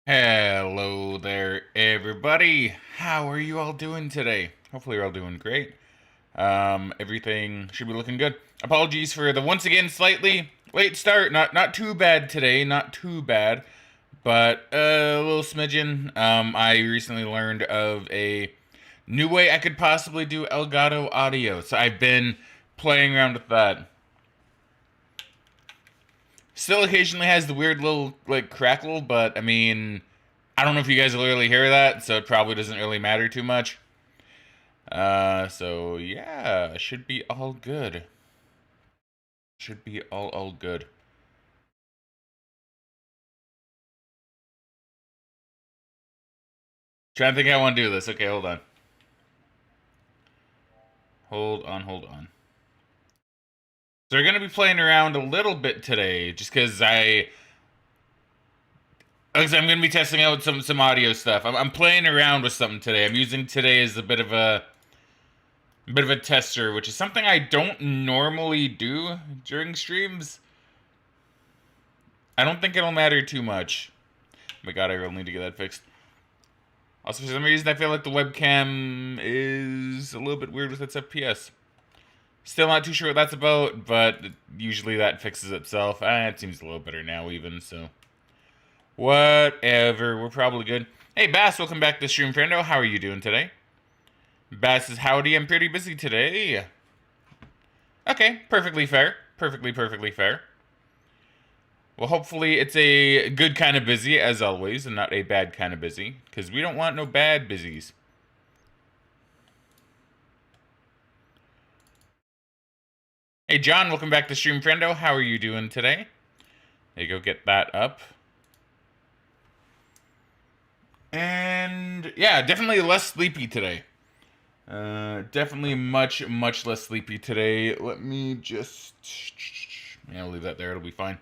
Hello there, everybody. How are you all doing today? Hopefully, you're all doing great. Everything should be looking good. Apologies for the once again slightly late start. Not too bad today. Not too bad, but a little smidgen. I recently learned of a new way I could possibly do Elgato audio, so I've been playing around with that. Still occasionally has the weird little like crackle, but I mean, I don't know if you guys will really hear that, so it probably doesn't really matter too much. So yeah, should be all good. Should be all good. Trying to think how I want to do this. Okay, hold on. Hold on. So we're gonna be playing around a little bit today, just because like I said, I'm gonna be testing out some audio stuff. I'm playing around with something today. I'm using today as a bit of a tester, which is something I don't normally do during streams. I don't think it'll matter too much. Oh my god, I really need to get that fixed. Also, for some reason, I feel like the webcam is a little bit weird with its FPS. Still not too sure what that's about, but usually that fixes itself. It seems a little better now even, so. Whatever, we're probably good. Hey, Bass, welcome back to stream, friendo. How are you doing today? Bass says, howdy, I'm pretty busy today. Okay, perfectly fair. Perfectly fair. Well, hopefully it's a good kind of busy, as always, and not a bad kind of busy, because we don't want no bad busies. Hey, John, welcome back to stream, friendo. How are you doing today? There you go, get that up. And, yeah, definitely less sleepy today. Definitely much less sleepy today. Let me just... Yeah, I'll leave that there. It'll be fine.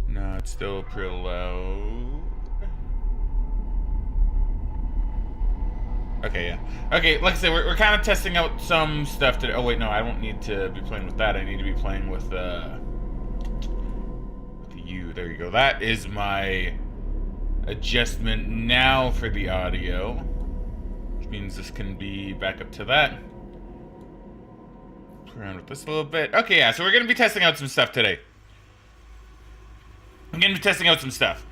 No, it's still pretty loud. Okay, yeah. Okay, like I said, we're kind of testing out some stuff today. Oh, wait, no, I don't need to be playing with that. I need to be playing with the U. There you go. That is my adjustment now for the audio, which means this can be back up to that. Play around with this a little bit. Okay, yeah, so we're going to be testing out some stuff today. I'm going to be testing out some stuff.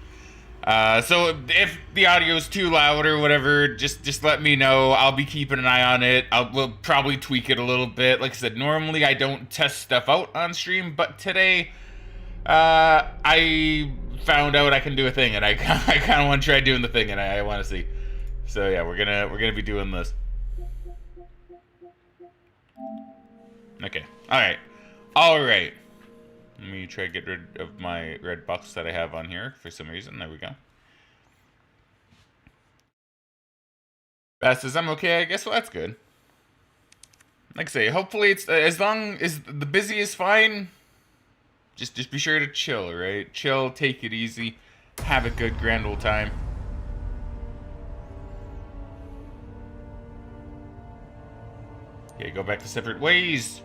So if the audio is too loud or whatever, just let me know. I'll be keeping an eye on it. We'll probably tweak it a little bit. Like I said, normally I don't test stuff out on stream, but today, I found out I can do a thing, and I kind of want to try doing the thing, and I want to see. So yeah, we're gonna be doing this. Okay. All right. Let me try to get rid of my red box that I have on here for some reason. There we go. Bass says I'm okay, I guess. Well, that's good. Like I say, hopefully it's as long as the busy is fine. Just be sure to chill, right? Chill, take it easy, have a good grand old time. Okay, go back to separate ways.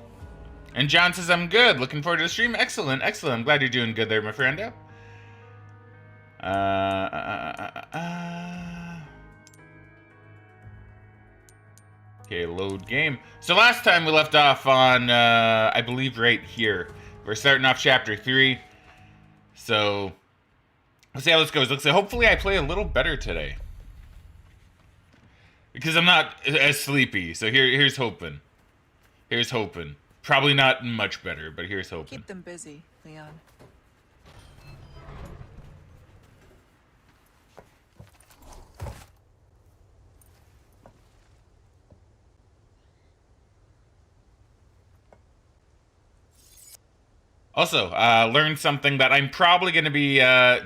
And John says I'm good. Looking forward to the stream. Excellent. I'm glad you're doing good there, my friendo. Okay, load game. So last time we left off on, I believe right here. We're starting off chapter 3. So, let's see how this goes. Let's say, hopefully I play a little better today. Because I'm not as sleepy. So here's hoping. Here's hoping. Probably not much better, but here's hoping. Keep them busy, Leon. Also, learned something that I'm probably going to be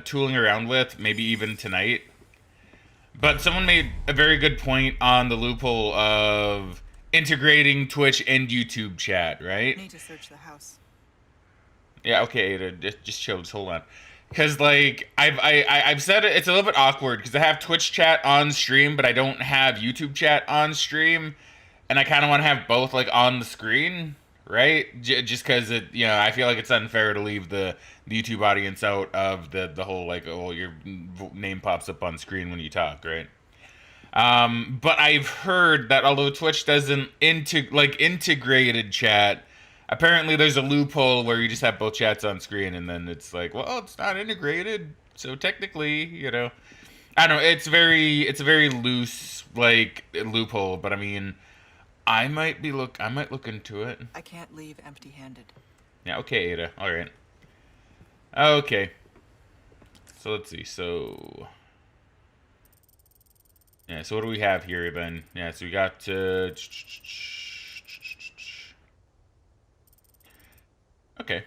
tooling around with, maybe even tonight. But someone made a very good point on the loophole of integrating Twitch and YouTube chat, right? Need to search the house. Yeah, okay, Ada, just chill, just hold on. Because, like, I've said it, it's a little bit awkward because I have Twitch chat on stream, but I don't have YouTube chat on stream. And I kind of want to have both, like, on the screen, right? Just because, I feel like it's unfair to leave the YouTube audience out of the whole, like, oh, your name pops up on screen when you talk, right? But I've heard that although Twitch doesn't integrated chat, apparently there's a loophole where you just have both chats on screen, and then it's like, well, it's not integrated, so technically, I don't know. It's a very loose like loophole, but I mean, I might look into it. I can't leave empty-handed. Yeah. Okay, Ada. All right. Okay. So let's see. So. Yeah, so what do we have here then? Yeah, so we got okay.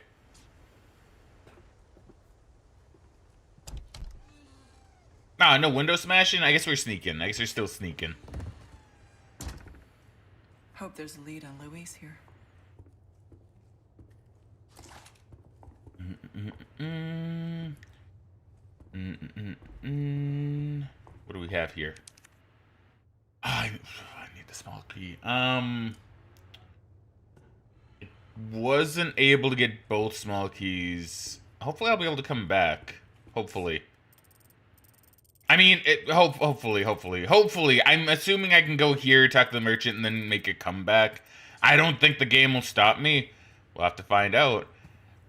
Ah, no window smashing? I guess we're sneaking. I guess we're still sneaking. Hope there's a lead on Louise here. What do we have here? I need the small key. Wasn't able to get both small keys. Hopefully I'll be able to come back. Hopefully. I mean, hopefully. I'm assuming I can go here, talk to the merchant, and then make a comeback. I don't think the game will stop me. We'll have to find out.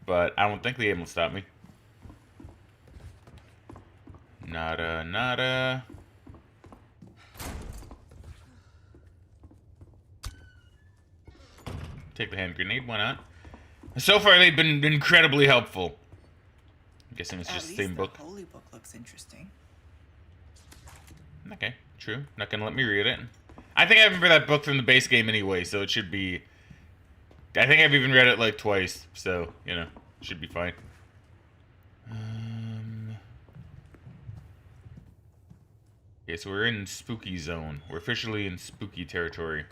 But I don't think the game will stop me. Nada. Take the hand grenade, why not? So far, they've been incredibly helpful. I'm guessing it's just the same book. The holy book looks interesting. Okay, true. Not gonna let me read it. I think I remember that book from the base game anyway, so it should be... I think I've even read it like twice, so, should be fine. Okay, so we're in spooky zone. We're officially in spooky territory.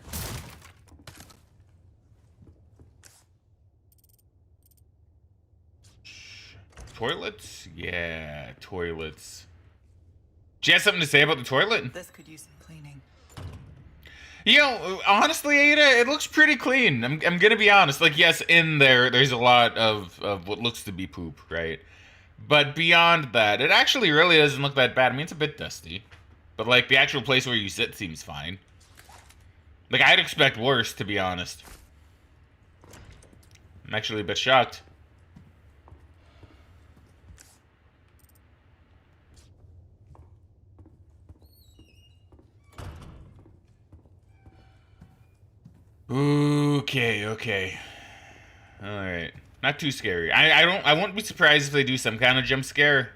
Toilets? Yeah, toilets. Do you have something to say about the toilet? This could use some cleaning. Honestly, Ada, it looks pretty clean. I'm gonna be honest. Like, yes, in there's a lot of what looks to be poop, right? But beyond that, it actually really doesn't look that bad. I mean, it's a bit dusty. But, like, the actual place where you sit seems fine. Like, I'd expect worse, to be honest. I'm actually a bit shocked. Okay. Alright. Not too scary. I won't be surprised if they do some kind of jump scare.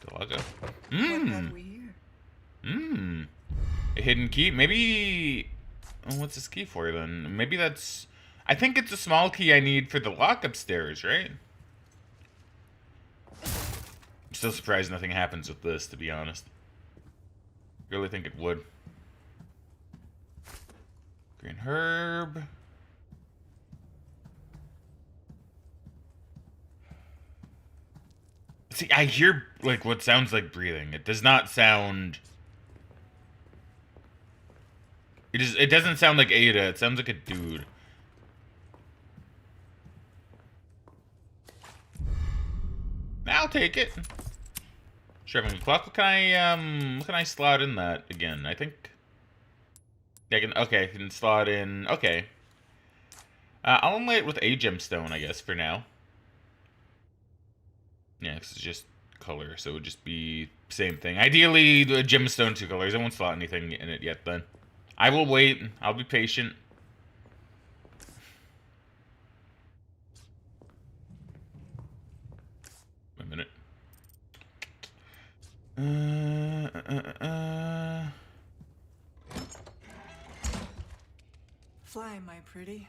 Delago. What have we here? A hidden key? Maybe... Oh, what's this key for, then? Maybe that's... I think it's a small key I need for the lock upstairs, right? I'm still surprised nothing happens with this, to be honest. Really think it would. Green herb. See, I hear, like, what sounds like breathing. It does not sound... It doesn't sound like Ada. It sounds like a dude. I'll take it. Shoving clock. What can I slot in that again? I think I can. Okay, I can slot in. Okay. I'll inlay it with a gemstone, I guess, for now. Yeah, it's just color, so it would just be same thing. Ideally, the gemstone 2 colors. I won't slot anything in it yet. Then I will wait. I'll be patient. A minute. Fly, my pretty.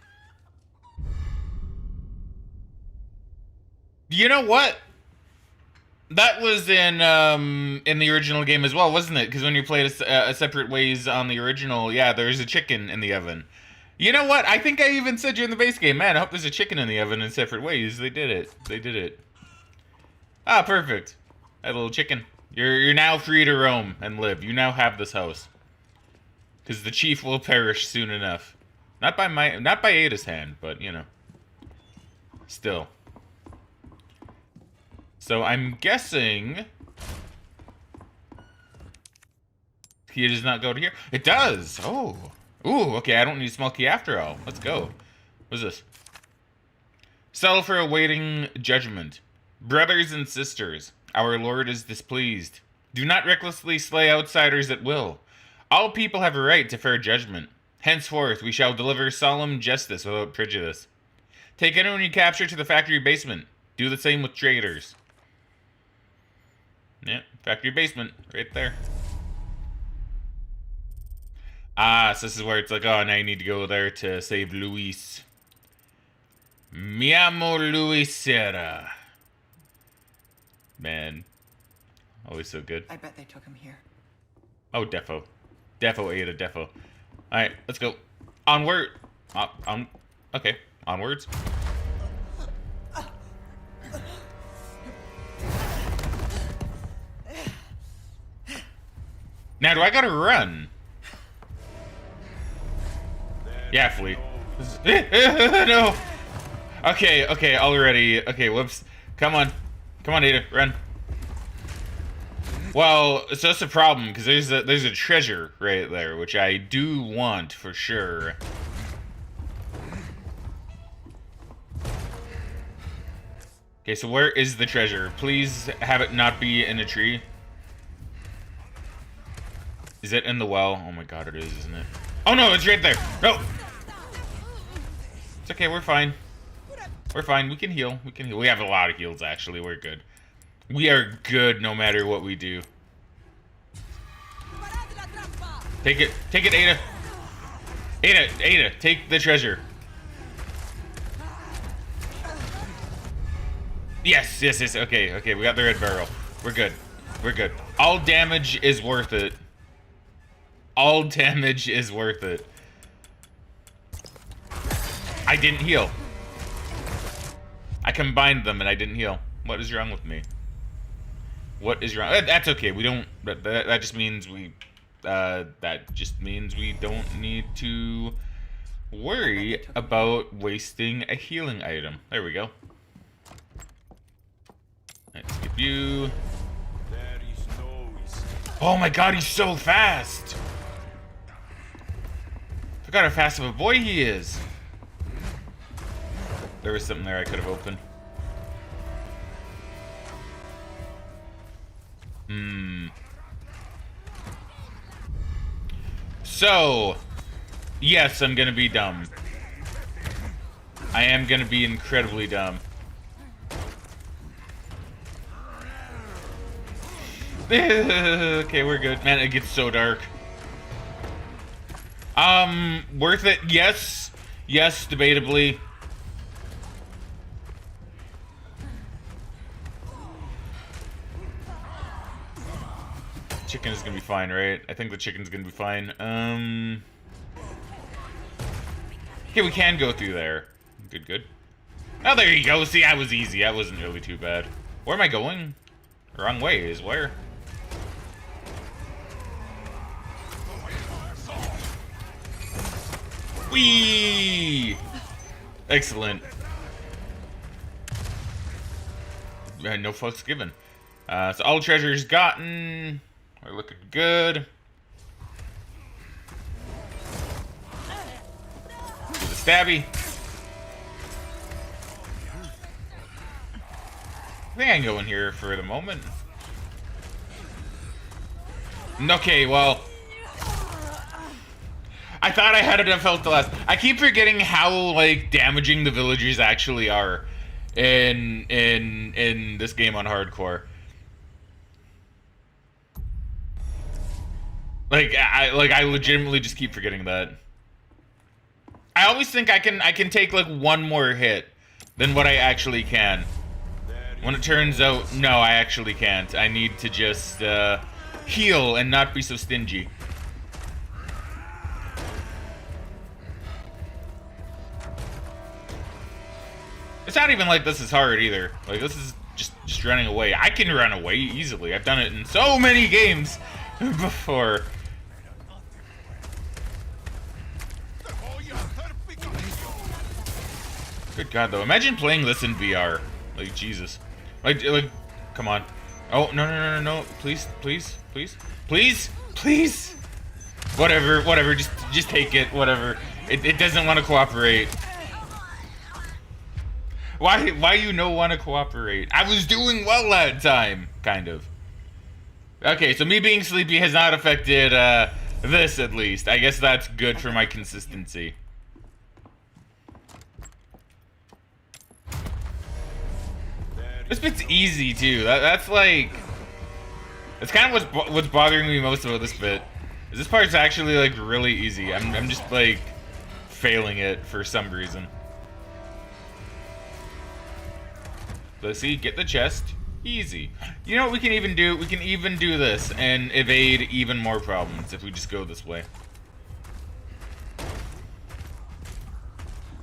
You know what? That was in the original game as well, wasn't it? Because when you played a separate ways on the original, yeah, there's a chicken in the oven. You know what? I think I even said during the base game, man, I hope there's a chicken in the oven in separate ways. They did it. They did it. Ah, perfect. That little chicken. You're now free to roam and live. You now have this house. Because the chief will perish soon enough. Not by Ada's hand, but you know. Still. So I'm guessing key does not go to here. It does. Oh. Ooh, okay, I don't need a small key after all. Let's go. What's this? Settle for awaiting judgment. Brothers and sisters, our Lord is displeased. Do not recklessly slay outsiders at will. All people have a right to fair judgment. Henceforth, we shall deliver solemn justice without prejudice. Take anyone you capture to the factory basement. Do the same with traitors. Yeah, factory basement, right there. Ah, so this is where it's like, oh, now you need to go there to save Luis. Mi amo Luisera. Man. Always so good. I bet they took him here. Oh, defo. Defo, Ada, defo. Alright, let's go. Onward. Okay, onwards. Now, do I gotta run? Yeah, flee. No! Okay, already. Okay, whoops. Come on. Come on, Ada, run. Well, so that's a problem, because there's a treasure right there, which I do want for sure. Okay, so where is the treasure? Please have it not be in a tree. Is it in the well? Oh my god, it is, isn't it? Oh no, it's right there. No! It's okay, we're fine. We're fine, we can heal. We can heal. We have a lot of heals, actually. We're good. We are good no matter what we do. Take it, Ada. Ada, take the treasure. Yes, okay, we got the red barrel. We're good. All damage is worth it. All damage is worth it. I didn't heal. I combined them and I didn't heal. What is wrong with me? What is wrong? That's okay. We don't. That just means we. That just means we don't need to worry about wasting a healing item. There we go. Let's skip you. Oh my god, he's so fast! Forgot how fast of a boy he is. There was something there I could have opened. So, yes, I'm gonna be dumb. I am gonna be incredibly dumb. Okay, we're good. Man, it gets so dark. Worth it? Yes. Yes, debatably. Chicken is gonna be fine, right? I think the chicken's gonna be fine. Okay, we can go through there. Good. Oh, there you go. See, that was easy. That wasn't really too bad. Where am I going? Wrong way is where? Whee! Excellent. No fucks given. So all treasures gotten. We're looking good. Do the stabby. I think I can go in here for the moment. Okay, well, I thought I had enough health to last. I keep forgetting how like damaging the villagers actually are in this game on hardcore. I legitimately just keep forgetting that. I always think I can take like one more hit than what I actually can. When it turns out, no, I actually can't. I need to just heal and not be so stingy. It's not even like this is hard either. Like this is just just running away. I can run away easily. I've done it in so many games before. Good God, though. Imagine playing this in VR. Like, Jesus. Like, come on. Oh, no. Please. Whatever. Just take it. Whatever. It doesn't want to cooperate. Why you no want to cooperate? I was doing well that time, kind of. Okay, so me being sleepy has not affected this, at least. I guess that's good for my consistency. This bit's easy too. That's like, that's kind of what's bothering me most about this bit. Is this part's actually like really easy. I'm just like failing it for some reason. Let's see, get the chest. Easy. You know what we can even do? We can even do this and evade even more problems if we just go this way.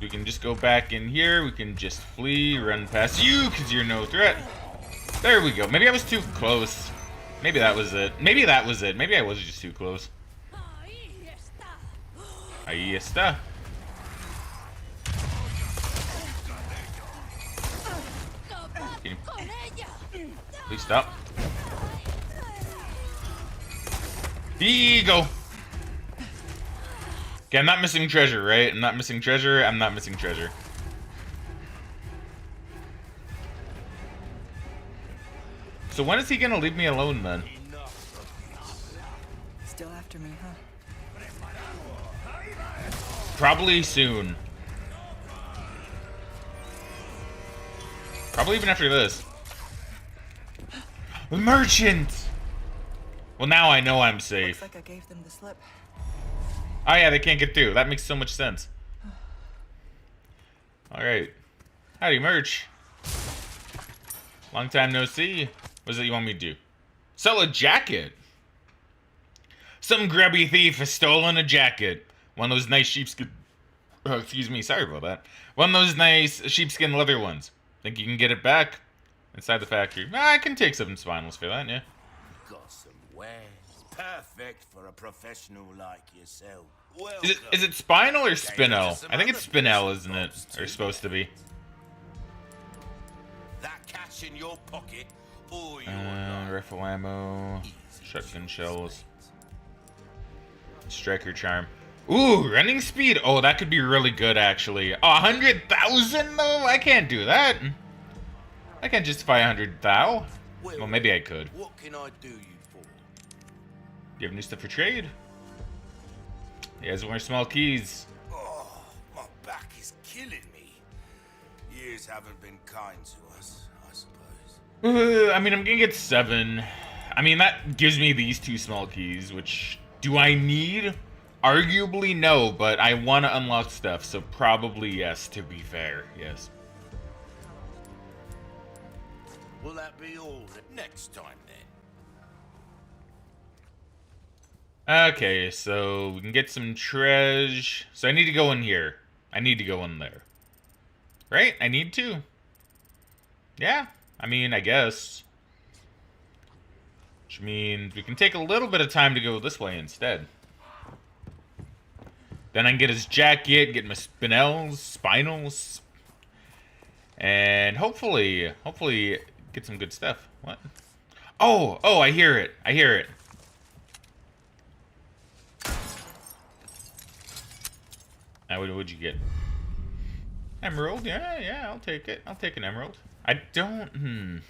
We can just go back in here. We can just flee, run past you because you're no threat. There we go. Maybe I was too close. Maybe that was it. Maybe that was it. Maybe I was just too close. Ahí está. Please stop. Here you go. Okay, I'm not missing treasure, right? I'm not missing treasure. I'm not missing treasure. So when is he gonna leave me alone then? Still after me, huh? Probably soon. Probably even after this. The merchant! Well, now I know I'm safe. Looks like I gave them the slip. Oh yeah, they can't get through. That makes so much sense. Alright. Howdy, merch. Long time no see. What is it you want me to do? Sell a jacket? Some grubby thief has stolen a jacket. One of those nice sheepskin... Oh, excuse me, sorry about that. One of those nice sheepskin leather ones. Think you can get it back? Inside the factory. I can take some spinals for that, yeah. Got some wares. Perfect for a professional like yourself. Is it spinal or spinel? I think it's spinel, isn't it? Or supposed to be. That cash in your pocket or your Rifle ammo, shotgun shells, striker charm. Ooh, running speed. Oh, that could be really good actually. 100,000 though? I can't do that. I can't justify 100,000. Well, maybe I could. What can I do you for? Do you have new stuff for trade? He has more small keys. Oh, my back is killing me. Years haven't been kind to us, I suppose. I mean, I'm gonna get 7. I mean, that gives me these 2 small keys, which do I need? Arguably no, but I want to unlock stuff, so probably yes, to be fair, yes. Will that be all next time then? Okay, so we can get some treasure. So I need to go in here. I need to go in there. Right? I need to. Yeah, I mean, I guess. Which means we can take a little bit of time to go this way instead. Then I can get his jacket, get my spinals, and hopefully get some good stuff. What? Oh, I hear it. I hear it. Now, what'd you get? Emerald? Yeah, I'll take it. I'll take an emerald. I don't,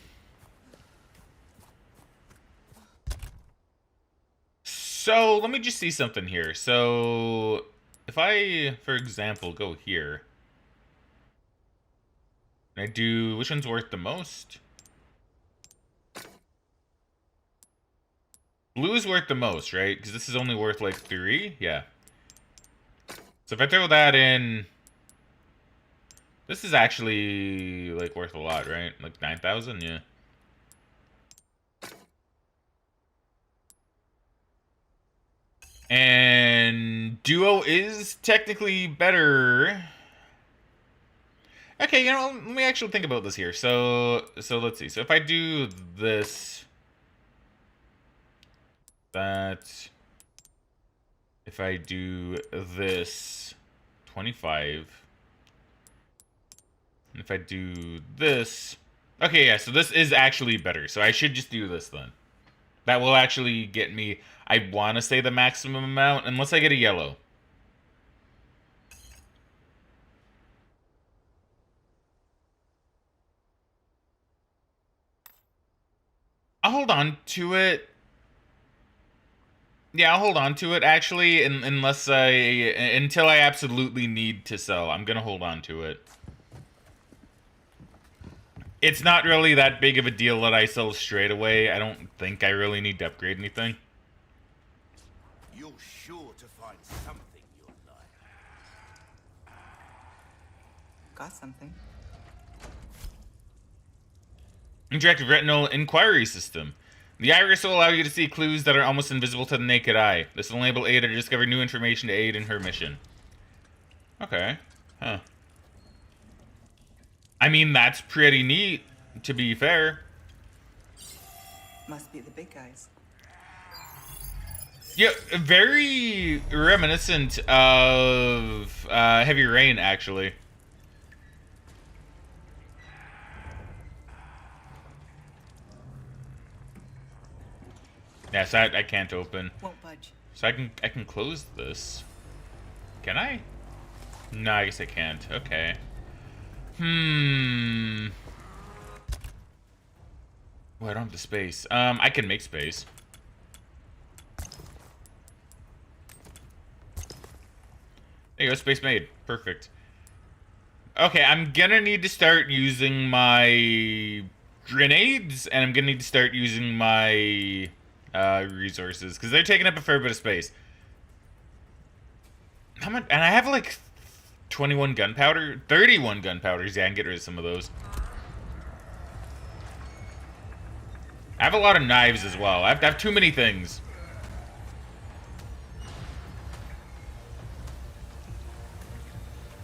So, let me just see something here. So, if I, for example, go here, and I do, which one's worth the most? Blue is worth the most, right? Because this is only worth like 3? Yeah. So if I throw that in, this is actually like worth a lot, right? Like 9,000, yeah. And duo is technically better. Okay, you know, let me actually think about this here. So let's see. So if I do this, that, if I do this, 25, and if I do this, okay, yeah, so this is actually better. So I should just do this then. That will actually get me, I want to say the maximum amount, unless I get a yellow. I'll hold on to it. Yeah, I'll hold on to it, actually, unless until I absolutely need to sell. I'm gonna hold on to it. It's not really that big of a deal that I sell straight away. I don't think I really need to upgrade anything. You're sure to find something you'll like. Got something. Interactive retinal inquiry system. The iris will allow you to see clues that are almost invisible to the naked eye. This will enable Ada to discover new information to aid in her mission. Okay. Huh. I mean, that's pretty neat, to be fair. Must be the big guys. Yeah, very reminiscent of Heavy Rain, actually. Yeah, so I can't open. Won't budge. So I can close this. Can I? No, I guess I can't. Okay. Well, I don't have the space. I can make space. There you go, space made. Perfect. Okay, I'm gonna need to start using my grenades, and I'm gonna need to start using my resources, because they're taking up a fair bit of space. How much? And I have like 21 gunpowder, 31 gunpowders. Yeah, I can get rid of some of those. I have a lot of knives as well. I have too many things.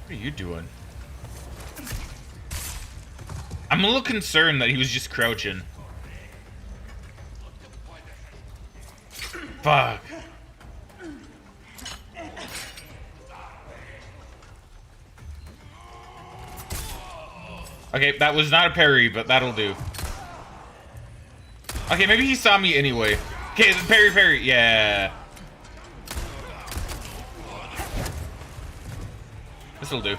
What are you doing? I'm a little concerned that he was just crouching. Fuck. Okay, that was not a parry, but that'll do. Okay, maybe he saw me anyway. Okay, parry, yeah. This'll do.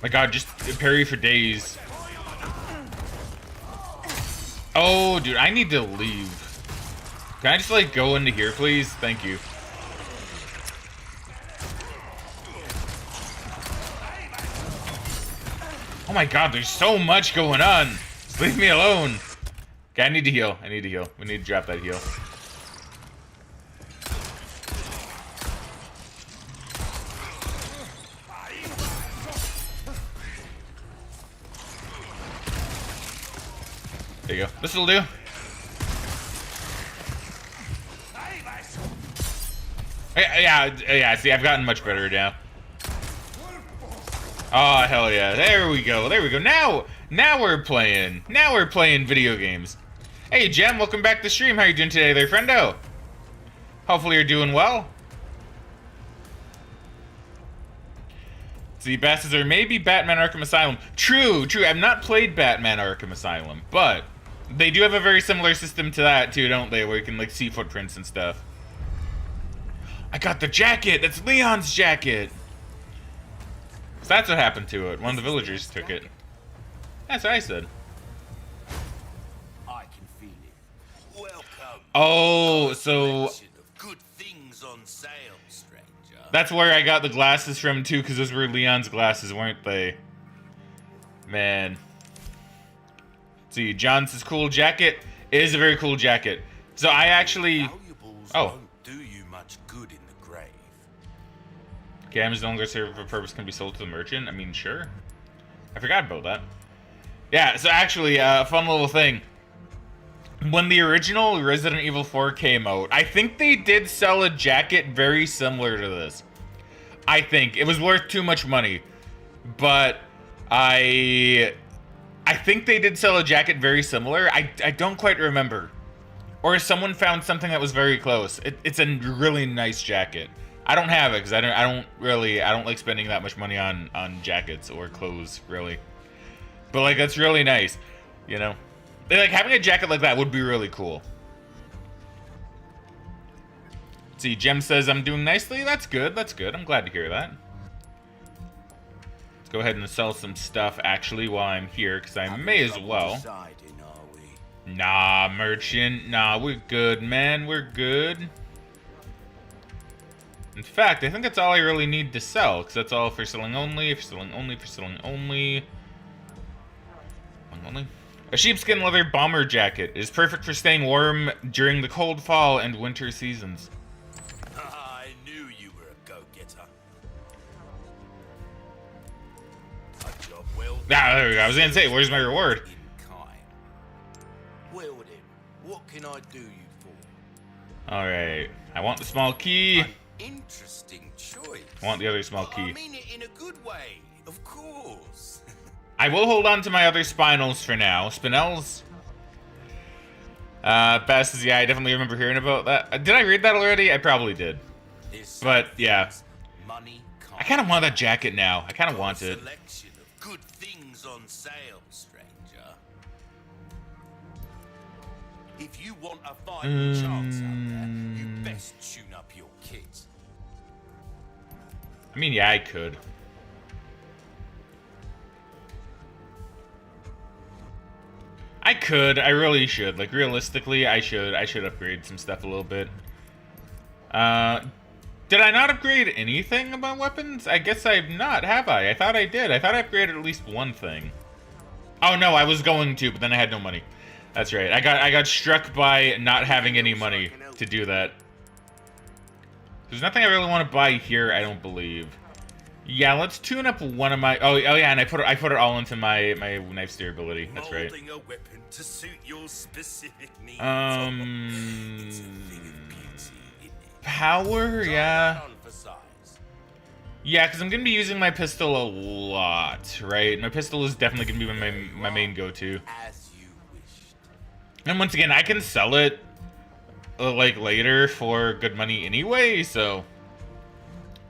My god, just parry for days. Oh, dude, I need to leave. Can I just, like, go into here, please? Thank you. Oh my god, there's so much going on. Just leave me alone. Okay, I need to heal. We need to drop that heal. There you go. This'll do. Yeah, see, I've gotten much better now. Oh, hell yeah. There we go. Now we're playing. Now we're playing video games. Hey, Jem, welcome back to the stream. How are you doing today there, friendo? Hopefully you're doing well. See, Bass says there may be Batman Arkham Asylum. True. I've not played Batman Arkham Asylum, but they do have a very similar system to that, too, don't they? Where you can, like, see footprints and stuff. I got the jacket! That's Leon's jacket! So that's what happened to it. One of the villagers took it. That's what I said. I can feel it. Welcome. Oh, so Good things on sale, stranger. that's where I got the glasses from, too, because those were Leon's glasses, weren't they? Man. See, John's cool jacket is a very cool jacket. So I actually... Valuables Oh. won't do you much good in the grave. Items no longer serve a purpose can be sold to the merchant? I mean, sure. I forgot about that. Yeah, so actually, fun little thing. When the original Resident Evil 4 came out, I think they did sell a jacket very similar to this. I think. It was worth too much money. But I think they did sell a jacket very similar. I don't quite remember. Or someone found something that was very close. It's a really nice jacket. I don't have it because I don't like spending that much money on jackets or clothes, really. But like, that's really nice, you know. Like, having a jacket like that would be really cool. See, Jem says I'm doing nicely. That's good. That's good. I'm glad to hear that. Let's go ahead and sell some stuff actually while I'm here, because I may as well. Nah, merchant. Nah, we're good, man. We're good. In fact, I think that's all I really need to sell, because that's all for selling only, for selling only, for selling only. Only. A sheepskin leather bomber jacket is perfect for staying warm during the cold fall and winter seasons. I knew you were a go-getter. A job well done. Ah, there we go. I was gonna say, where's my reward? In kind. Well then, what can I do you for? Alright. I want the small key. An interesting choice. I want the other small But key. I mean it in a good way, of course. I will hold on to my other spinels for now. Spinels. Bass says, yeah, I definitely remember hearing about that. Did I read that already? I probably did. But, yeah. Money I kind of want that jacket now. I kind of want it. Selection of good things on sale, stranger. If you want a fighting chance out there, you best tune up your kit. I mean, yeah, I could. I really should. Like, realistically, I should upgrade some stuff a little bit. Did I not upgrade anything about weapons? I guess I've not, have I? I thought I did. I thought I upgraded at least one thing. Oh no, I was going to, but then I had no money. That's right. I got struck by not having any money to do that. There's nothing I really want to buy here, I don't believe. Yeah, let's tune up one of my. Oh yeah, and I put it all into my knife steerability. That's right. Molding a weapon to suit your specific needs. It's a thing of beauty, isn't it? Power, Try yeah. that on for size. Yeah, because I'm gonna be using my pistol a lot, right? My pistol is definitely gonna be my main go-to. As you wished. And once again, I can sell it like later for good money anyway, so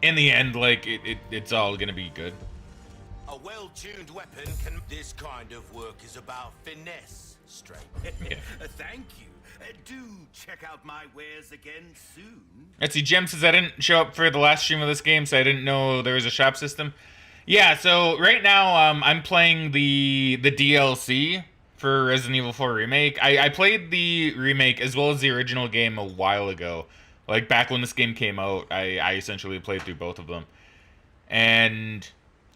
in the end, like it's all gonna be good. A well-tuned weapon can. This kind of work is about finesse, straight. Yeah. Thank you. Do check out my wares again soon. Let's see, Jem says I didn't show up for the last stream of this game, so I didn't know there was a shop system. Yeah, so right now I'm playing the DLC for Resident Evil 4 Remake. I played the remake as well as the original game a while ago. Like, back when this game came out, I essentially played through both of them. And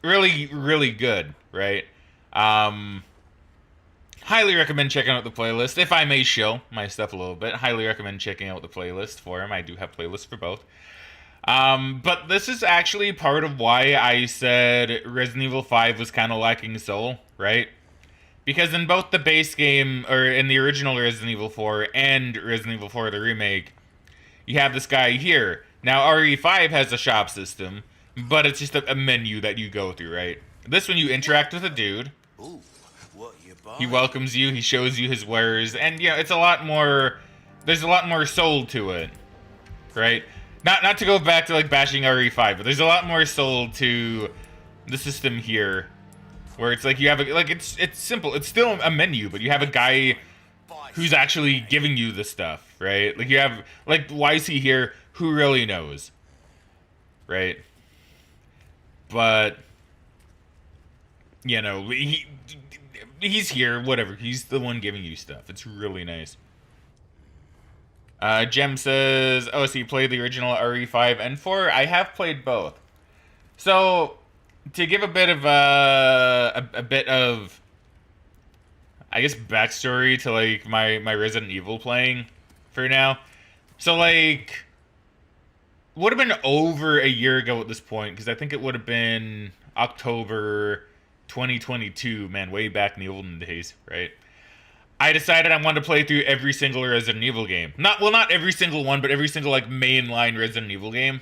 really, really good, right? Highly recommend checking out the playlist. If I may show my stuff a little bit, highly recommend checking out the playlist for them. I do have playlists for both. But this is actually part of why I said Resident Evil 5 was kind of lacking soul, right? Because in both the base game, or in the original Resident Evil 4 and Resident Evil 4 the remake, you have this guy here. Now, RE5 has a shop system, but it's just a menu that you go through, right? This one, you interact with a dude. Ooh, what you buying? He welcomes you, he shows you his wares, and, you know, it's a lot more... There's a lot more soul to it, right? Not to go back to, like, bashing RE5, but there's a lot more soul to the system here. Where it's like you have a... Like, it's simple. It's still a menu, but you have a guy who's actually giving you the stuff, right? Like, you have... Like, why is he here? Who really knows? Right? But... You know, he's here, whatever. He's the one giving you stuff. It's really nice. Jem says, oh, so you played the original RE5 and 4? I have played both. So, to give a bit of, I guess, backstory to, like, my Resident Evil playing for now. So, like, would have been over a year ago at this point, because I think it would have been October 2022, man, way back in the olden days, right? I decided I wanted to play through every single Resident Evil game. Not every single one, but every single like mainline Resident Evil game.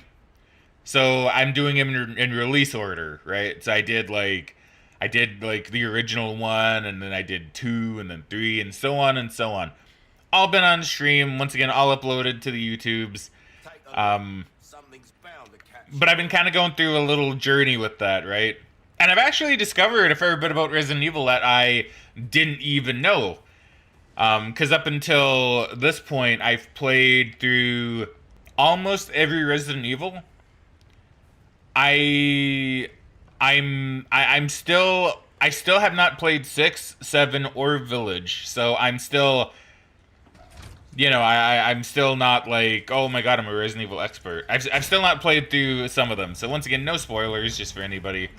So I'm doing them in release order, right? So I did like the original one, and then I did 2, and then 3, and so on and so on. All been on stream, once again, all uploaded to the YouTubes. But I've been kind of going through a little journey with that, right? And I've actually discovered a fair bit about Resident Evil that I didn't even know. Because up until this point, I've played through almost every Resident Evil. I still have not played 6, 7, or Village. So I'm still, I'm still not like, oh my god, I'm a Resident Evil expert. I've still not played through some of them. So once again, no spoilers, just for anybody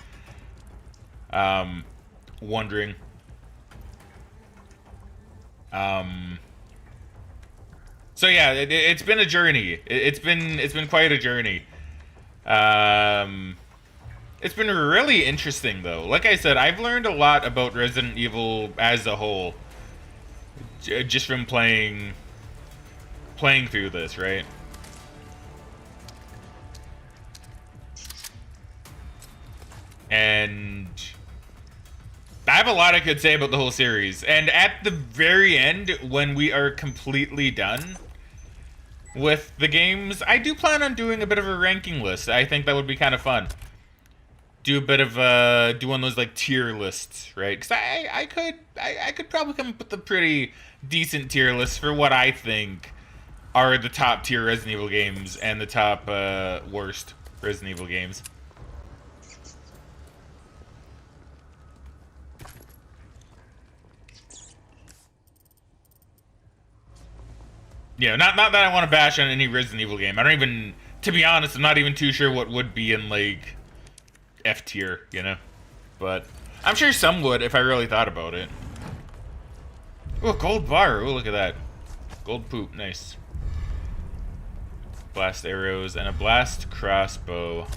wondering. So yeah, it's been a journey. It's been quite a journey. It's been really interesting though. Like I said, I've learned a lot about Resident Evil as a whole, just from playing through this, right? And I have a lot I could say about the whole series. And at the very end, when we are completely done with the games, I do plan on doing a bit of a ranking list. I think that would be kind of fun. Do a bit of do one of those like tier lists, right? Because I could probably come up with a pretty decent tier list for what I think are the top tier Resident Evil games and the top worst Resident Evil games. Yeah, not that I want to bash on any Resident Evil game. I don't even, to be honest, I'm not even too sure what would be in, like, F tier, But I'm sure some would if I really thought about it. Ooh, a gold bar. Ooh, look at that. Gold poop. Nice. Blast arrows and a blast crossbow.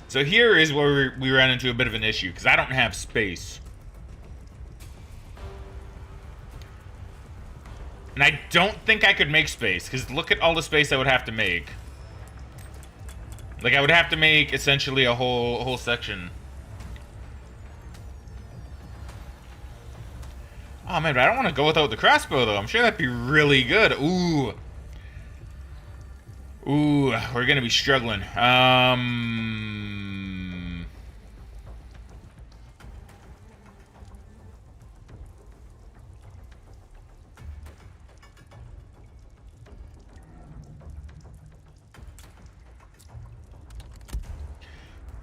So here is where we ran into a bit of an issue, because I don't have space. And I don't think I could make space, because look at all the space I would have to make. Like, I would have to make, essentially, a whole section. Oh, man, but I don't want to go without the crossbow, though. I'm sure that'd be really good. Ooh. Ooh, we're gonna be struggling.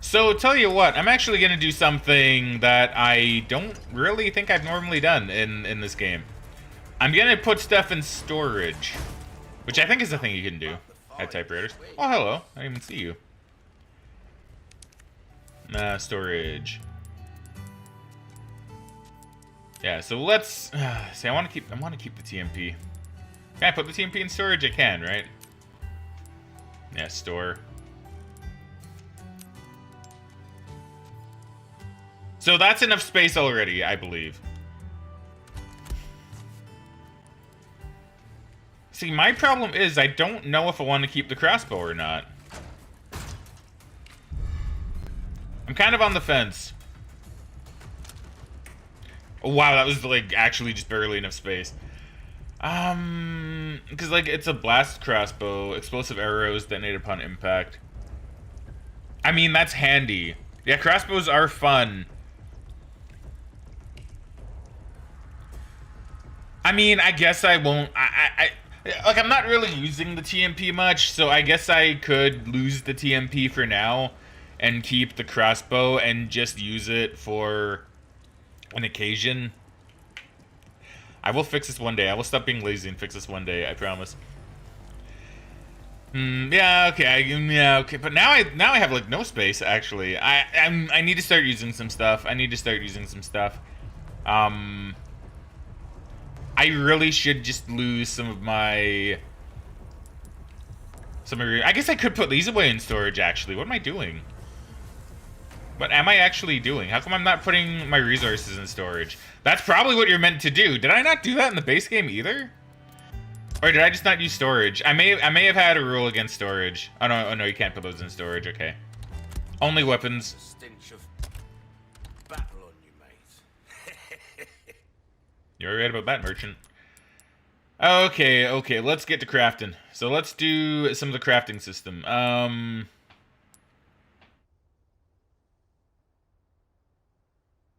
So, tell you what, I'm actually going to do something that I don't really think I've normally done in this game. I'm going to put stuff in storage, which I think is a thing you can do at typewriters. Oh, hello. I didn't even see you. Storage. Yeah, so let's see. I want to keep the TMP. Can I put the TMP in storage? I can, right? Yeah, store. So that's enough space already, I believe. See, my problem is I don't know if I want to keep the crossbow or not. I'm kind of on the fence. Oh, wow, that was, like, actually just barely enough space. Because, like, it's a blast crossbow, explosive arrows detonate upon impact. I mean, that's handy. Yeah, crossbows are fun. I mean, I guess I won't. Like, I'm not really using the TMP much, so I guess I could lose the TMP for now and keep the crossbow and just use it for an occasion. I will fix this one day. I will stop being lazy and fix this one day. I promise. Yeah, okay. Yeah, okay. But now I have like no space. Actually, I need to start using some stuff. I really should just lose some of my I guess I could put these away in storage, actually. What am I doing? What am I actually doing? How come I'm not putting my resources in storage? That's probably what you're meant to do. Did I not do that in the base game either? Or did I just not use storage? I may have had a rule against storage. Oh no, you can't put those in storage. Okay. Only weapons. Stench of battle on you, mate. You're right about that, merchant. Okay, let's get to crafting. So let's do some of the crafting system.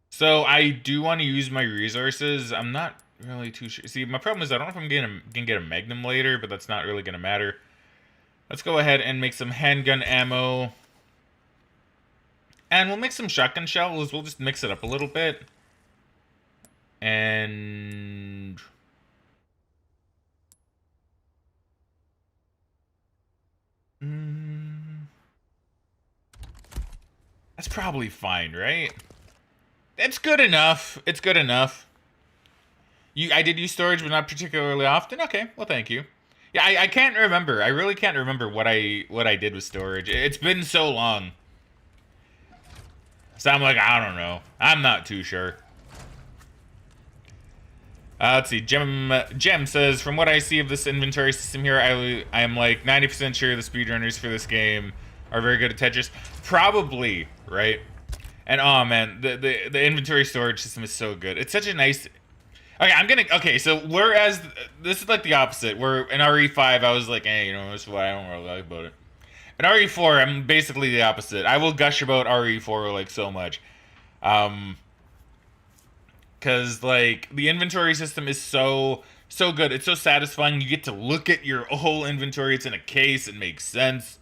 So I do want to use my resources. I'm not really too sure. See, my problem is I don't know if I'm gonna get a magnum later, but that's not really gonna matter. Let's go ahead and make some handgun ammo. And we'll make some shotgun shells. We'll just mix it up a little bit. And... That's probably fine, right? It's good enough. It's good enough. I did use storage, but not particularly often. Okay, well, thank you. Yeah, I can't remember. I really can't remember what I did with storage. It's been so long. So I'm like, I don't know. I'm not too sure. Let's see. Gem says, from what I see of this inventory system here, I am like 90% sure the speedrunners for this game are very good at Tetris. Probably, right? And oh man, the inventory storage system is so good. It's such a nice... Okay, so whereas this is like the opposite. Where in RE5 I was like, hey, you know, this is what I don't really like about it. In RE4 I'm basically the opposite. I will gush about RE4 like so much. Cause like the inventory system is so good. It's so satisfying. You get to look at your whole inventory. It's in a case. It makes sense.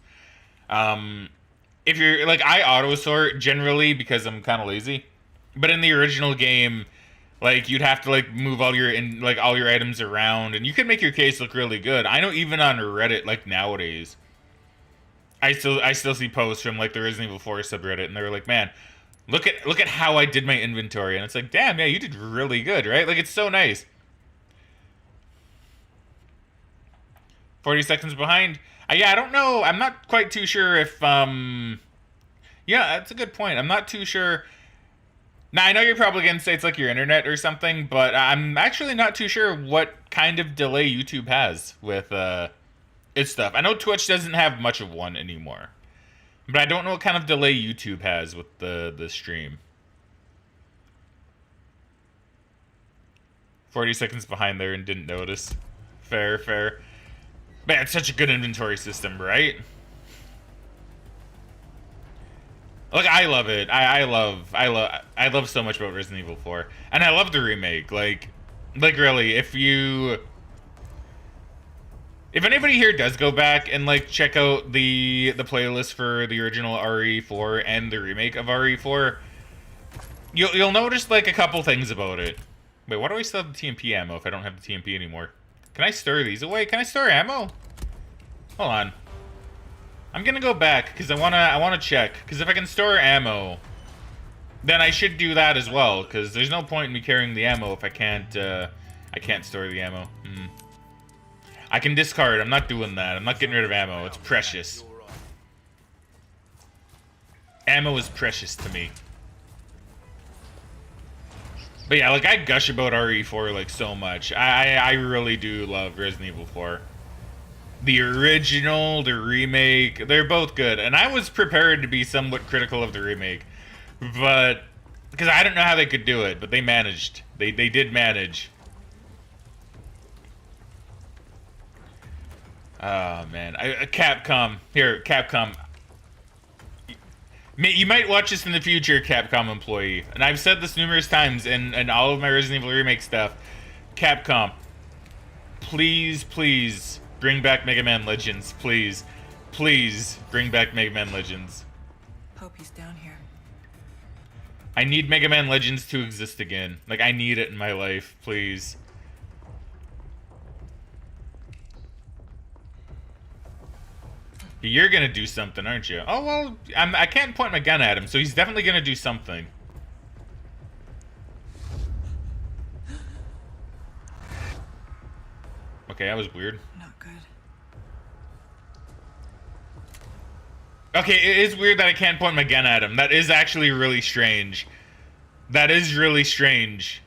If you're like, I auto sort generally because I'm kind of lazy, but in the original game, like you'd have to like move all your items around, and you can make your case look really good. I know even on Reddit, like nowadays, I still see posts from like the Resident Evil 4 subreddit, and they're like, man, look at how I did my inventory, and it's like, damn, yeah, you did really good, right? Like it's so nice. 40 seconds behind. Yeah, I don't know. I'm not quite too sure if, yeah, that's a good point. I'm not too sure. Now, I know you're probably going to say it's like your internet or something, but I'm actually not too sure what kind of delay YouTube has with, its stuff. I know Twitch doesn't have much of one anymore, but I don't know what kind of delay YouTube has with the stream. 40 seconds behind there and didn't notice. Fair. Man, it's such a good inventory system, right? Like, I love it. I love so much about Resident Evil 4. And I love the remake. Like really, if anybody here does go back and like check out the playlist for the original RE4 and the remake of RE4, you'll notice like a couple things about it. Wait, why do I still have the TMP ammo if I don't have the TMP anymore? Can I store these away? Can I store ammo? Hold on. I'm gonna go back because I wanna check. Because if I can store ammo, then I should do that as well. Because there's no point in me carrying the ammo if I can't store the ammo. I can discard. I'm not doing that. I'm not getting rid of ammo. It's precious. Ammo is precious to me. But yeah, like I gush about RE4 like so much. I really do love Resident Evil 4. The original, the remake, they're both good. And I was prepared to be somewhat critical of the remake. But because I don't know how they could do it, but they managed. They did manage. Oh man. Capcom. Here, Capcom. You might watch this in the future, Capcom employee. And I've said this numerous times in all of my Resident Evil Remake stuff. Capcom, please bring back Mega Man Legends. Please bring back Mega Man Legends. Hope he's down here. I need Mega Man Legends to exist again. Like, I need it in my life, please. You're gonna do something, aren't you? Oh, well, I can't point my gun at him, so he's definitely gonna do something. Okay, that was weird. Not good. Okay, it is weird that I can't point my gun at him. That is actually really strange. That is really strange.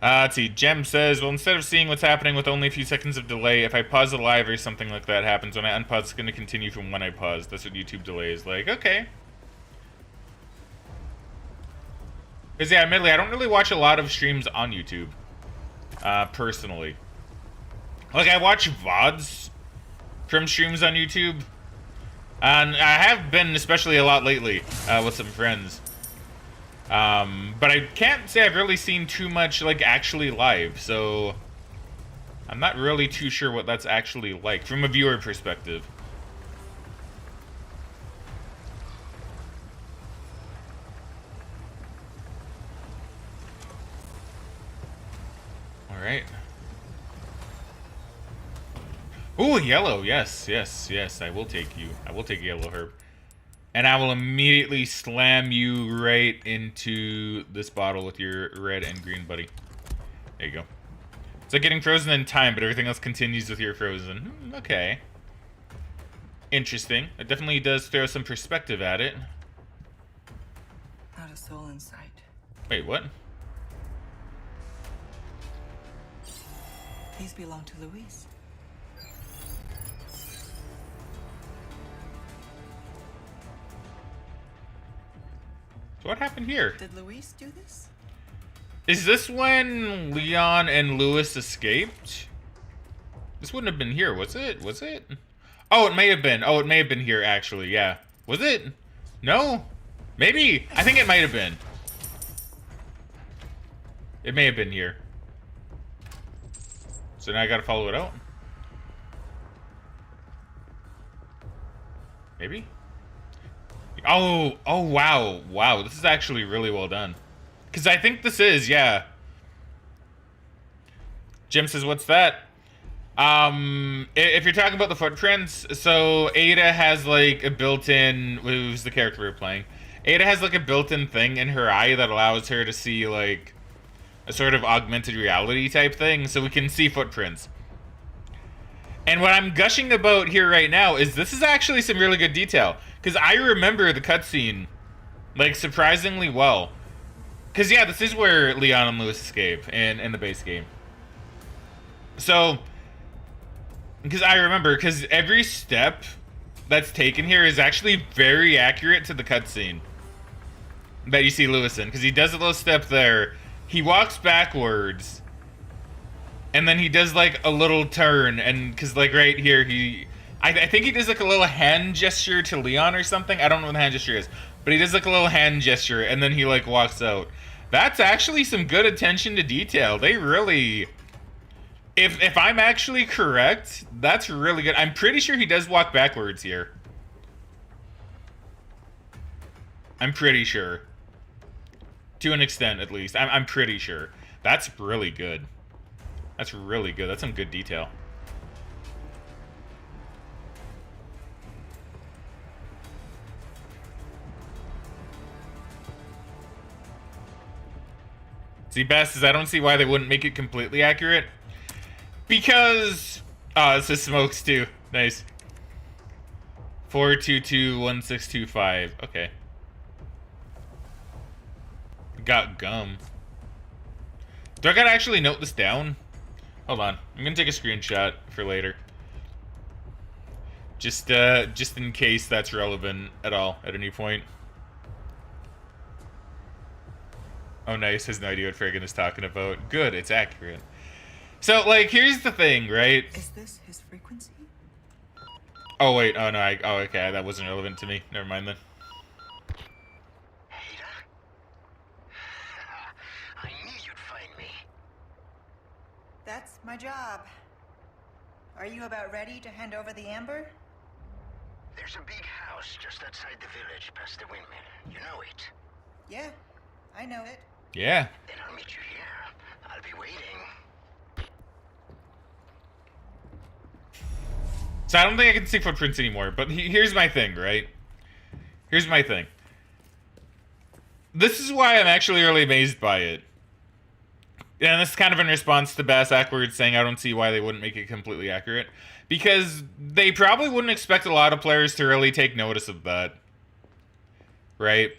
Let's see. Jem says, well, instead of seeing what's happening with only a few seconds of delay, if I pause it live or something like that happens, when I unpause, it's going to continue from when I pause. That's what YouTube delay is like. Okay. Because, yeah, admittedly, I don't really watch a lot of streams on YouTube. Personally. Like, I watch VODs from streams on YouTube. And I have been, especially a lot lately, with some friends. But I can't say I've really seen too much, like, actually live, so I'm not really too sure what that's actually like from a viewer perspective. Alright. Ooh, yellow, yes, yes, yes, I will take you. I will take yellow herb. And I will immediately slam you right into this bottle with your red and green buddy. There you go. It's like getting frozen in time, but everything else continues with your frozen. Okay. Interesting. It definitely does throw some perspective at it. Not a soul in sight. Wait, what? These belong to Luis. So what happened here? Did Luis do this? Is this when Leon and Lewis escaped? This wouldn't have been here, was it? Was it? Oh, it may have been. Oh, it may have been here, actually, yeah. Was it? No? Maybe. I think it might have been. It may have been here. So now I gotta follow it out? Maybe? Oh, wow. Wow, this is actually really well done. Because I think this is, yeah. Jim says, what's that? If you're talking about the footprints, so Ada has, like, a built-in... Who's the character we're playing? Ada has, like, a built-in thing in her eye that allows her to see, like, a sort of augmented reality type thing, so we can see footprints. And what I'm gushing about here right now is this is actually some really good detail. Because I remember the cutscene, like, surprisingly well. Because, yeah, this is where Leon and Lewis escape in the base game. So, because I remember, because every step that's taken here is actually very accurate to the cutscene that you see Lewis in. Because he does a little step there, he walks backwards, and then he does, like, a little turn, and, because, like, right here, I think he does, like, a little hand gesture to Leon or something. I don't know what the hand gesture is. But he does, like, a little hand gesture, and then he, like, walks out. That's actually some good attention to detail. They really... If I'm actually correct, that's really good. I'm pretty sure he does walk backwards here. I'm pretty sure. To an extent, at least. I'm pretty sure. That's really good. That's really good. That's some good detail. See, best is I don't see why they wouldn't make it completely accurate. Because... Oh, this is Smokes too. Nice. 4221625. Okay. Got gum. Do I gotta actually note this down? Hold on. I'm gonna take a screenshot for later. Just in case that's relevant at all at any point. Oh, nice. Has no idea what Fraggin is talking about. Good, it's accurate. So, like, here's the thing, right? Is this his frequency? Oh, wait. Oh, no. Oh, okay. That wasn't relevant to me. Never mind then. Ada? I knew you'd find me. That's my job. Are you about ready to hand over the amber? There's a big house just outside the village past the windmill. You know it. Yeah, I know it. Yeah. Then I'll meet you here. I'll be waiting. So I don't think I can see footprints anymore, but here's my thing, right? Here's my thing. This is why I'm actually really amazed by it. Yeah, and this is kind of in response to Bass Ackwards saying I don't see why they wouldn't make it completely accurate. Because they probably wouldn't expect a lot of players to really take notice of that. Right?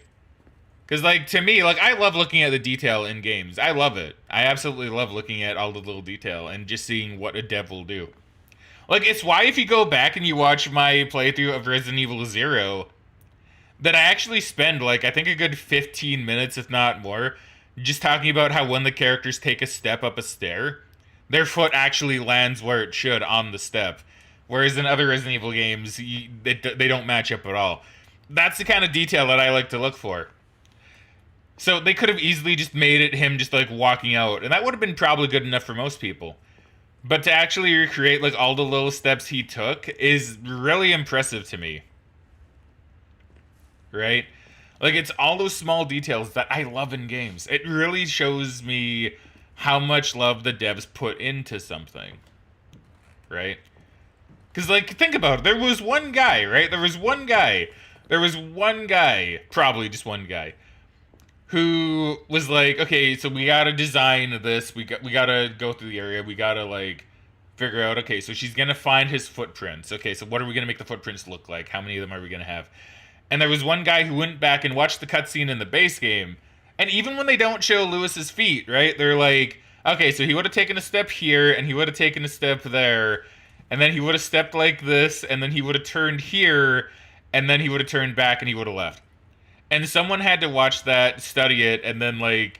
Because, like, to me, like, I love looking at the detail in games. I love it. I absolutely love looking at all the little detail and just seeing what a dev will do. Like, it's why if you go back and you watch my playthrough of Resident Evil 0, that I actually spend, like, I think a good 15 minutes, if not more, just talking about how when the characters take a step up a stair, their foot actually lands where it should on the step. Whereas in other Resident Evil games, they don't match up at all. That's the kind of detail that I like to look for. So they could have easily just made it him just, like, walking out, and that would have been probably good enough for most people. But to actually recreate, like, all the little steps he took is really impressive to me. Right? Like, it's all those small details that I love in games. It really shows me how much love the devs put into something. Right? Because, like, think about it. There was one guy, right? There was one guy, probably just one guy, who was like, okay, so we gotta design this. We gotta go through the area. We gotta, like, figure out, okay, so she's gonna find his footprints. Okay, so what are we gonna make the footprints look like? How many of them are we gonna have? And there was one guy who went back and watched the cutscene in the base game, and even when they don't show Lewis's feet, right, they're like, okay, so he would have taken a step here, and he would have taken a step there, and then he would have stepped like this, and then he would have turned here, and then he would have turned back, and he would have left. And someone had to watch that, study it, and then, like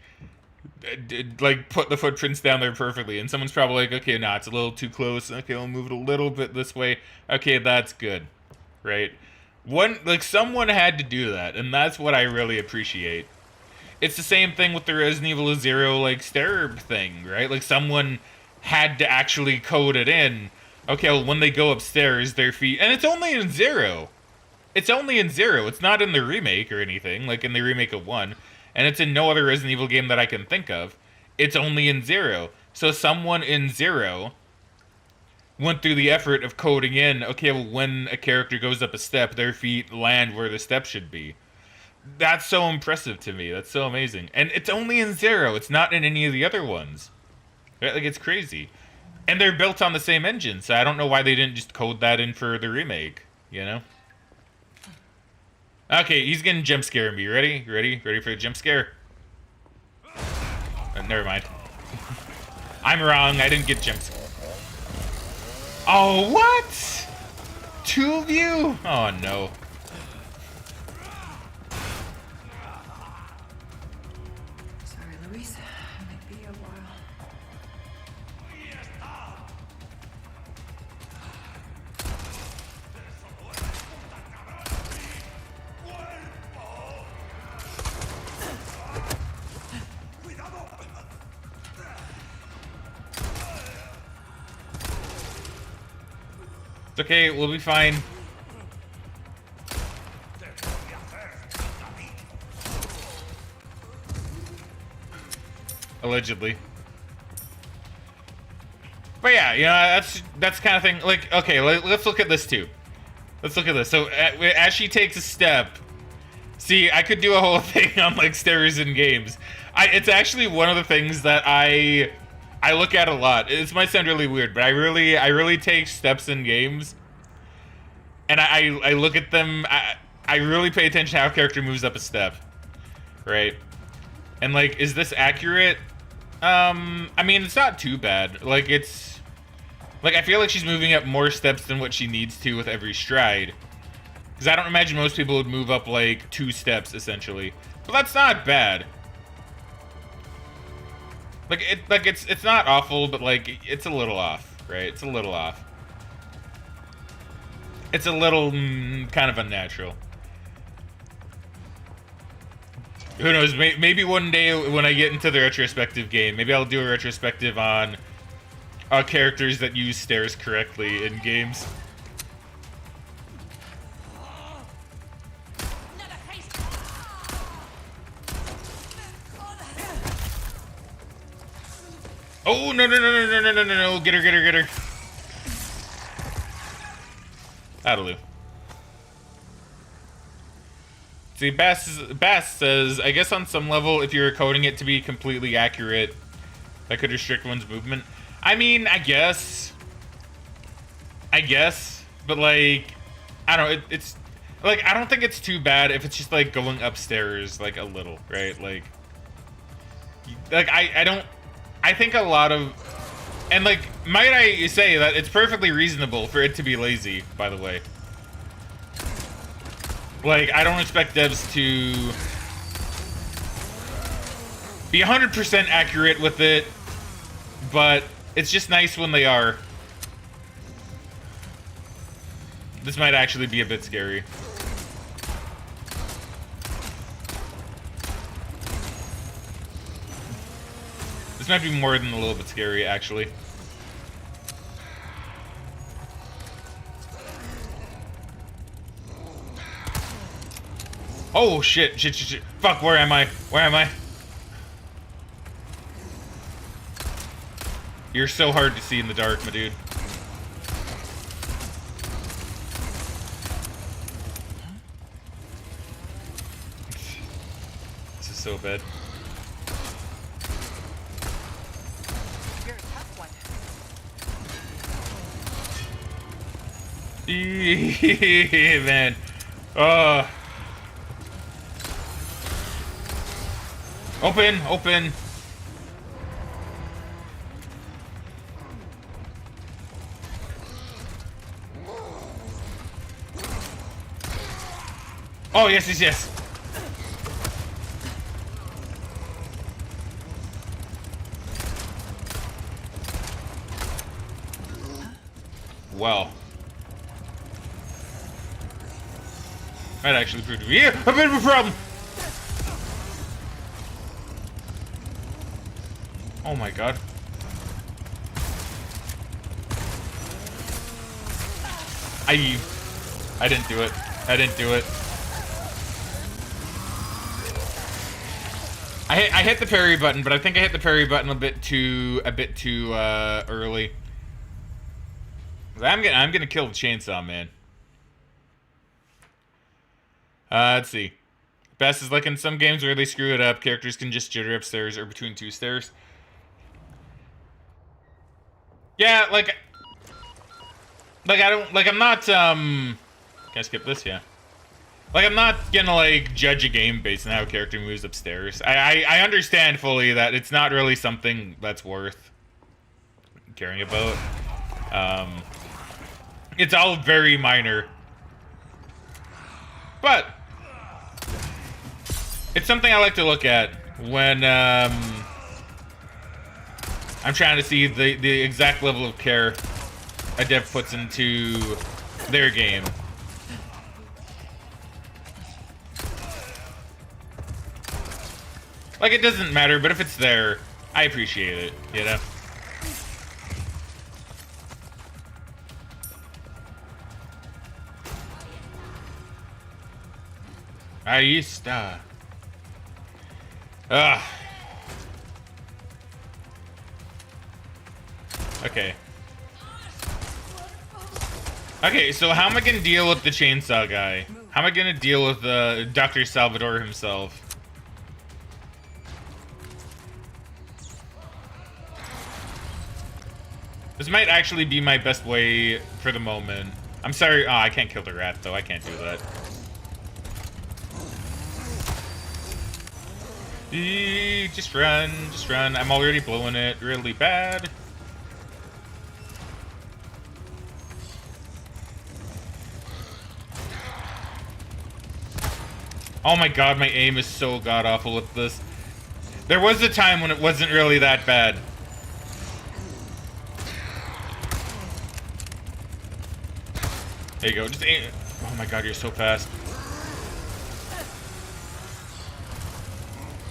put the footprints down there perfectly. And someone's probably like, okay, nah, it's a little too close. Okay, we'll move it a little bit this way. Okay, that's good, right? Someone had to do that, and that's what I really appreciate. It's the same thing with the Resident Evil 0, like, stair thing, right? Like, someone had to actually code it in. Okay, well, when they go upstairs, their feet... And it's only in 0. It's only in 0. It's not in the remake or anything, like in the remake of 1. And it's in no other Resident Evil game that I can think of. It's only in 0. So someone in 0 went through the effort of coding in, okay, well, when a character goes up a step, their feet land where the step should be. That's so impressive to me. That's so amazing. And it's only in 0. It's not in any of the other ones. Right? Like, it's crazy. And they're built on the same engine, so I don't know why they didn't just code that in for the remake, you know? Okay, he's gonna jump scare me. Ready? Ready for the jump scare? Never mind. I'm wrong. I didn't get jump scare. Oh, what? 2 of you? Oh, no. Sorry, Luis. It might be a while. It's okay, we'll be fine. Allegedly. But yeah, you know, that's kind of thing. Like, okay, let's look at this too. Let's look at this. So as she takes a step, see, I could do a whole thing on, like, stairs in games. It's actually one of the things that I look at a lot. This might sound really weird, but I really take steps in games, and I look at them. I really pay attention to how a character moves up a step, right? And, like, is this accurate? I mean, it's not too bad. Like, it's like, I feel like she's moving up more steps than what she needs to with every stride, because I don't imagine most people would move up, like, 2 steps essentially. But that's not bad. It's not awful, but, like, it's a little off, right? It's a little off. It's a little kind of unnatural. Who knows? Maybe one day when I get into the retrospective game, maybe I'll do a retrospective on characters that use stairs correctly in games. Oh, no. Get her. That'll do. See, Bass says, I guess on some level, if you're coding it to be completely accurate, that could restrict one's movement. I mean, I guess, but like, I don't know, it's like, I don't think it's too bad if it's just like going upstairs like a little, right? Like I think a lot of, and like, might I say that it's perfectly reasonable for it to be lazy, by the way. Like, I don't expect devs to be 100% accurate with it, but it's just nice when they are. This might actually be a bit scary. This might be more than a little bit scary, actually. Oh, shit. Fuck, where am I? Where am I? You're so hard to see in the dark, my dude. This is so bad. You're a tough one. Man. Open. Oh, yes. Well. Might actually prove to be a bit of a problem. Oh my god. I didn't do it. I hit the parry button, but I think I hit the parry button a bit too early. I'm gonna kill the chainsaw man. Let's see. Best is like in some games where they screw it up, characters can just jitter upstairs or between two stairs. Yeah, like I'm not, can I skip this? Yeah. Like, I'm not gonna, like, judge a game based on how a character moves upstairs. I understand fully that it's not really something that's worth caring about. It's all very minor. But it's something I like to look at when, I'm trying to see the exact level of care a dev puts into their game. Like, it doesn't matter, but if it's there, I appreciate it, you know? Ahí está. Ugh. Okay. Okay, so how am I gonna deal with the chainsaw guy? How am I gonna deal with Dr. Salvador himself? This might actually be my best way for the moment. I'm sorry. Oh, I can't kill the rat, though. I can't do that. Just run. Just run. I'm already blowing it really bad. Oh my god, my aim is so god-awful with this. There was a time when it wasn't really that bad. There you go. Just aim. Oh my god, you're so fast.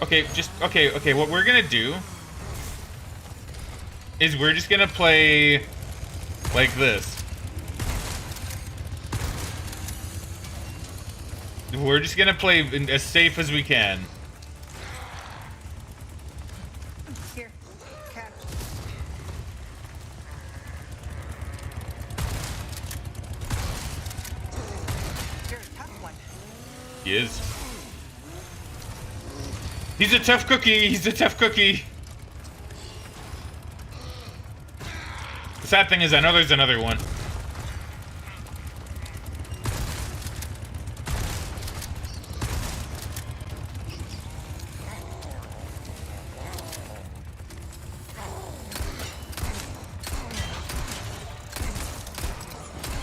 Okay, okay, what we're gonna do is we're just gonna play like this. We're just gonna play as safe as we can. Here, catch. You're a tough one. He is. He's a tough cookie. He's a tough cookie. Sad thing is, I know there's another one.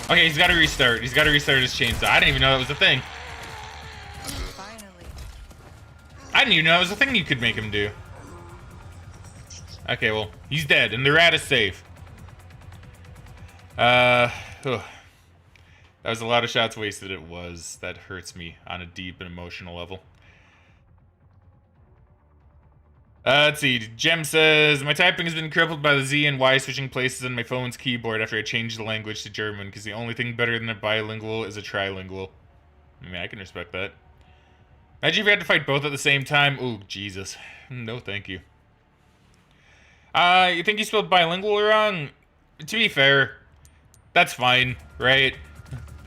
Okay, he's got to restart. He's got to restart his chainsaw. I didn't even know that was a thing. Finally. I didn't even know that was a thing you could make him do. Okay, well, he's dead, and the rat is safe. That was a lot of shots wasted. It was. That hurts me on a deep and emotional level. Let's see. Jem says, my typing has been crippled by the Z and Y switching places on my phone's keyboard after I changed the language to German, because the only thing better than a bilingual is a trilingual. I mean, I can respect that. Imagine if you had to fight both at the same time. Ooh, Jesus. No, thank you. You think you spelled bilingual wrong? To be fair, that's fine, right?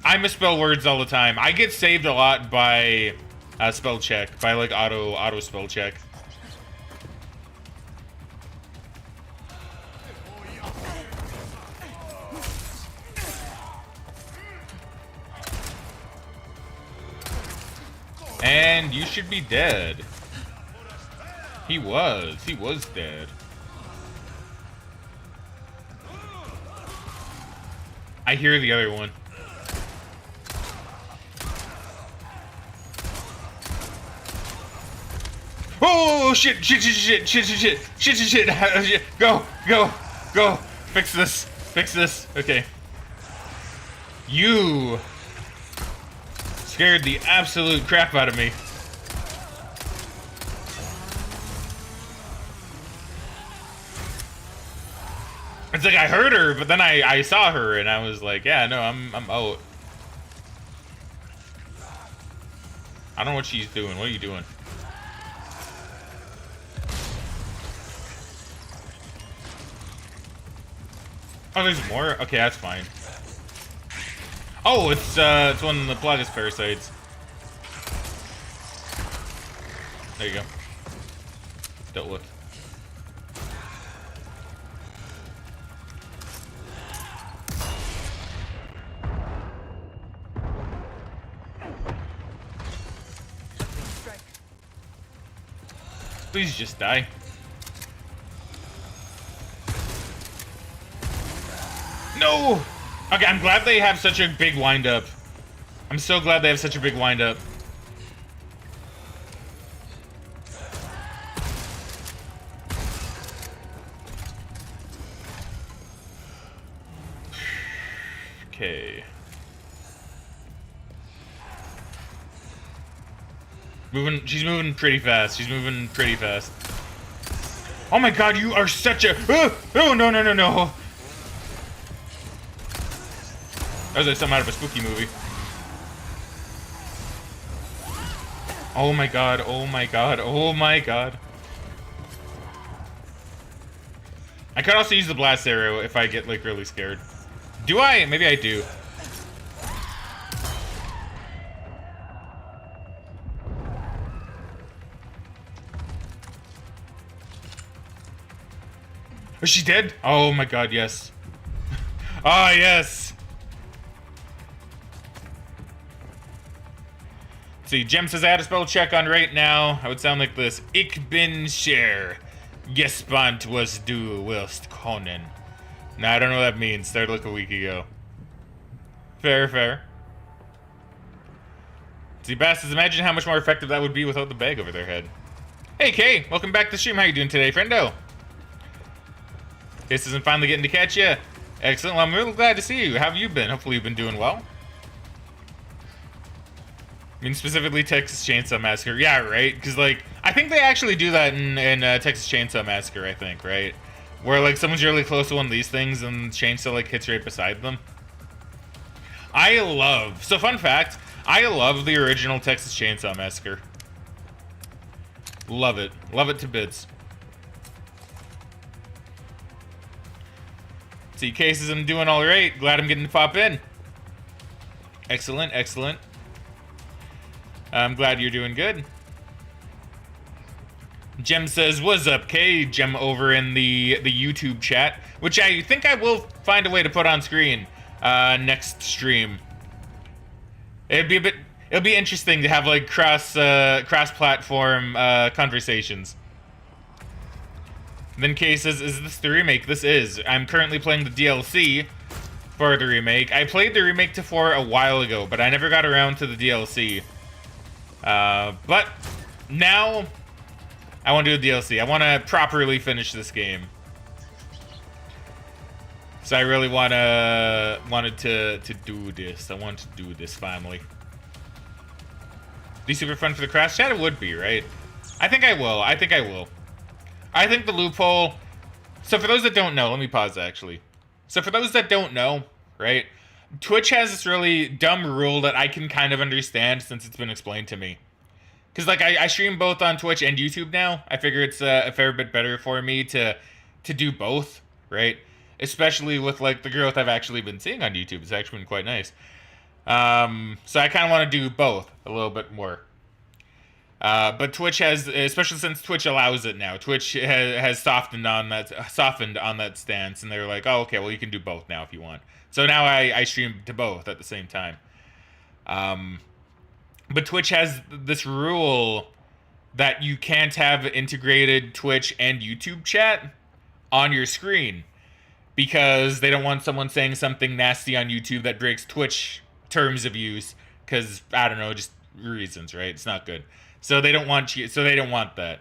I misspell words all the time. I get saved a lot by spell check, by like auto spell check. And you should be dead. He was dead. I hear the other one. Oh shit! Go! Fix this. Okay. You scared the absolute crap out of me. It's like I heard her, but then I saw her and I was like, yeah, no, I'm out. I don't know what she's doing. What are you doing? Oh, there's more? Okay, that's fine. Oh, it's one of the Plagas parasites. There you go. Dealt with. Please just die. No! Okay, I'm glad they have such a big wind-up. I'm so glad they have such a big wind-up. Okay. She's moving pretty fast. Oh my god, you are such a... Oh, no. That was like something out of a spooky movie. Oh my god. I could also use the blast arrow if I get like really scared. Do I? Maybe I do. Is she dead? Oh my god, yes. Ah, yes. Let's see, Jem says I had a spell check on right now. I would sound like this. Ich bin Scher. Gespant was du willst können. Nah, I don't know what that means. Started like a week ago. Fair. See, bastards, imagine how much more effective that would be without the bag over their head. Hey, Kay, welcome back to the stream. How you doing today, friendo? This isn't finally getting to catch you. Excellent. Well, I'm really glad to see you. How have you been? Hopefully you've been doing well. I mean, specifically Texas Chainsaw Massacre. Yeah, right? Because, like, I think they actually do that in Texas Chainsaw Massacre, I think, right? Where, like, someone's really close to one of these things and the chainsaw, like, hits right beside them. So, fun fact, I love the original Texas Chainsaw Massacre. Love it. Love it to bits. See, cases, I'm doing all right. Glad I'm getting to pop in. Excellent. I'm glad you're doing good. Jem says, "What's up, K?" Jem over in the YouTube chat, which I think I will find a way to put on screen next stream. It'll be interesting to have like cross-platform conversations. Then K says, "Is this the remake?" This is. I'm currently playing the DLC for the remake. I played the remake to 4 a while ago, but I never got around to the DLC. But now I want to do the DLC. I want to properly finish this game. So I really wanted to do this. I want to do this finally. Be super fun for the crash chat? It would be, right? I think I will. I think the loophole... So for those that don't know, let me pause actually. So for those that don't know, right? Twitch has this really dumb rule that I can kind of understand since it's been explained to me. Because like I stream both on Twitch and YouTube now. I figure it's a fair bit better for me to do both, right? Especially with like the growth I've actually been seeing on YouTube. It's actually been quite nice. So I kind of want to do both a little bit more. But Twitch has, especially since Twitch allows it now, Twitch has softened on that stance, and they're like, oh, okay, well you can do both now if you want. So now I stream to both at the same time. But Twitch has this rule that you can't have integrated Twitch and YouTube chat on your screen because they don't want someone saying something nasty on YouTube that breaks Twitch terms of use because, I don't know, just reasons, right? It's not good. So they don't want that.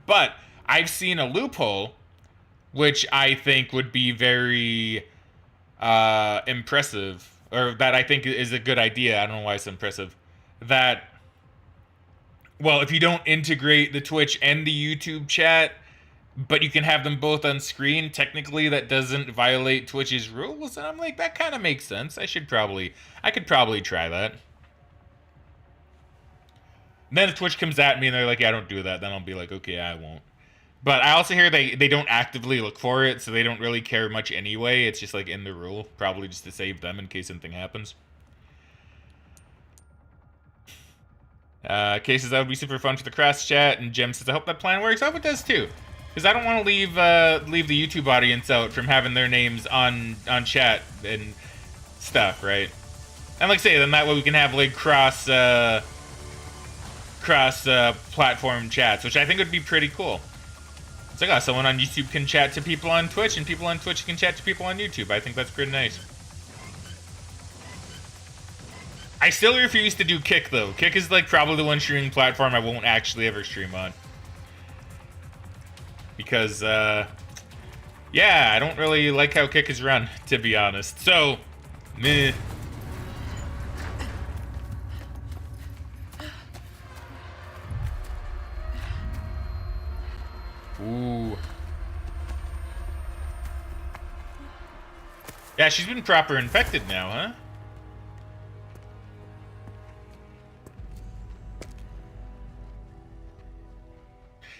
But I've seen a loophole which I think would be very impressive, or that I think is a good idea. I don't know why it's impressive. That, well, if you don't integrate the Twitch and the YouTube chat, but you can have them both on screen, technically that doesn't violate Twitch's rules. And I'm like, that kind of makes sense. I could probably try that. And then if Twitch comes at me and they're like, yeah, don't do that, then I'll be like, okay, I won't. But I also hear they don't actively look for it, so they don't really care much anyway. It's just like in the rule, probably just to save them in case something happens. Kay says that would be super fun for the cross chat, and Jem says I hope that plan works. I hope it does too, because I don't want to leave the YouTube audience out from having their names on chat and stuff, right? And like I say, then that way we can have like cross platform chats, which I think would be pretty cool. It's like, oh, someone on YouTube can chat to people on Twitch, and people on Twitch can chat to people on YouTube. I think that's pretty nice. I still refuse to do Kick, though. Kick is, like, probably the one streaming platform I won't actually ever stream on. Because, yeah, I don't really like how Kick is run, to be honest. So, meh. Ooh. Yeah, she's been proper infected now, huh?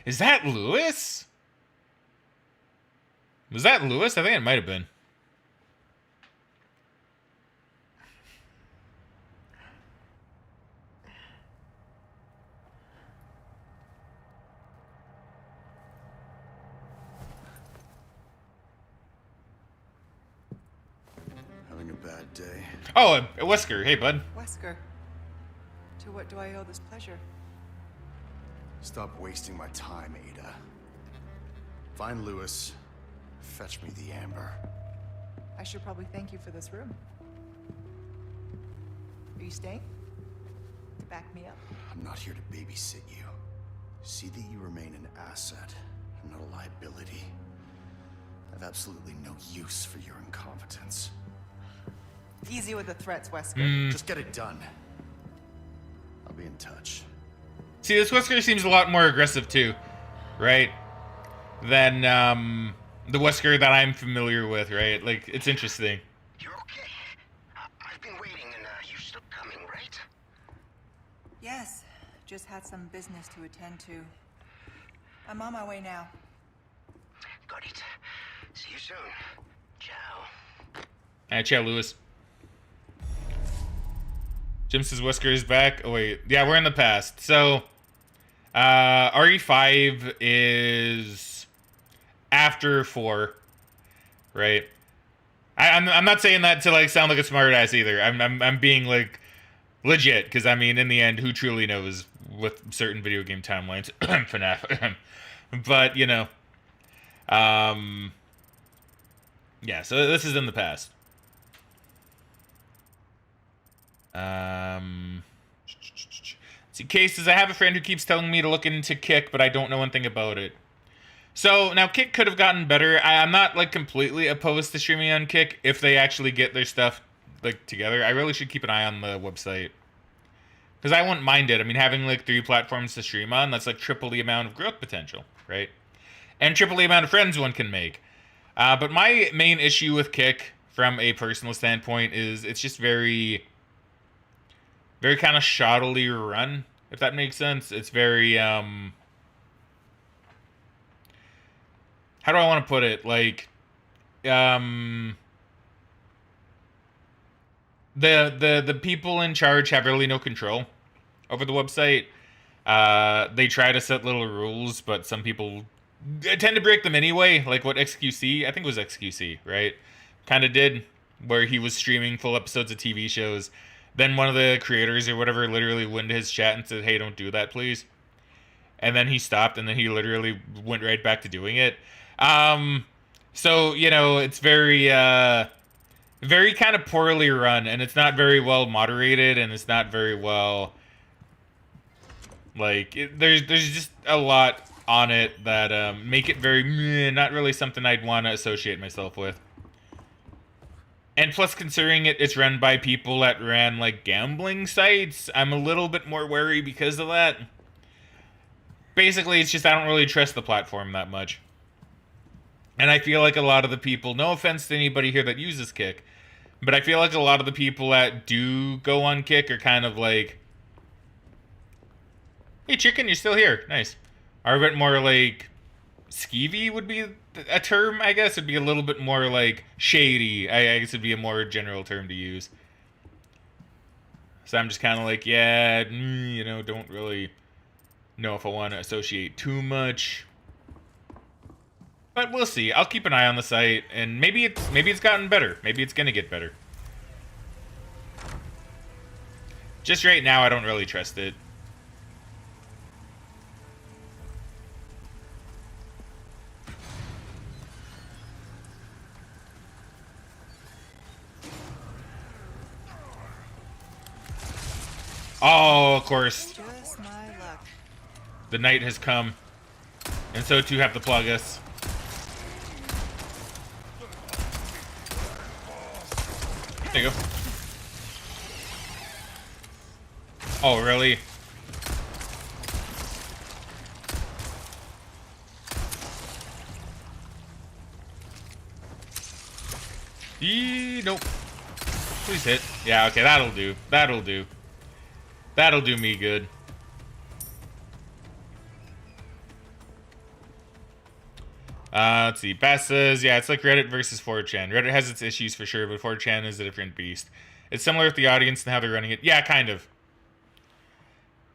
Is that Lewis? Was that Lewis? I think it might have been. Having a bad day. Oh, Wesker. Hey, bud. Wesker, to what do I owe this pleasure? Stop wasting my time, Ada. Find Lewis. Fetch me the amber. I should probably thank you for this room. Are you staying? To back me up? I'm not here to babysit you. See that you remain an asset, and not a liability. I have absolutely no use for your incompetence. Easy with the threats, Wesker. Just get it done. I'll be in touch. See, this Wesker seems a lot more aggressive too, right? Than the Wesker that I'm familiar with, right? Like, it's interesting. You're okay. I've been waiting and you're still coming, right? Yes, just had some business to attend to. I'm on my way now. Got it. See you soon. Ciao. Alright, ciao, Lewis. Jim says Wesker is back. Oh, wait. Yeah, we're in the past. So, RE5 is after 4, right? I'm not saying that to like sound like a smartass either. I'm being like legit, because I mean, in the end, who truly knows with certain video game timelines? FNAF. But you know, yeah. So this is in the past. See, cases. I have a friend who keeps telling me to look into Kick, but I don't know one thing about it. So now Kick could have gotten better. I'm not like completely opposed to streaming on Kick if they actually get their stuff like together. I really should keep an eye on the website, because I wouldn't mind it. I mean, having like 3 platforms to stream on, that's like triple the amount of growth potential, right? And triple the amount of friends one can make. But my main issue with Kick, from a personal standpoint, is it's just very kind of shoddily run, if that makes sense. It's very, how do I want to put it? Like, the people in charge have really no control over the website. They try to set little rules, but some people tend to break them anyway. Like what XQC, I think it was XQC, right? Kind of did, where he was streaming full episodes of TV shows. Then one of the creators or whatever literally went to his chat and said, "Hey, don't do that, please." And then he stopped, and then he literally went right back to doing it. So, you know, it's very kind of poorly run, and it's not very well moderated, and it's not very well, like, there's just a lot on it that make it very not really something I'd want to associate myself with. And plus, considering it's run by people that ran like gambling sites, I'm a little bit more wary because of that. Basically, it's just I don't really trust the platform that much. And I feel like a lot of the people, no offense to anybody here that uses Kick, but I feel like a lot of the people that do go on Kick are kind of like, "Hey, chicken, you're still here. Nice." Are a bit more like skeevy would be a term, I guess. It'd be a little bit more like shady. I guess it'd be a more general term to use. So I'm just kind of like, yeah, you know, don't really know if I want to associate too much. But we'll see. I'll keep an eye on the site, and maybe it's gotten better. Maybe it's gonna get better. Just right now, I don't really trust it. Oh, of course. Just my luck. The night has come, and so too have the Plagas. There you go. Oh, really? Nope. Please hit. Yeah, okay, that'll do. That'll do. That'll do me good. Let's see. Bass says, yeah, it's like Reddit versus 4chan. Reddit has its issues for sure, but 4chan is a different beast. It's similar with the audience and how they're running it. Yeah, kind of.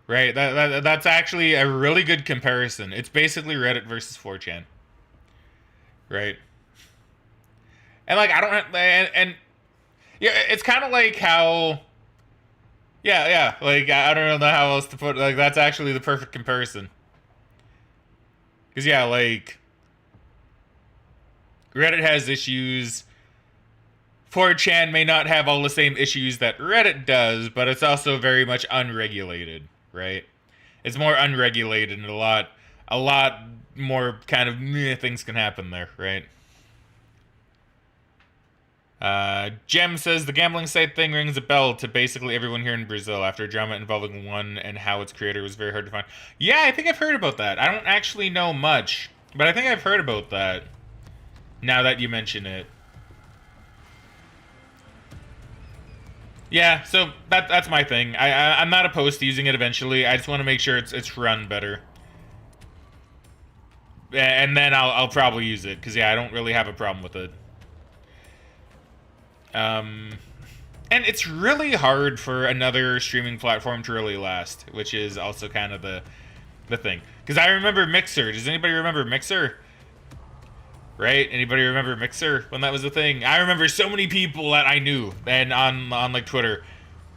Right? That's actually a really good comparison. It's basically Reddit versus 4chan. Right? And, like, I don't have... And yeah, it's kind of like how... Yeah, like, I don't know how else to put it. Like, that's actually the perfect comparison. Because, yeah, like, Reddit has issues. 4chan may not have all the same issues that Reddit does, but it's also very much unregulated, right? It's more unregulated, and a lot more kind of things can happen there, right? Jem says, the gambling site thing rings a bell to basically everyone here in Brazil after a drama involving one and how its creator was very hard to find. Yeah, I think I've heard about that. I don't actually know much, but I think I've heard about that, now that you mention it. Yeah, so that's my thing. I'm not opposed to using it eventually. I just want to make sure it's run better. And then I'll probably use it, because, yeah, I don't really have a problem with it. And it's really hard for another streaming platform to really last, which is also kind of the the thing. Because I remember Mixer. Does anybody remember Mixer? Right? Anybody remember Mixer when that was a thing? I remember so many people that I knew and on like Twitter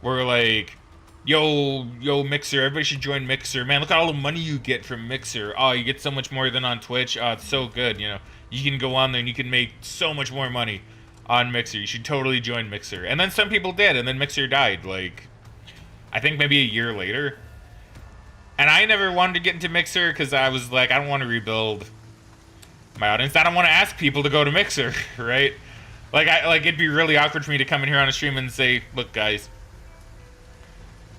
were like, yo, Mixer, everybody should join Mixer. Man, look at all the money you get from Mixer. Oh, you get so much more than on Twitch. Oh, it's so good, you know. You can go on there and you can make so much more money on Mixer. You should totally join Mixer. And then some people did, and then Mixer died, like, I think maybe a year later. And I never wanted to get into Mixer because I was like, I don't want to rebuild my audience. I don't want to ask people to go to Mixer, right? Like, it'd be really awkward for me to come in here on a stream and say, look, guys,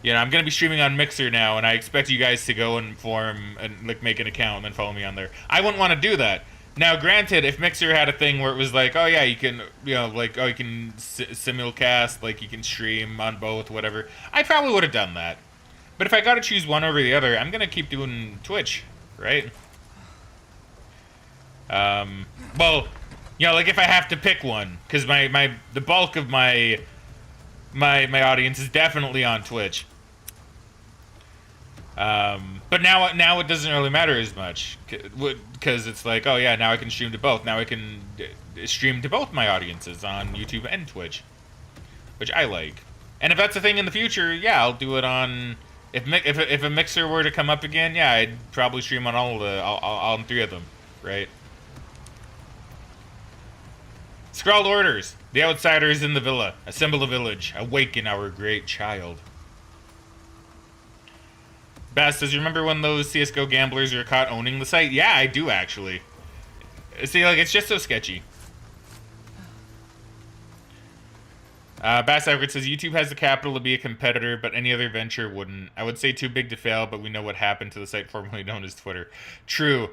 you know, I'm going to be streaming on Mixer now, and I expect you guys to go and form and, like, make an account and then follow me on there. I wouldn't want to do that. Now, granted, if Mixer had a thing where it was like, oh, yeah, you can, you know, like, oh, you can simulcast, like, you can stream on both, whatever, I probably would have done that. But if I got to choose one over the other, I'm going to keep doing Twitch, right? Well, you know, like, if I have to pick one, because the bulk of my audience is definitely on Twitch. But now it doesn't really matter as much, because it's like, oh yeah, now I can stream to both. Now I can stream to both my audiences on YouTube and Twitch, which I like. And if that's a thing in the future, yeah, I'll do it on. If a Mixer were to come up again, yeah, I'd probably stream on all three of them, right? Scrawled orders. The outsider is in the villa. Assemble the village. Awaken our great child. Bass says, you remember when those CSGO gamblers were caught owning the site? Yeah, I do, actually. See, like, it's just so sketchy. Bass Everett says, YouTube has the capital to be a competitor, but any other venture wouldn't. I would say too big to fail, but we know what happened to the site formerly known as Twitter. True.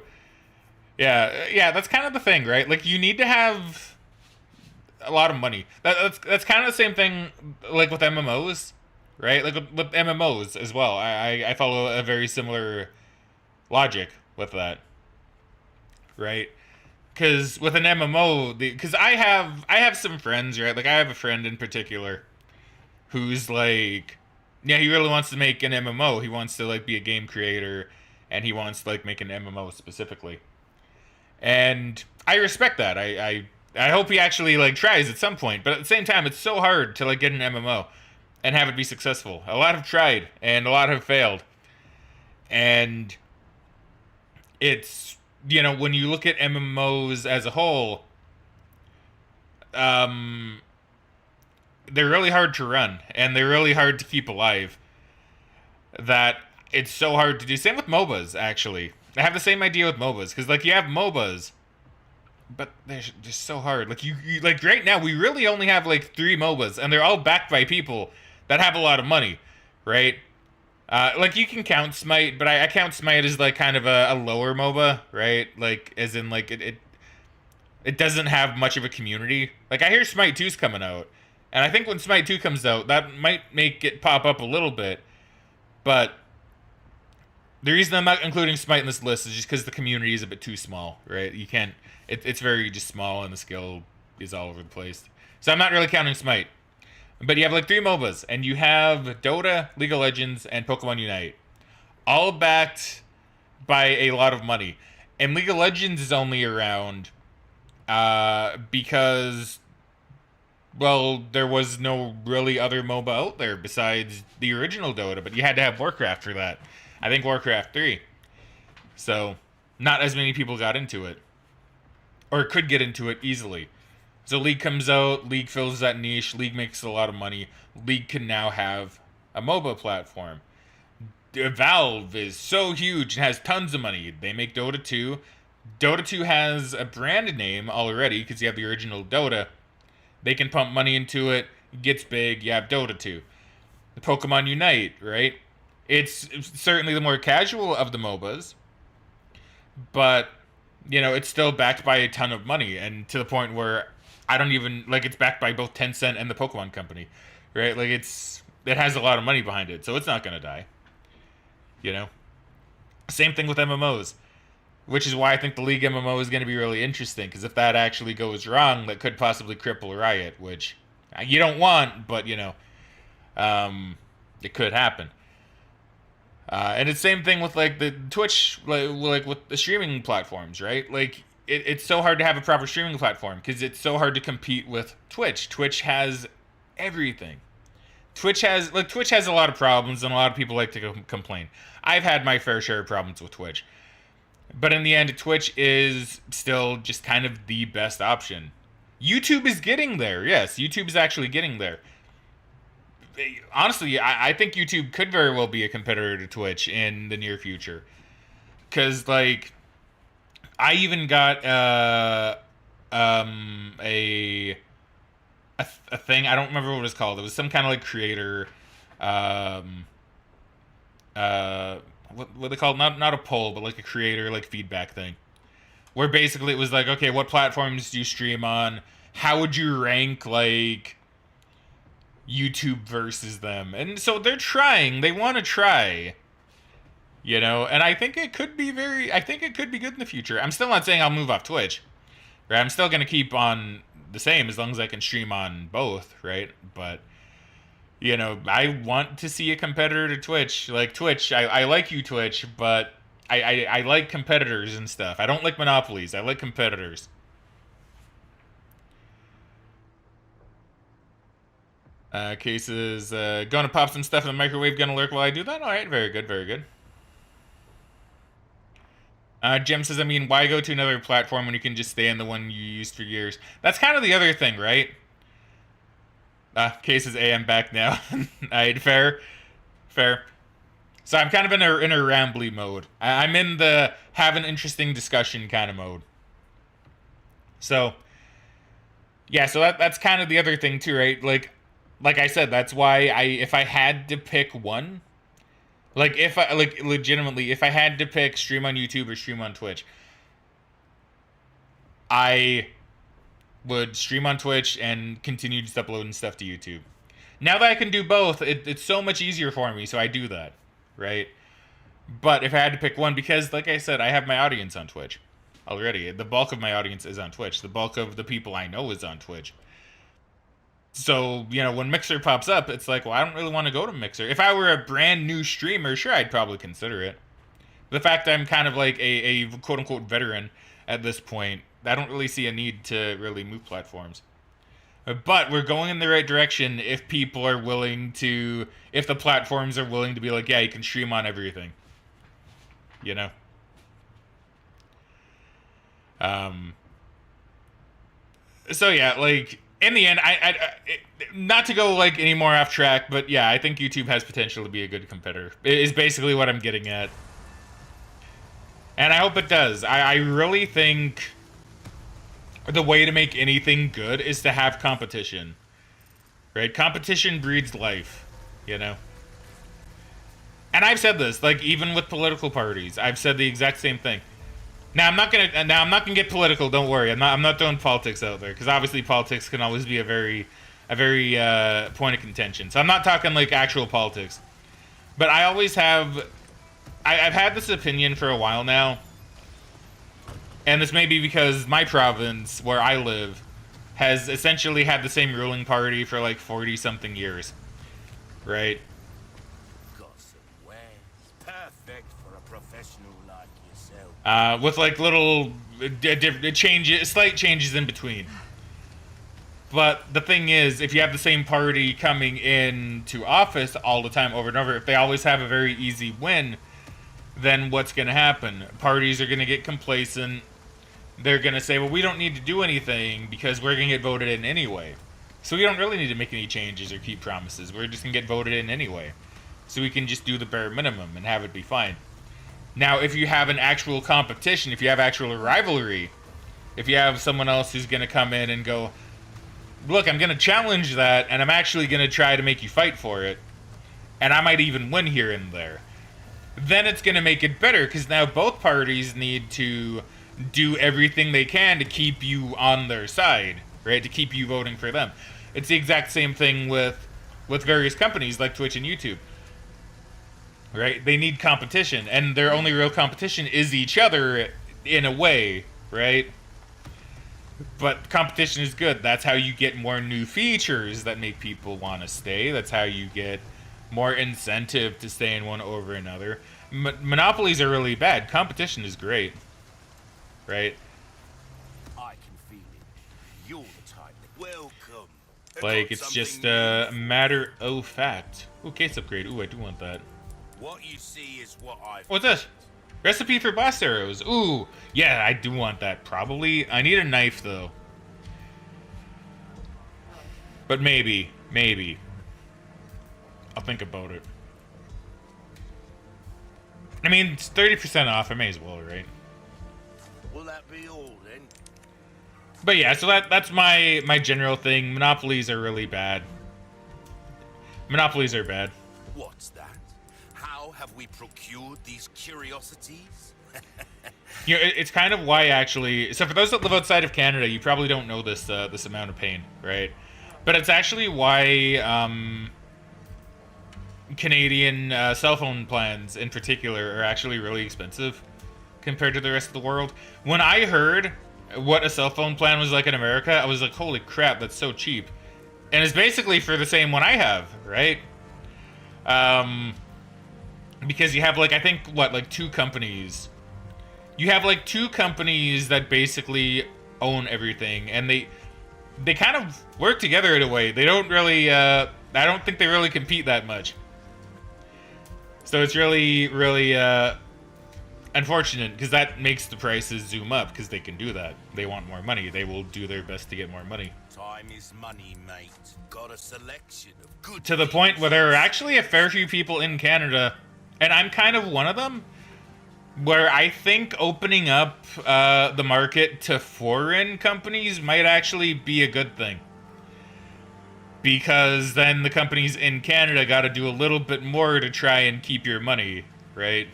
Yeah, that's kind of the thing, right? Like, you need to have a lot of money. That's kind of the same thing, like, with MMOs, right? Like, with MMOs as well. I follow a very similar logic with that, right? Because with an MMO, because I have some friends, right? Like, I have a friend in particular who's like, yeah, he really wants to make an MMO. He wants to, like, be a game creator, and he wants to, like, make an MMO specifically. And I respect that. I hope he actually, like, tries at some point. But at the same time, it's so hard to, like, get an MMO and have it be successful. A lot have tried, and a lot have failed. And it's, you know, when you look at MMOs as a whole, they're really hard to run, and they're really hard to keep alive. That it's so hard to do. Same with MOBAs, actually. I have the same idea with MOBAs, because, like, you have MOBAs, but they're just so hard. Like, you like, right now, we really only have, like, 3 MOBAs, and they're all backed by people that have a lot of money, right? Like, you can count Smite, but I count Smite as, like, kind of a lower MOBA, right? Like, as in, like, it doesn't have much of a community. Like, I hear Smite 2's coming out, and I think when Smite 2 comes out, that might make it pop up a little bit, but the reason I'm not including Smite in this list is just because the community is a bit too small, right? You can't, it's very just small, and the skill is all over the place. So I'm not really counting Smite. But you have, like, 3 MOBAs, and you have Dota, League of Legends, and Pokemon Unite, all backed by a lot of money. And League of Legends is only around because, well, there was no really other MOBA out there besides the original Dota, but you had to have Warcraft for that. I think Warcraft 3. So, not as many people got into it, or could get into it easily. So League comes out, League fills that niche, League makes a lot of money. League can now have a MOBA platform. Valve is so huge and has tons of money. They make Dota 2. Dota 2 has a brand name already because you have the original Dota. They can pump money into it, it gets big, you have Dota 2. The Pokemon Unite, right? It's certainly the more casual of the MOBAs, but, you know, it's still backed by a ton of money, and to the point where I don't even, like, it's backed by both Tencent and the Pokemon Company, right? Like, it has a lot of money behind it, so it's not going to die, you know? Same thing with MMOs, which is why I think the League MMO is going to be really interesting, because if that actually goes wrong, that could possibly cripple Riot, which you don't want, but, you know, it could happen. And it's the same thing with like the Twitch, like with the streaming platforms, right? Like it's so hard to have a proper streaming platform because it's so hard to compete with Twitch. Twitch has everything. Twitch has a lot of problems, and a lot of people like to complain. I've had my fair share of problems with Twitch, but in the end, Twitch is still just kind of the best option. YouTube is getting there. Yes, YouTube is actually getting there. Honestly, I think YouTube could very well be a competitor to Twitch in the near future. Because, like, I even got a thing. I don't remember what it was called. It was some kind of, like, creator. What they call it? Not a poll, but, like, a creator, like, feedback thing. Where basically it was like, okay, what platforms do you stream on? How would you rank, like, YouTube versus them? And so they're trying. They want to try. You know? And I think it could be good in the future. I'm still not saying I'll move off Twitch. Right? I'm still going to keep on the same as long as I can stream on both, right? But, you know, I want to see a competitor to Twitch. Like, Twitch, I like you, Twitch, but I like competitors and stuff. I don't like monopolies. I like competitors. Cases, gonna pop some stuff in the microwave, gonna lurk while I do that? Alright, very good, very good. Jim says, I mean, why go to another platform when you can just stay in the one you used for years? That's kind of the other thing, right? Cases, I'm back now. Alright, fair. So I'm kind of in a rambly mode. I'm in the have an interesting discussion kind of mode. So, yeah, so that's kind of the other thing too, right? Like I said, that's why if I had to pick one, legitimately, if I had to pick stream on YouTube or stream on Twitch, I would stream on Twitch and continue just uploading stuff to YouTube. Now that I can do both, it's so much easier for me, so I do that. Right? But if I had to pick one, because like I said, I have my audience on Twitch already. The bulk of my audience is on Twitch. The bulk of the people I know is on Twitch. So, you know, when Mixer pops up, it's like, well, I don't really want to go to Mixer. If I were a brand new streamer, sure, I'd probably consider it. The fact that I'm kind of like a quote-unquote veteran at this point, I don't really see a need to really move platforms. But we're going in the right direction if people are willing to, if the platforms are willing to be like, yeah, you can stream on everything. You know? So yeah, like, in the end, not to go like any more off track, but yeah, I think YouTube has potential to be a good competitor. Is basically what I'm getting at. And I hope it does. I really think the way to make anything good is to have competition. Right? Competition breeds life, you know? And I've said this, like, even with political parties, I've said the exact same thing. Now I'm not gonna get political, don't worry. I'm not throwing politics out there, because obviously politics can always be a very point of contention. So I'm not talking like actual politics. But I always have I've had this opinion for a while now. And this may be because my province, where I live, has essentially had the same ruling party for like 40-something years. Right? Perfect for a professional like yourself. With like little changes, slight changes in between. But the thing is, if you have the same party coming into office all the time over and over, if they always have a very easy win, then what's going to happen? Parties are going to get complacent. They're going to say, well, we don't need to do anything because we're going to get voted in anyway. So we don't really need to make any changes or keep promises. We're just going to get voted in anyway. So we can just do the bare minimum and have it be fine. Now, if you have an actual competition, if you have actual rivalry, if you have someone else who's going to come in and go, look, I'm going to challenge that, and I'm actually going to try to make you fight for it, and I might even win here and there, then it's going to make it better, because now both parties need to do everything they can to keep you on their side, right? To keep you voting for them. It's the exact same thing with various companies like Twitch and YouTube. Right? They need competition, and their only real competition is each other in a way, right? But competition is good. That's how you get more new features that make people want to stay. That's how you get more incentive to stay in one over another. Monopolies are really bad. Competition is great, right? I can feel it. You're the type that welcome. Like, it's just a matter of fact. Ooh, case upgrade. Ooh, I do want that. What you see is what I've. What's this? Recipe for blast arrows. Ooh, yeah, I do want that. Probably. I need a knife, though. But maybe. I'll think about it. I mean, it's 30% off. I may as well, right? Will that be all then? But yeah, so that's my general thing. Monopolies are really bad. Monopolies are bad. What's that? How have we procured these curiosities? You know, it's kind of why actually. So for those that live outside of Canada, you probably don't know this this amount of pain, right? But it's actually why Canadian cell phone plans in particular are actually really expensive compared to the rest of the world. When I heard what a cell phone plan was like in America, I was like, holy crap, that's so cheap. And it's basically for the same one I have, right? Because you have like, I think, what, like 2 companies. You have like 2 companies that basically own everything, and they kind of work together in a way. They don't really, I don't think they really compete that much. So it's really, really unfortunate, because that makes the prices zoom up, because they can do that. They want more money. They will do their best to get more money. Time is money, mate. Got a selection of good. To the point where there are actually a fair few people in Canada, and I'm kind of one of them, where I think opening up the market to foreign companies might actually be a good thing. Because then the companies in Canada got to do a little bit more to try and keep your money, right?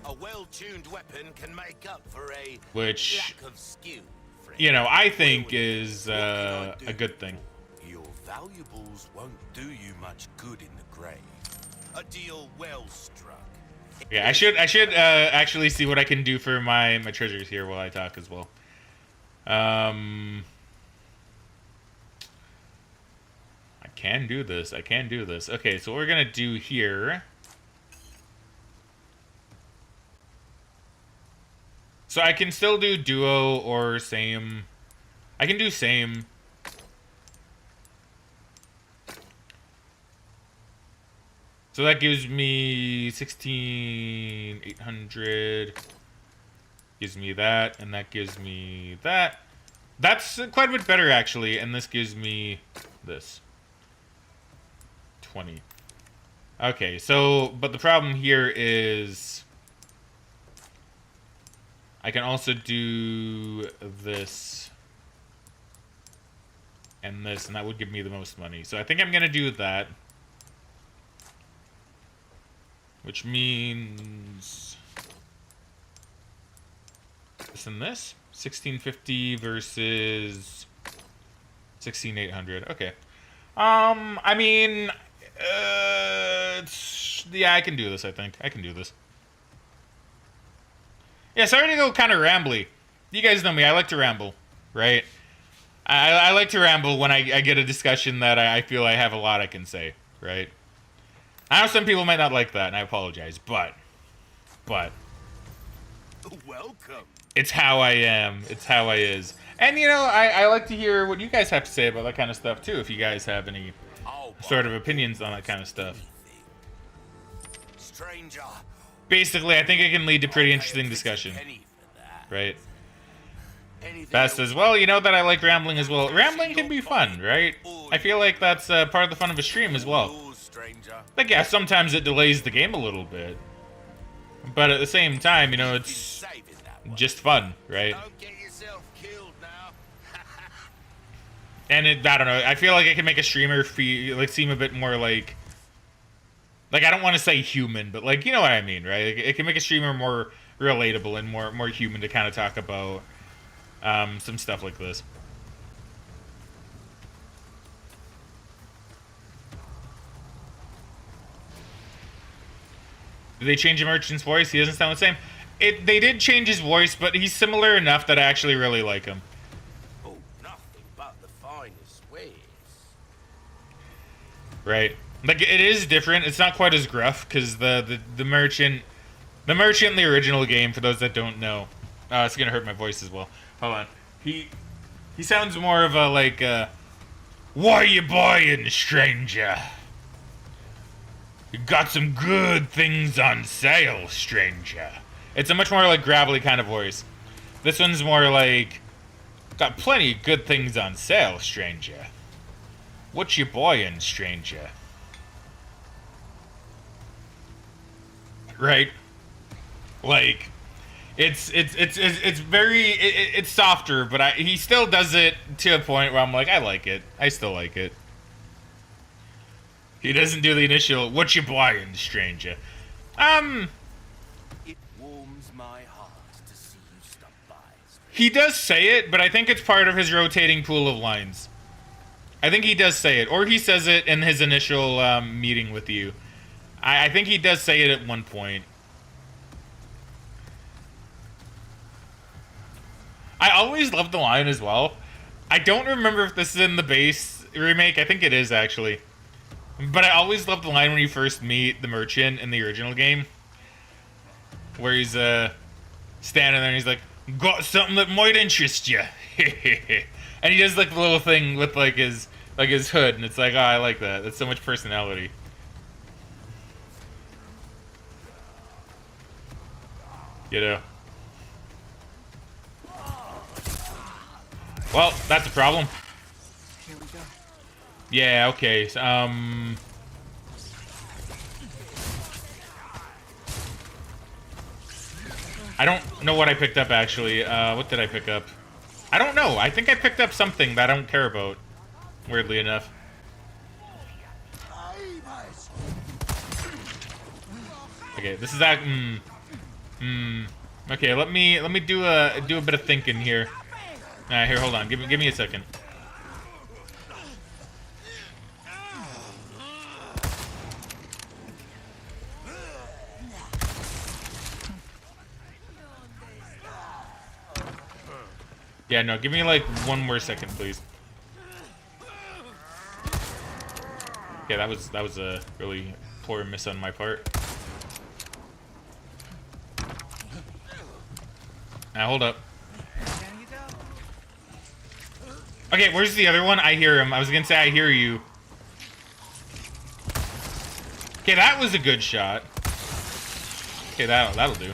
A well-tuned weapon can make up for a Which, lack of skill. Friend. you know, I think is a good thing. Your valuables won't do you much good in the grave. A deal well struck. Yeah, I should actually see what I can do for my treasures here while I talk as well. I can do this. Okay, so what we're gonna do here. So I can still do duo or same. I can do same. So that gives me 16,800. Gives me that, and that gives me that. That's quite a bit better, actually, and this gives me this. 20. Okay, so, but the problem here is I can also do this and this, and that would give me the most money. So I think I'm going to do that. Which means this and this. 1650 versus 16,800. Okay. I mean, yeah, I can do this, I think. I can do this. Yeah, sorry to go kind of rambly. You guys know me, I like to ramble, right? I like to ramble when I get a discussion that I feel I have a lot I can say, right? I know some people might not like that, and I apologize, but Welcome. it's how I am. It's how I is. And, you know, I like to hear what you guys have to say about that kind of stuff, too, if you guys have any sort of opinions on that kind of stuff. Stranger. Basically, I think it can lead to pretty interesting discussion, right? Best says, well, you know that I like rambling as well. Rambling can be fun, right? I feel like that's part of the fun of a stream as well. Like, yeah, sometimes it delays the game a little bit. But at the same time, you know, it's just fun, right? And I don't know, I feel like it can make a streamer seem a bit more like I don't want to say human, but like, you know what I mean, right? It can make a streamer more relatable and more human to kind of talk about some stuff like this. Did they change the merchant's voice? He doesn't sound the same. They did change his voice, but he's similar enough that I actually really like him. Oh, nothing but the right? Like, it is different. It's not quite as gruff, because the merchant in the original game, for those that don't know, it's gonna hurt my voice as well. Hold on. He sounds more of a, like, what you buying, stranger? You got some good things on sale, stranger. It's a much more, like, gravelly kind of voice. This one's more like, got plenty of good things on sale, stranger. What you buying, stranger? Right? Like, it's very, it's softer, but he still does it to a point where I'm like, I like it. I still like it. He doesn't do the initial, what you buying, stranger? It warms my heart to see you stop by. He does say it, but I think it's part of his rotating pool of lines. I think he does say it, or he says it in his initial meeting with you. I think he does say it at one point. I always love the line as well. I don't remember if this is in the base remake. I think it is, actually. But I always love the line when you first meet the merchant in the original game. Where he's standing there and he's like, got something that might interest you. And he does like the little thing with like his hood. And it's like, oh, I like that. That's so much personality. You know. Well, that's a problem. Here we go. Yeah, okay. I don't know what I picked up, actually. What did I pick up? I don't know. I think I picked up something that I don't care about, weirdly enough. Okay, this is that. Okay, let me do a bit of thinking here. Here, hold on. Give me a second. Yeah, no, give me like one more second, please. Yeah, that was a really poor miss on my part. Now hold up. Okay, where's the other one? I hear him. I was gonna say I hear you. Okay, that was a good shot. Okay, that'll do.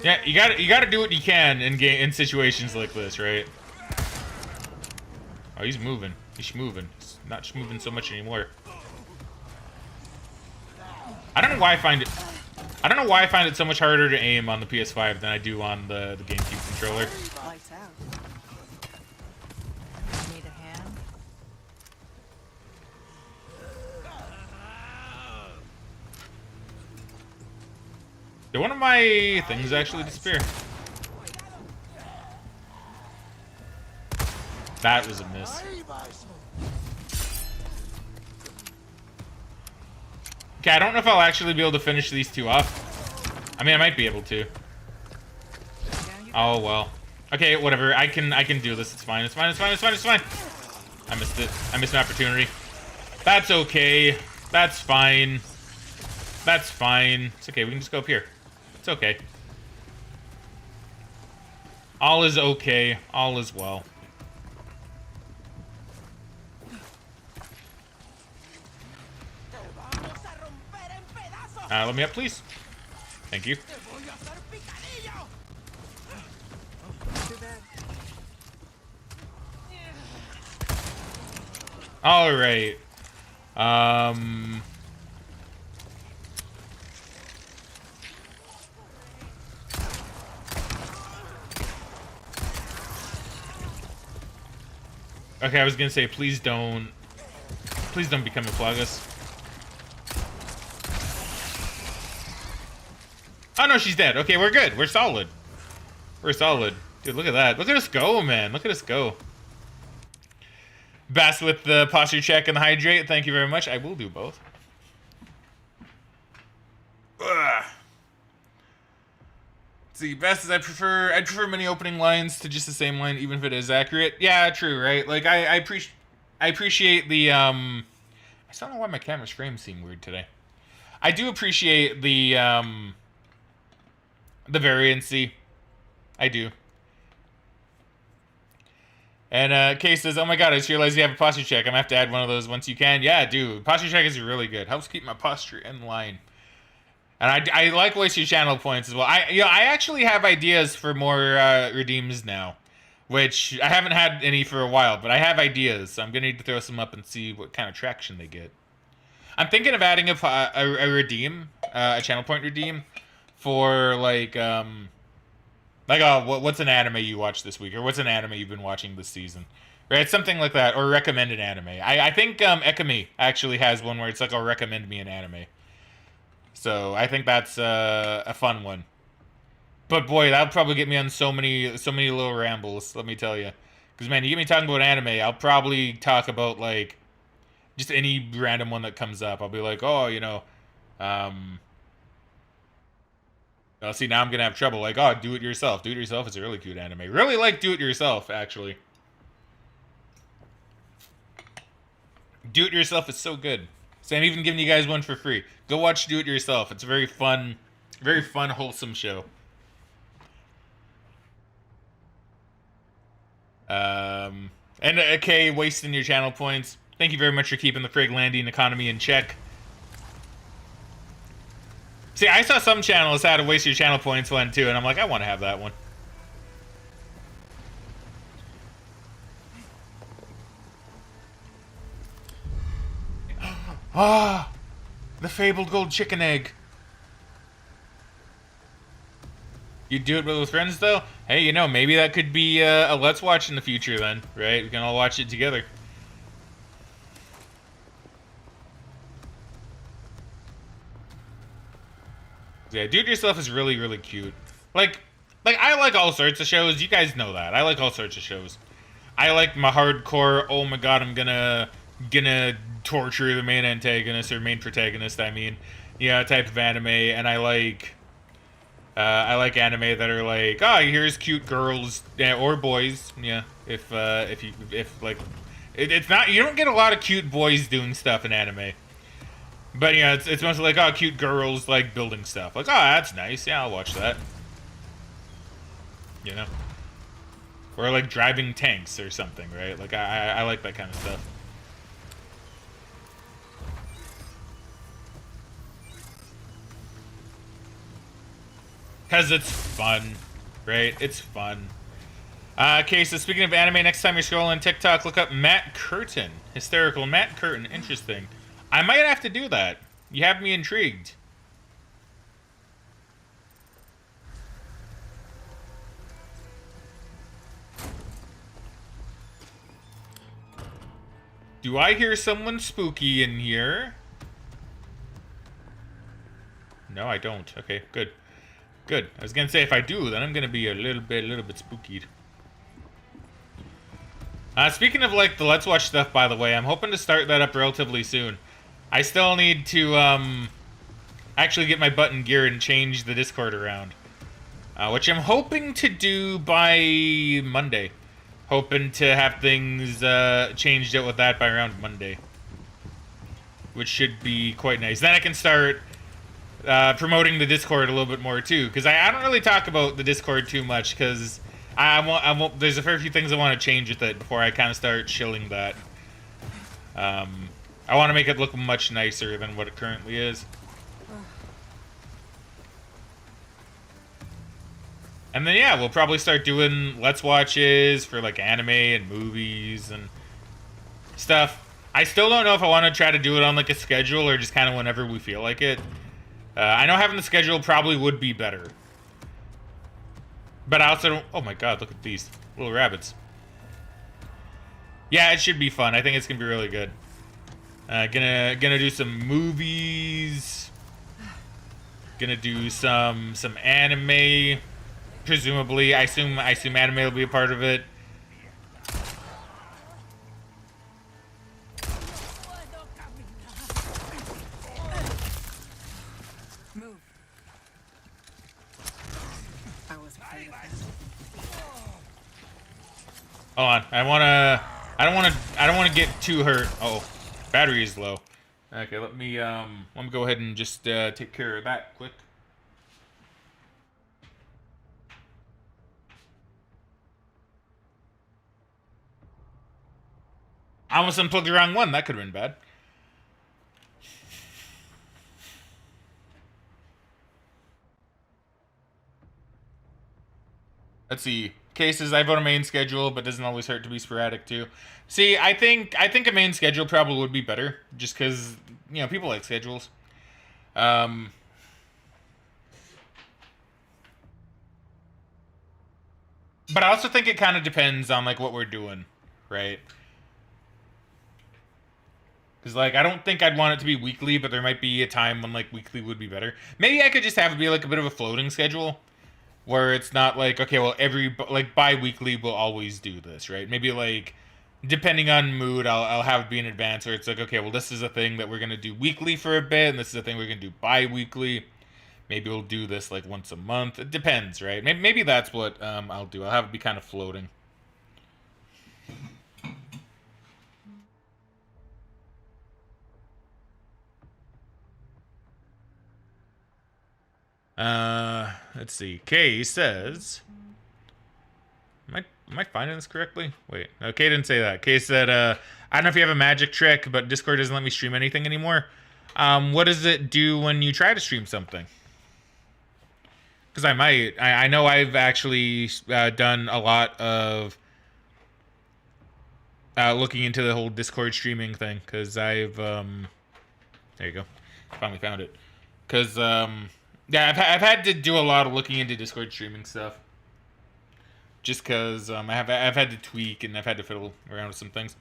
Yeah, you gotta do what you can in situations like this, right? Oh, he's moving. He's moving. He's not moving so much anymore. I don't know why I find it so much harder to aim on the PS5 than I do on the GameCube controller. Lights out. Need a hand? Did one of my things actually disappear? That was a miss. Okay, I don't know if I'll actually be able to finish these two off. I mean, I might be able to. Oh, well. Okay, whatever. I can do this. It's fine. It's fine. It's fine. It's fine. It's fine. I missed it. I missed an opportunity. That's okay. That's fine. That's fine. It's okay. We can just go up here. It's okay. All is okay. All is well. Let me up, please. Thank you. All right. Okay, I was gonna say, please don't become a Plagas. Oh no, she's dead. Okay, we're good. We're solid. We're solid. Dude, look at that. Look at us go, man. Look at us go. Bass with the posture check and the hydrate. Thank you very much. I will do both. Ugh. See, best is I'd prefer many opening lines to just the same line, even if it is accurate. Yeah, true, right? Like I appreciate the I still don't know why my camera's frame seem weird today. I do appreciate the variancy. I do. And Kay says, "Oh my god, I just realized you have a posture check. I'm gonna have to add one of those once you can." Yeah, dude, posture check is really good. Helps keep my posture in line. And I like wasting channel points as well. I actually have ideas for more redeems now, which I haven't had any for a while, but I have ideas. So I'm gonna need to throw some up and see what kind of traction they get. I'm thinking of adding a redeem, a channel point redeem, for like what's an anime you watched this week, or what's an anime you've been watching this season, right? Something like that, or recommended anime. I think Ekami actually has one where it's like, "I'll recommend me an anime." So I think that's a fun one. But boy, that'll probably get me on so many little rambles, let me tell you. Because man, you get me talking about anime, I'll probably talk about like just any random one that comes up. I'll be like, oh, see, now I'm gonna have trouble. Like, oh, Do It Yourself. Do It Yourself is a really cute anime. Really like Do It Yourself, actually. Do It Yourself is so good. So I'm even giving you guys one for free. Go watch Do It Yourself. It's a very fun, wholesome show. And okay, wasting your channel points. Thank you very much for keeping the Frag Landing economy in check. See, I saw some channels had a waste your channel points one too, and I'm like, I want to have that one. Ah, the fabled gold chicken egg. You do it with friends though? Hey, maybe that could be a Let's Watch in the future then, right? We can all watch it together. Yeah, Do It Yourself is really, really cute. Like I like all sorts of shows. You guys know that. I like all sorts of shows. I like my hardcore, oh my god, I'm gonna torture the main antagonist, or main protagonist, I mean. Yeah, type of anime, and I like anime that are like, oh, here's cute girls, or boys, yeah. If like, it's not, you don't get a lot of cute boys doing stuff in anime. But it's mostly like, oh, cute girls like building stuff. Like, oh, that's nice. Yeah, I'll watch that. Or like driving tanks or something, right? Like I like that kind of stuff. Because it's fun, right? It's fun. Okay, so speaking of anime, next time you're scrolling TikTok, look up Matt Curtin. Hysterical Matt Curtin. Interesting. I might have to do that. You have me intrigued. Do I hear someone spooky in here? No, I don't. Okay, good. Good. I was gonna say, if I do, then I'm gonna be a little bit spookied. Speaking of like the Let's Watch stuff, by the way, I'm hoping to start that up relatively soon. I still need to actually get my button gear and change the Discord around, which I'm hoping to do by Monday. Hoping to have things changed out with that by around Monday, which should be quite nice. Then I can start promoting the Discord a little bit more too, because I don't really talk about the Discord too much, because I won't. There's a fair few things I want to change with it before I kind of start shilling that. I want to make it look much nicer than what it currently is. And then yeah, we'll probably start doing Let's Watches for like anime and movies and stuff. I still don't know if I want to try to do it on like a schedule or just kind of whenever we feel like it. I know having the schedule probably would be better. But I also don't... Oh my god, look at these little rabbits. Yeah, it should be fun. I think it's going to be really good. Gonna do some movies. Gonna do some anime. Presumably, I assume anime will be a part of it. Move. Hold on. I don't wanna get too hurt. Oh, battery is low. Okay, let me go ahead and just take care of that quick. I almost unplugged the wrong one. That could have been bad. Let's see. Cases, I vote a main schedule, but doesn't always hurt to be sporadic too. See, I think a main schedule probably would be better, just because, you know, people like schedules. But I also think it kind of depends on like what we're doing, right? Because like I don't think I'd want it to be weekly, but there might be a time when like weekly would be better. Maybe I could just have it be like a bit of a floating schedule. Where it's not like, okay, well, like, bi-weekly we'll always do this, right? Maybe, like, depending on mood, I'll have it be in advance, where it's like, okay, well, this is a thing that we're going to do weekly for a bit, and this is a thing we're going to do bi-weekly. Maybe we'll do this, like, once a month. It depends, right? Maybe that's what I'll do. I'll have it be kind of floating. Let's see. Kay says, am I finding this correctly? Wait, no, Kay didn't say that. Kay said, I don't know if you have a magic trick, but Discord doesn't let me stream anything anymore. What does it do when you try to stream something? Because I might. I know I've actually done a lot of looking into the whole Discord streaming thing, because I've, there you go. Finally found it. Because, yeah, I've had to do a lot of looking into Discord streaming stuff. Just because I've had to tweak and I've had to fiddle around with some things.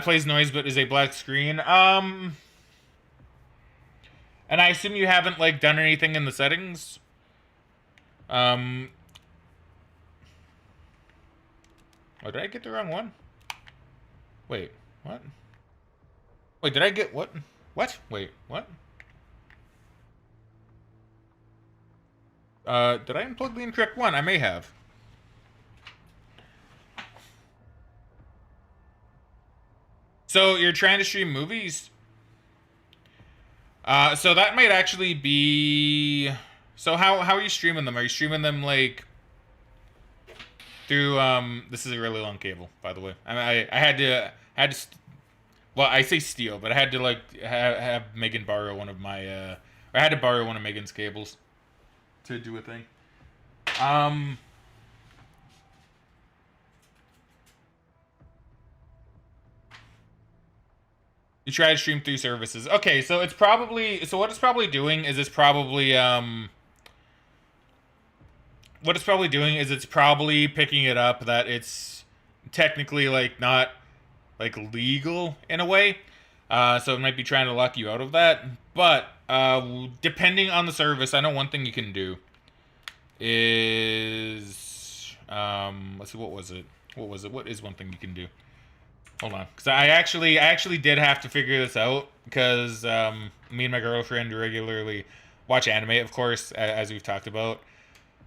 Plays noise but is a black screen. And I assume you haven't like done anything in the settings. Oh, did I get the wrong one? Wait, what? Wait, did I get what? What? Wait, what? Did I unplug the incorrect one? I may have. So you're trying to stream movies? So that might actually be... So how are you streaming them? Are you streaming them, like, through, this is a really long cable, by the way. I had to, well, I say steal, but I had to, like, have Megan borrow one of my, I had to borrow one of Megan's cables to do a thing. You try to stream through services. Okay, so it's probably, so what it's probably doing is it's probably, what it's probably doing is it's probably picking it up that it's technically, like, not, like, legal in a way. So it might be trying to lock you out of that. But, depending on the service, I know one thing you can do is, let's see, what was it? What is one thing you can do? Hold on, because I actually did have to figure this out, because me and my girlfriend regularly watch anime, of course, as we've talked about.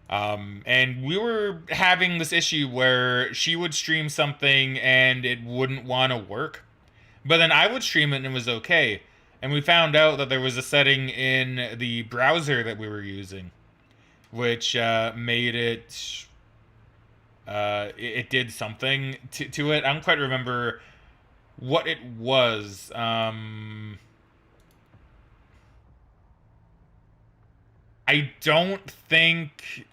And we were having this issue where she would stream something and it wouldn't want to work. But then I would stream it and it was okay. And we found out that there was a setting in the browser that we were using, which made it... it did something to it. I don't quite remember what it was. I don't think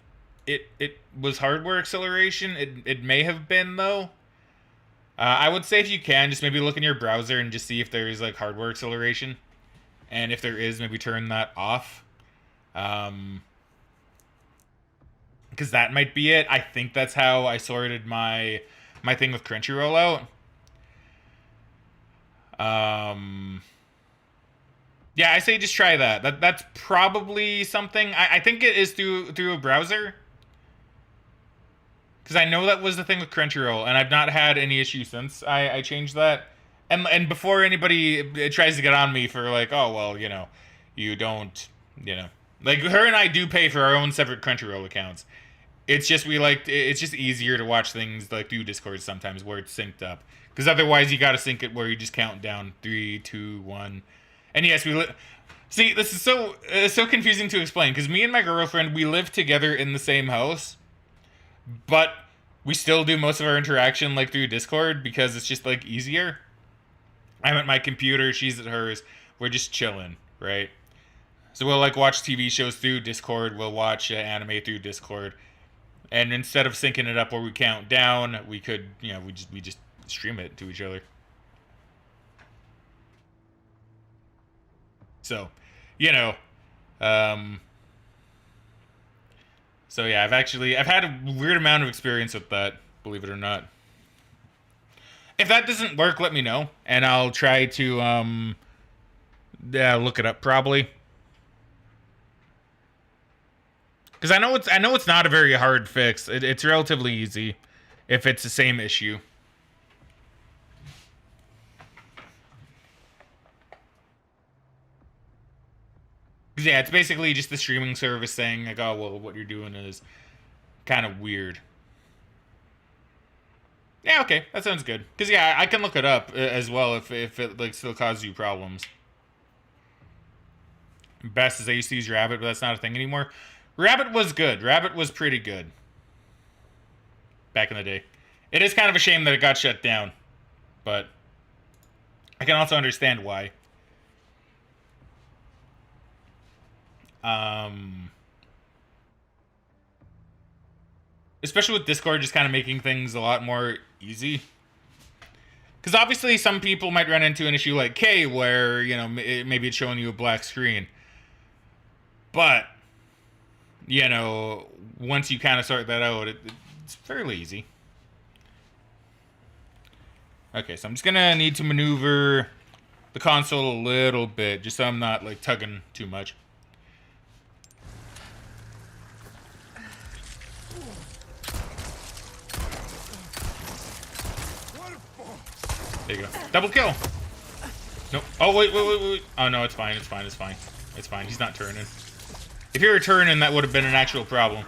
it was hardware acceleration. It may have been, though. I would say if you can, just maybe look in your browser and just see if there is like hardware acceleration. And if there is, maybe turn that off. Because that might be it. I think that's how I sorted my thing with Crunchyroll out. Yeah, I say just try that. That's probably something. I think it is through a browser. Because I know that was the thing with Crunchyroll, and I've not had any issues since I changed that. And before anybody tries to get on me for like, oh, well, you know, you don't, you know. Like, her and I do pay for our own separate Crunchyroll accounts. It's just it's just easier to watch things like through Discord sometimes where it's synced up. Because otherwise you got to sync it where you just count down 3, 2, 1. And yes, see, this is so confusing to explain because me and my girlfriend, we live together in the same house, but we still do most of our interaction like through Discord because it's just like easier. I'm at my computer, she's at hers. We're just chilling, right? So we'll like watch TV shows through Discord. We'll watch anime through Discord, and instead of syncing it up where we count down, we could, we just stream it to each other. So, so yeah, I've had a weird amount of experience with that, believe it or not. If that doesn't work, let me know, and I'll try to look it up probably. Because I know it's not a very hard fix. It's relatively easy if it's the same issue. Yeah, it's basically just the streaming service saying like, oh well, what you're doing is kind of weird. Yeah, okay, that sounds good. Because yeah, I can look it up as well if it like still causes you problems. Best is I used to use Rabbit, but that's not a thing anymore. Rabbit was good. Rabbit was pretty good back in the day. It is kind of a shame that it got shut down, but I can also understand why. Especially with Discord just kind of making things a lot more easy. Because obviously some people might run into an issue like K where, maybe it's showing you a black screen. But, once you kind of sort that out, it's fairly easy. Okay, so I'm just going to need to maneuver the console a little bit, just so I'm not, like, tugging too much. There you go. Double kill! Nope. Oh, wait. Oh, no, it's fine. It's fine. He's not turning. If you were turning, that would have been an actual problem.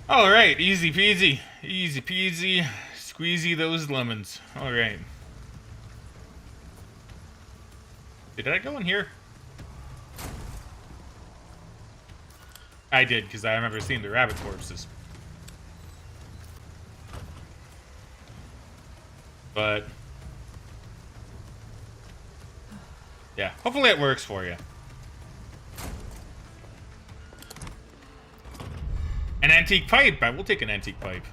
Alright, easy peasy. Easy peasy. Squeezy those lemons. Alright. Did I go in here? I did, because I remember seeing the rabbit corpses. But yeah, hopefully it works for you. An antique pipe. I will take an antique pipe.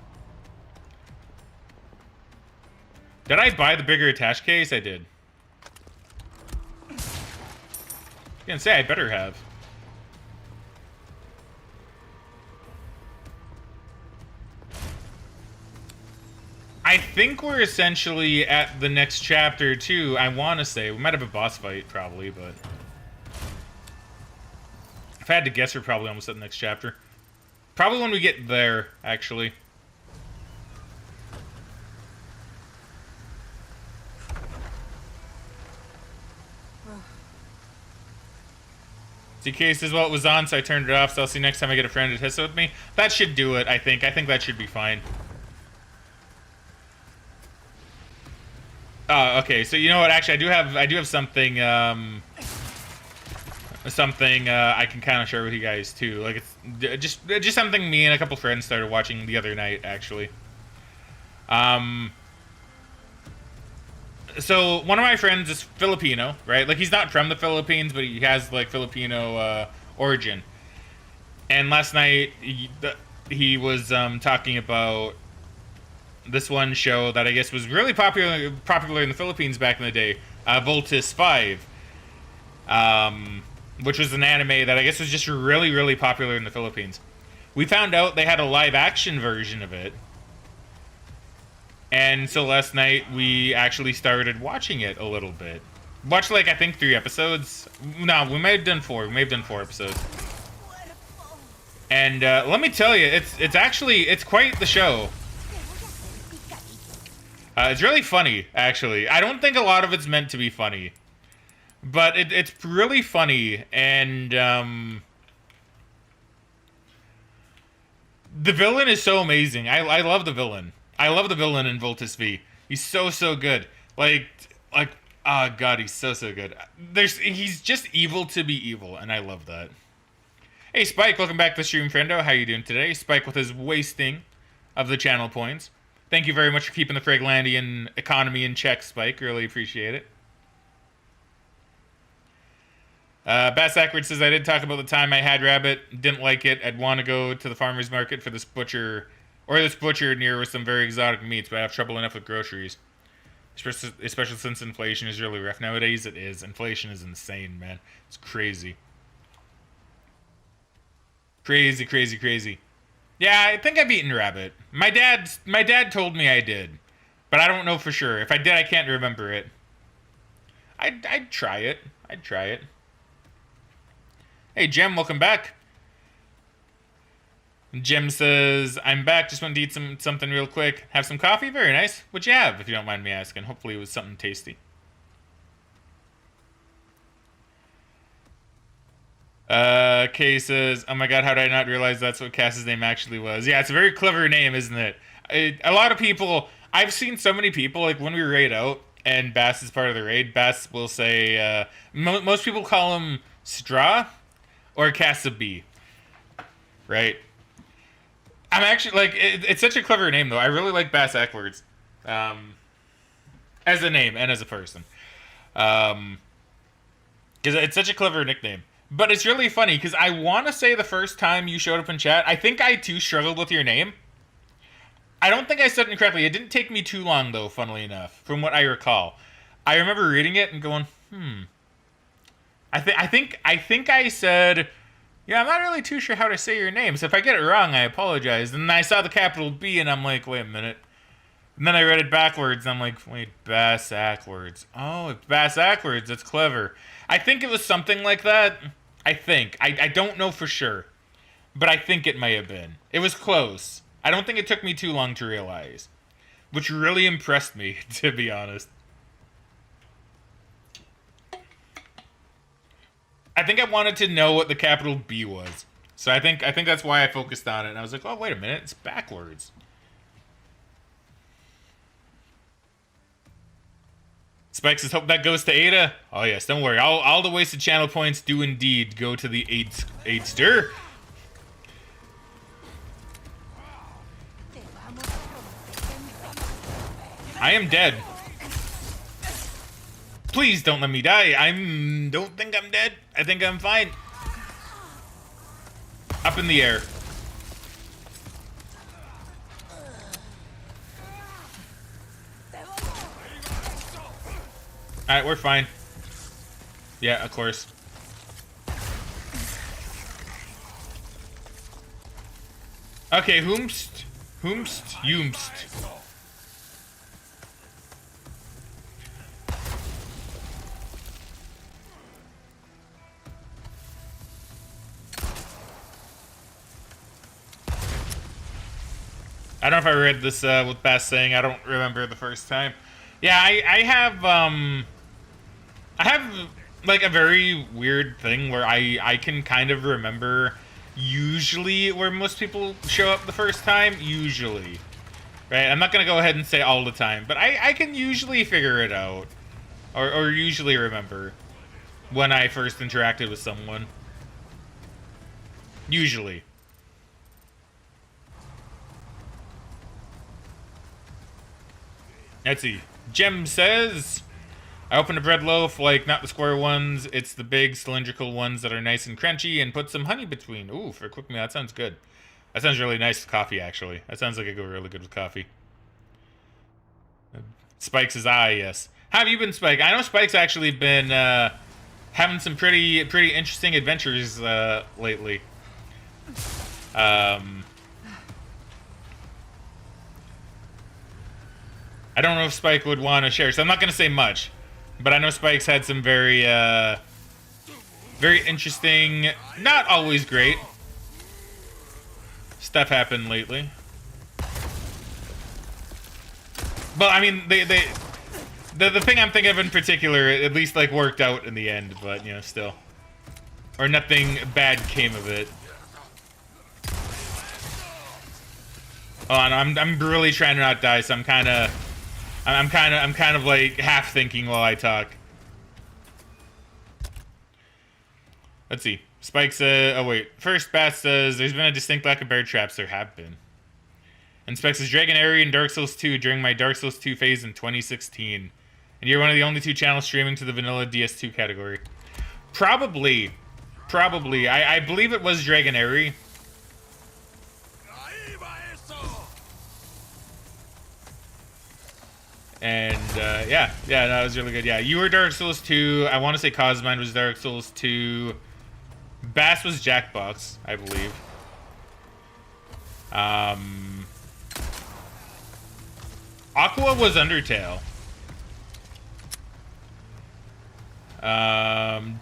Did I buy the bigger attach case? I did. I was gonna say I better have. I think we're essentially at the next chapter, too. I want to say. We might have a boss fight, probably, but... if I had to guess, we're probably almost at the next chapter. Probably when we get there, actually. CK says, well, it was on, so I turned it off, so I'll see next time I get a friend to hiss with me. That should do it, I think. I think that should be fine. Okay, so you know what? Actually, I do have something, I can kind of share with you guys too. Like it's just something me and a couple friends started watching the other night, actually. So one of my friends is Filipino, right? Like he's not from the Philippines, but he has like Filipino origin. And last night he was talking about this one show that I guess was really popular in the Philippines back in the day, Voltus 5, which was an anime that I guess was just really, really popular in the Philippines. We found out they had a live-action version of it, and so last night we actually started watching it a little bit. Watched like I think 3 episodes. No, we may have done 4. We may have done 4 episodes. And let me tell you, it's quite the show. It's really funny, actually. I don't think a lot of it's meant to be funny. But it's really funny, and the villain is so amazing. I love the villain. I love the villain in Voltus V. He's so good. Like, oh god, he's so good. He's just evil to be evil, and I love that. Hey Spike, welcome back to the stream, friendo. How you doing today? Spike with his wasting of the channel points. Thank you very much for keeping the Fraglandian economy in check, Spike. Really appreciate it. Bass Ackwards says, I did talk about the time I had rabbit, didn't like it. I'd want to go to the farmer's market for this butcher, or this butcher near with some very exotic meats, but I have trouble enough with groceries. Especially since inflation is really rough. Nowadays it is. Inflation is insane, man. It's crazy. Crazy. Yeah, I think I've eaten rabbit. My dad told me I did, but I don't know for sure. If I did, I can't remember it. I'd try it. Hey, Jem, welcome back. Jem says, I'm back. Just wanted to eat something real quick. Have some coffee? Very nice. What'd you have, if you don't mind me asking? Hopefully it was something tasty. Kay says, oh my god, how did I not realize that's what Cass's name actually was? Yeah, it's a very clever name, isn't it? A lot of people, I've seen so many people, like when we raid out, and Bass is part of the raid, Bass will say, most people call him Straw or Cassa B, right? I'm actually, like, it's such a clever name, though. I really like Bass Ackwards, as a name and as a person. Because it's such a clever nickname. But it's really funny, because I want to say the first time you showed up in chat, I think I, too, struggled with your name. I don't think I said it incorrectly. It didn't take me too long, though, funnily enough, from what I recall. I remember reading it and going, I think I said, yeah, I'm not really too sure how to say your name, so if I get it wrong, I apologize. And then I saw the capital B, and I'm like, wait a minute. And then I read it backwards, and I'm like, wait, Bass Ackwards. Oh, it's Bass Ackwards. That's clever. I think it was something like that. I think. I don't know for sure. But I think it may have been. It was close. I don't think it took me too long to realize. Which really impressed me, to be honest. I think I wanted to know what the capital B was. So I think that's why I focused on it. And I was like, oh, wait a minute. It's backwards. Spike says, hope that goes to Ada. Oh, yes. Don't worry. All the wasted channel points do indeed go to the Aidster. I am dead. Please don't let me die. Don't think I'm dead. I think I'm fine. Up in the air. Alright, we're fine. Yeah, of course. Okay, Whomst, Yoomst. I don't know if I read this with Bass saying, I don't remember the first time. Yeah, I have like a very weird thing where I can kind of remember usually where most people show up the first time, usually. Right? I'm not going to go ahead and say all the time, but I can usually figure it out. Or usually remember when I first interacted with someone. Usually. Let's see. Jem says, I opened a bread loaf, like not the square ones, it's the big cylindrical ones that are nice and crunchy, and put some honey between. Ooh, for a quick meal, that sounds good. That sounds really nice with coffee, actually. That sounds like it go really good with coffee. Spike says, yes. How have you been, Spike? I know Spike's actually been having some pretty interesting adventures lately. I don't know if Spike would want to share, so I'm not going to say much. But I know Spike's had some very interesting, not always great, stuff happen lately. Well, I mean, the thing I'm thinking of in particular, at least like worked out in the end, but you know, still, or nothing bad came of it. Oh, and I'm really trying to not die, so I'm kind of like half thinking while I talk. Let's see. Spike says, oh wait. First, Bass says, there's been a distinct lack of bear traps. There have been. And Spike says, Dragon Area in Dark Souls 2 during my Dark Souls 2 phase in 2016. And you're one of the only 2 channels streaming to the vanilla DS2 category. Probably. I believe it was Dragon Area. And, yeah, that was really good. Yeah, you were Dark Souls 2. I want to say Cosmine was Dark Souls 2. Bass was Jackbox, I believe. Aqua was Undertale.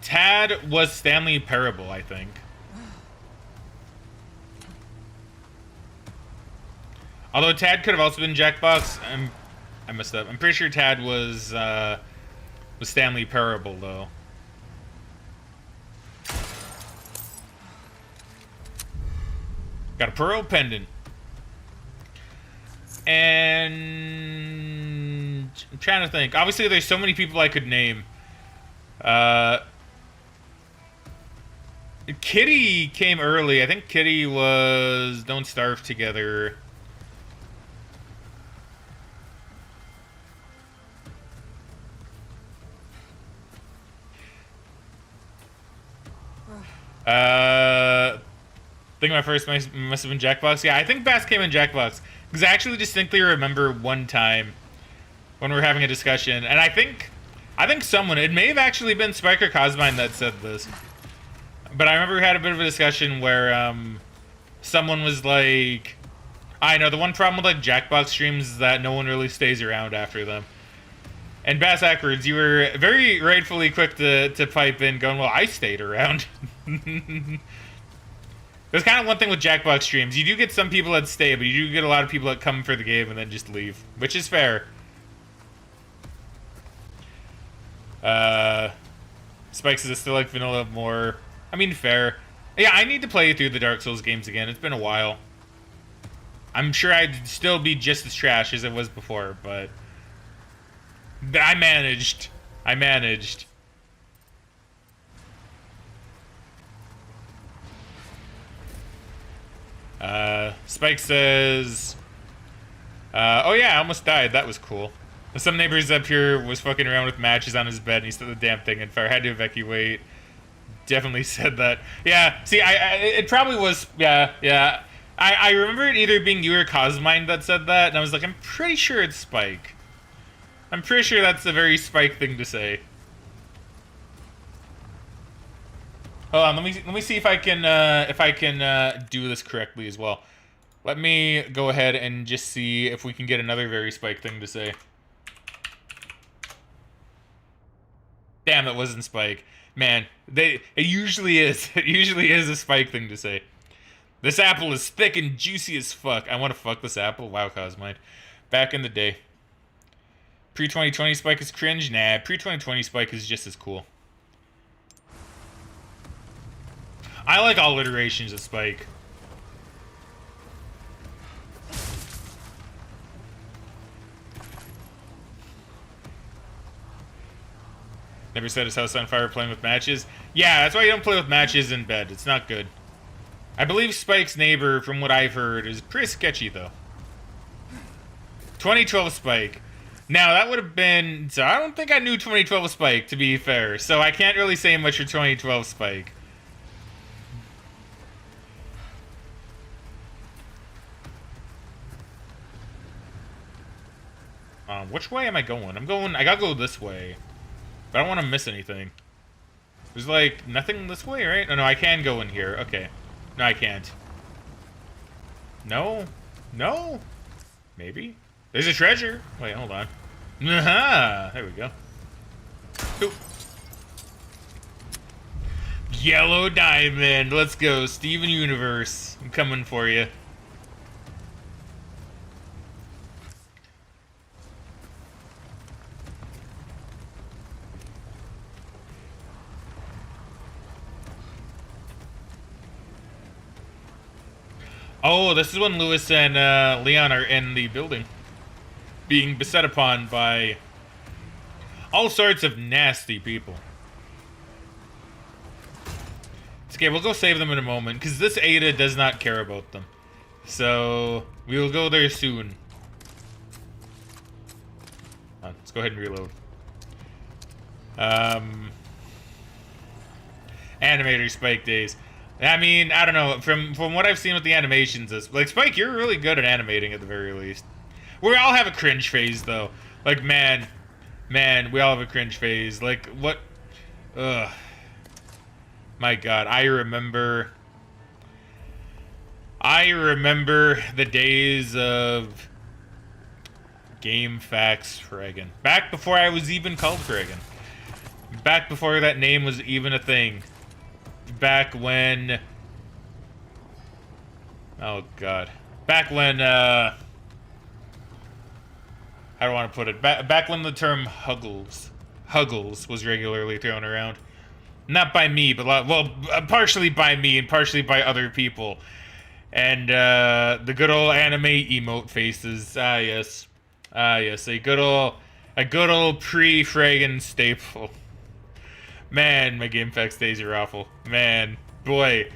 Tad was Stanley Parable, I think. Although Tad could have also been Jackbox. I messed up. I'm pretty sure Tad was Stanley Parable, though. Got a pearl pendant. And I'm trying to think. Obviously, there's so many people I could name. Kitty came early. I think Kitty was Don't Starve Together. I think my first must have been Jackbox. Yeah, I think Bass came in Jackbox. Because I actually distinctly remember one time when we were having a discussion, and I think someone, it may have actually been Spike or Cosmine that said this, but I remember we had a bit of a discussion where someone was like, I know the one problem with like Jackbox streams is that no one really stays around after them. And Bass Ackwards, you were very rightfully quick to pipe in, going, well, I stayed around. There's kind of one thing with Jackbox streams. You do get some people that stay, but you do get a lot of people that come for the game and then just leave, which is fair. Spike says I still like vanilla more. I mean, fair. Yeah, I need to play through the Dark Souls games again. It's been a while. I'm sure I'd still be just as trash as it was before, but I managed. Spike says, oh yeah, I almost died. That was cool. Some neighbors up here was fucking around with matches on his bed and he set the damn thing in fire. Had to evacuate. Definitely said that. Yeah, see, it probably was, yeah. I remember it either being you or Cosmine that said that, and I was like, I'm pretty sure it's Spike. I'm pretty sure that's a very Spike thing to say. Hold on, let me see if I can do this correctly as well. Let me go ahead and just see if we can get another very Spike thing to say. Damn, that wasn't Spike. Man, it usually is. It usually is a Spike thing to say. This apple is thick and juicy as fuck. I want to fuck this apple. Wow, Cosmine. Back in the day. Pre-2020 Spike is cringe? Nah, pre-2020 Spike is just as cool. I like all iterations of Spike. Never set his house on fire playing with matches. Yeah, that's why you don't play with matches in bed. It's not good. I believe Spike's neighbor, from what I've heard, is pretty sketchy, though. 2012 Spike. Now, that would have been... So, I don't think I knew 2012 Spike, to be fair. So, I can't really say much for 2012 Spike. Which way am I going? I gotta go this way. But I don't want to miss anything. There's, like, nothing this way, right? Oh, no, I can go in here. Okay. No, I can't. No? No? Maybe? There's a treasure. Wait, hold on. Aha! There we go. Oop. Yellow diamond. Let's go. Steven Universe. I'm coming for you. Oh, this is when Lewis and Leon are in the building, being beset upon by all sorts of nasty people. It's okay, we'll go save them in a moment, because this Ada does not care about them. So, we will go there soon. Let's go ahead and reload. Animator Spike days. I mean, I don't know. From what I've seen with the animations, like, Spike, you're really good at animating at the very least. We all have a cringe phase, though. Like, man, we all have a cringe phase. Like, what? Ugh. My God, I remember the days of Game Facts Fraggin. Back before I was even called Fraggin. Back before that name was even a thing. Back when... Oh, God. Back when, I don't want to put it. Back when the term Huggles was regularly thrown around. Not by me, but, well, partially by me and partially by other people. And, the good old anime emote faces. Ah, yes. Ah, yes. A good old pre-Fraggin staple. Man, my Game Facts days are awful. Man, boy.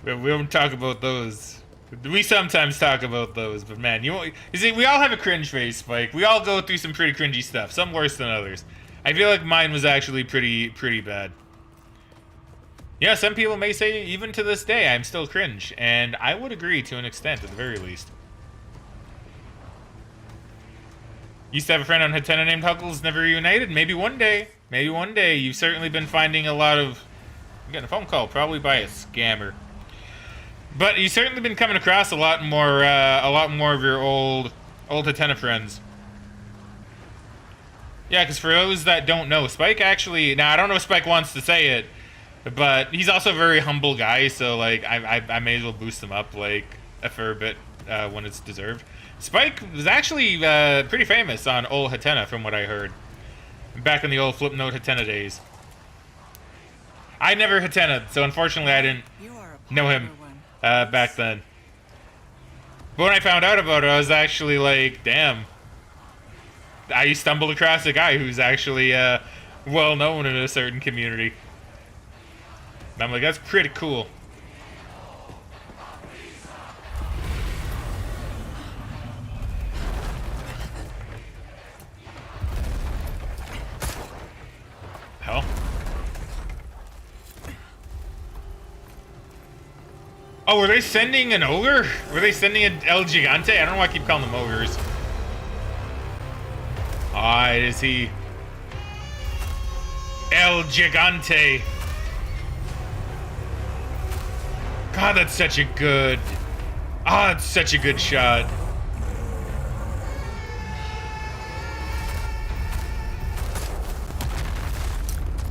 We don't talk about those. We sometimes talk about those, but man, you see, we all have a cringe phase, Spike. We all go through some pretty cringy stuff. Some worse than others. I feel like mine was actually pretty bad. Yeah, some people may say, even to this day, I'm still cringe. And I would agree to an extent, at the very least. Used to have a friend on Hatena named Huggles, never reunited. Maybe one day. Maybe one day. You've certainly been finding a lot of... I'm getting a phone call, probably by a scammer. But you've certainly been coming across a lot more of your old Hatena friends. Yeah, because for those that don't know, Spike actually... Now, I don't know if Spike wants to say it, but he's also a very humble guy, so, like, I may as well boost him up, like, a fair bit when it's deserved. Spike was actually pretty famous on old Hatena, from what I heard. Back in the old Flipnote Hatena days. I never Hatena, so unfortunately I didn't know him back then. But when I found out about it, I was actually like, damn. I stumbled across a guy who's actually well known in a certain community. And I'm like, that's pretty cool. Hell. Oh, were they sending an ogre? Were they sending an El Gigante? I don't know why I keep calling them ogres. Ah, it is he. El Gigante. God, that's such a good... Ah, that's such a good shot.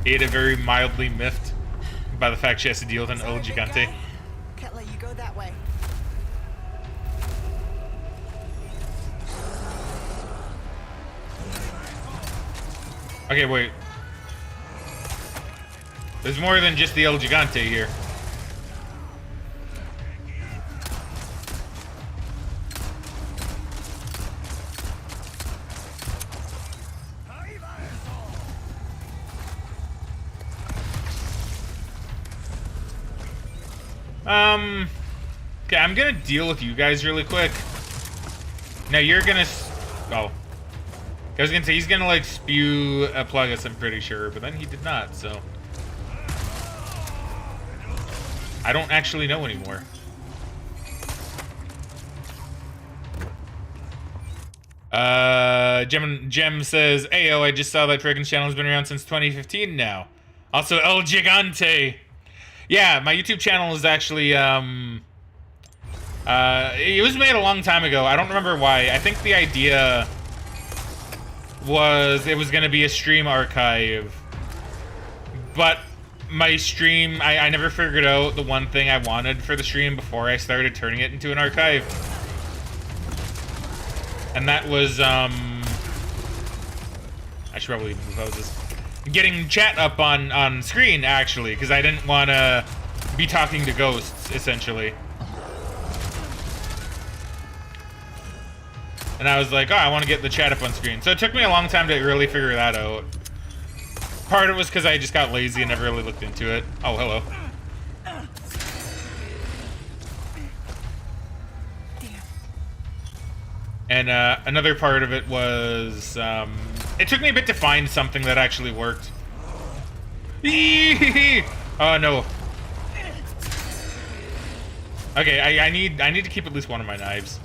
Ada very mildly miffed by the fact she has to deal with an El Gigante. Can't let you go that way. Okay, wait. There's more than just the El Gigante here. Okay, I'm gonna deal with you guys really quick. Now you're gonna... Oh. I was gonna say, he's gonna, like, spew a Plagus, I'm pretty sure, but then he did not, so... I don't actually know anymore. Gem says, Ayo, I just saw that Fraggin's channel has been around since 2015 now. Also, El Gigante. Yeah, my YouTube channel is actually, it was made a long time ago. I don't remember why. I think the idea was it was going to be a stream archive. But my stream, I never figured out the one thing I wanted for the stream before I started turning it into an archive. And that was, I should probably move houses. Getting chat up on screen, actually, because I didn't want to be talking to ghosts, essentially. And I was like, oh, I want to get the chat up on screen. So it took me a long time to really figure that out. Part of it was because I just got lazy and never really looked into it. Oh, hello. And another part of it was, it took me a bit to find something that actually worked. Oh no. Okay, I need to keep at least one of my knives.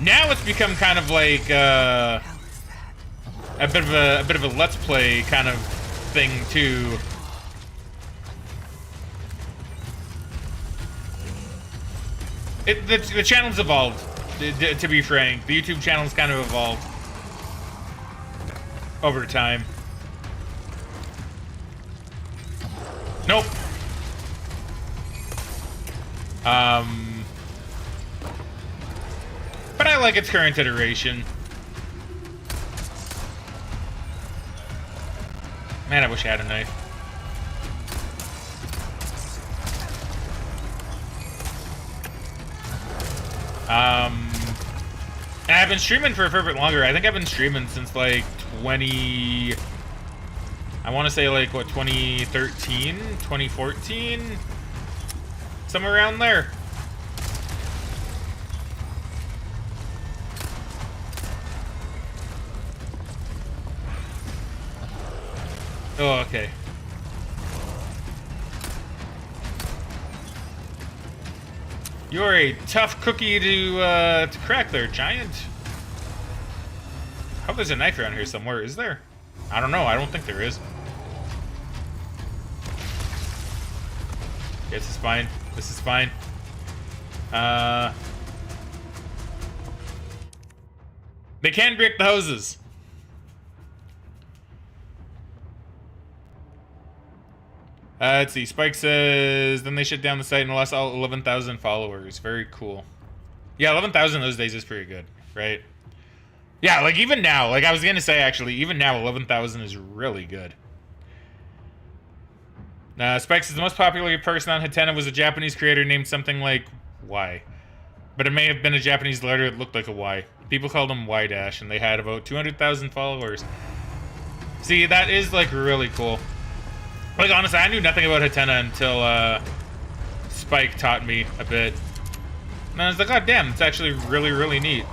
Now it's become kind of like a bit of a let's play kind of thing too. The channel's evolved, to be frank. The YouTube channel's kind of evolved over time. Nope. But I like its current iteration. Man, I wish I had a knife. And I've been streaming for a fair bit longer. I think I've been streaming since like I want to say like what, 2013, 2014, somewhere around there. Oh, okay. You're a tough cookie to crack there, Giant. I hope there's a knife around here somewhere. Is there? I don't know. I don't think there is. Okay, this is fine. This is fine. They can break the hoses. Let's see. Spike says, then they shut down the site and lost all 11,000 followers. Very cool. Yeah, 11,000 those days is pretty good, right? Yeah, like even now, like I was going to say actually, even now 11,000 is really good. Spike says the most popular person on Hatena was a Japanese creator named something like Y. But it may have been a Japanese letter that looked like a Y. People called him Y-Dash, and they had about 200,000 followers. See, that is like really cool. Like honestly, I knew nothing about Hatena until Spike taught me a bit. And I was like, oh damn, it's actually really, really neat.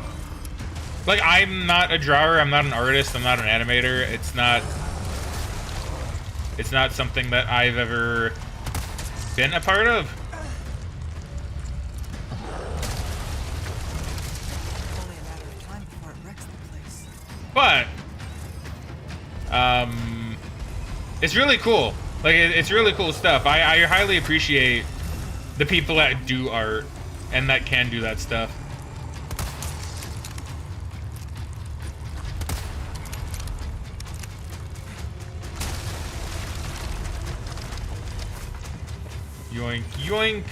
Like, I'm not a drawer, I'm not an artist, I'm not an animator. It's not something that I've ever been a part of. Only a matter of time before it wrecks the place. But it's really cool. Like it's really cool stuff. I highly appreciate the people that do art and that can do that stuff. Yoink, yoink.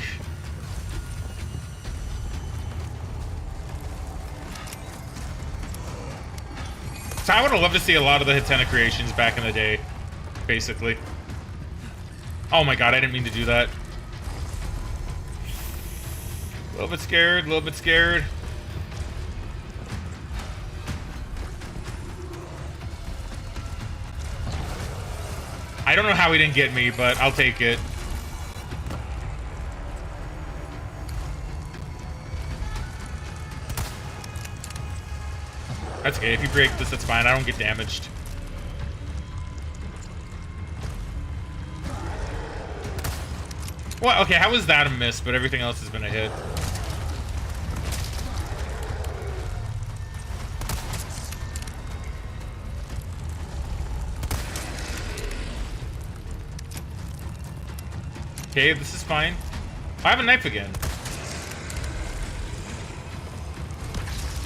So I would have loved to see a lot of the Hatena creations back in the day, basically. Oh my god, I didn't mean to do that. A little bit scared, a little bit scared. I don't know how he didn't get me, but I'll take it. That's okay. If you break this, that's fine. I don't get damaged. What? Okay, how was that a miss, but everything else has been a hit? Okay, this is fine. I have a knife again.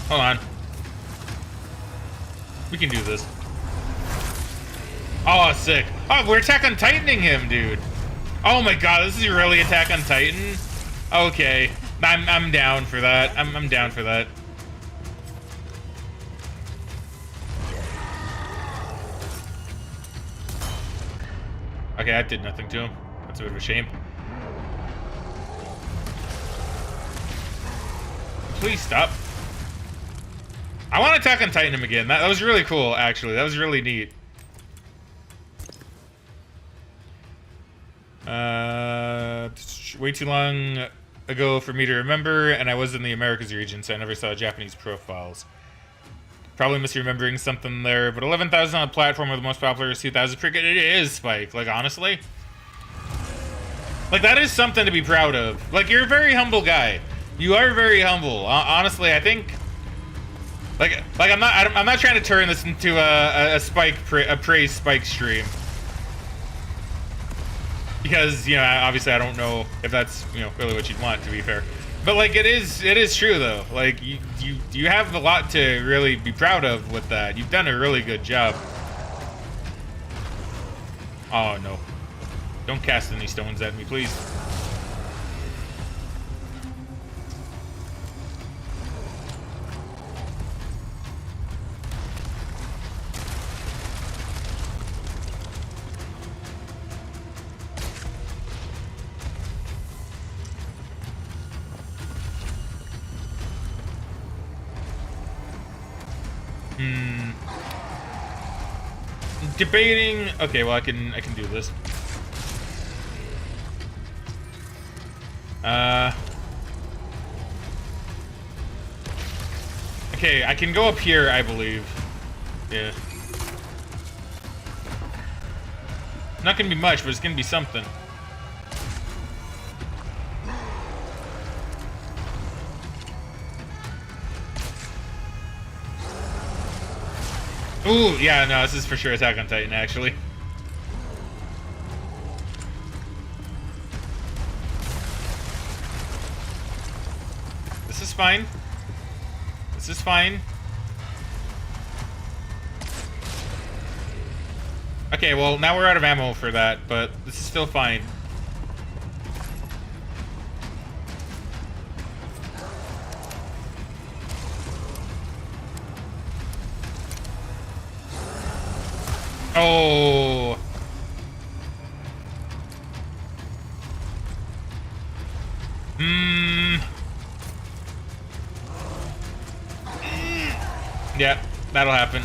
Hold on. We can do this. Oh, sick. Oh, we're Attack on Titaning him, dude. Oh my god, this is really Attack on Titan? Okay. I'm down for that. I'm down for that. Okay, that did nothing to him. That's a bit of a shame. Please stop. I want to attack on Titan him again. That was really cool, actually. That was really neat. Way too long ago for me to remember, and I was in the Americas region, so I never saw Japanese profiles. Probably misremembering something there, but 11,000 on a platform where the most popular is 2,000. Pretty good. It is, Spike. Like, honestly. Like, that is something to be proud of. Like, you're a very humble guy. You are very humble. Honestly, I think... Like I'm not trying to turn this into a praise Spike stream. Because, you know, obviously I don't know if that's, you know, really what you'd want, to be fair. But, like, it is true, though. Like, you have a lot to really be proud of with that. You've done a really good job. Oh, no. Don't cast any stones at me, please. Debating. Okay, well I can do this. Okay, I can go up here, I believe. Yeah. Not gonna be much, but it's gonna be something. Ooh, yeah, no, this is for sure Attack on Titan, actually. This is fine. This is fine. Okay, well, now we're out of ammo for that, but this is still fine. Oh. Yeah, that'll happen.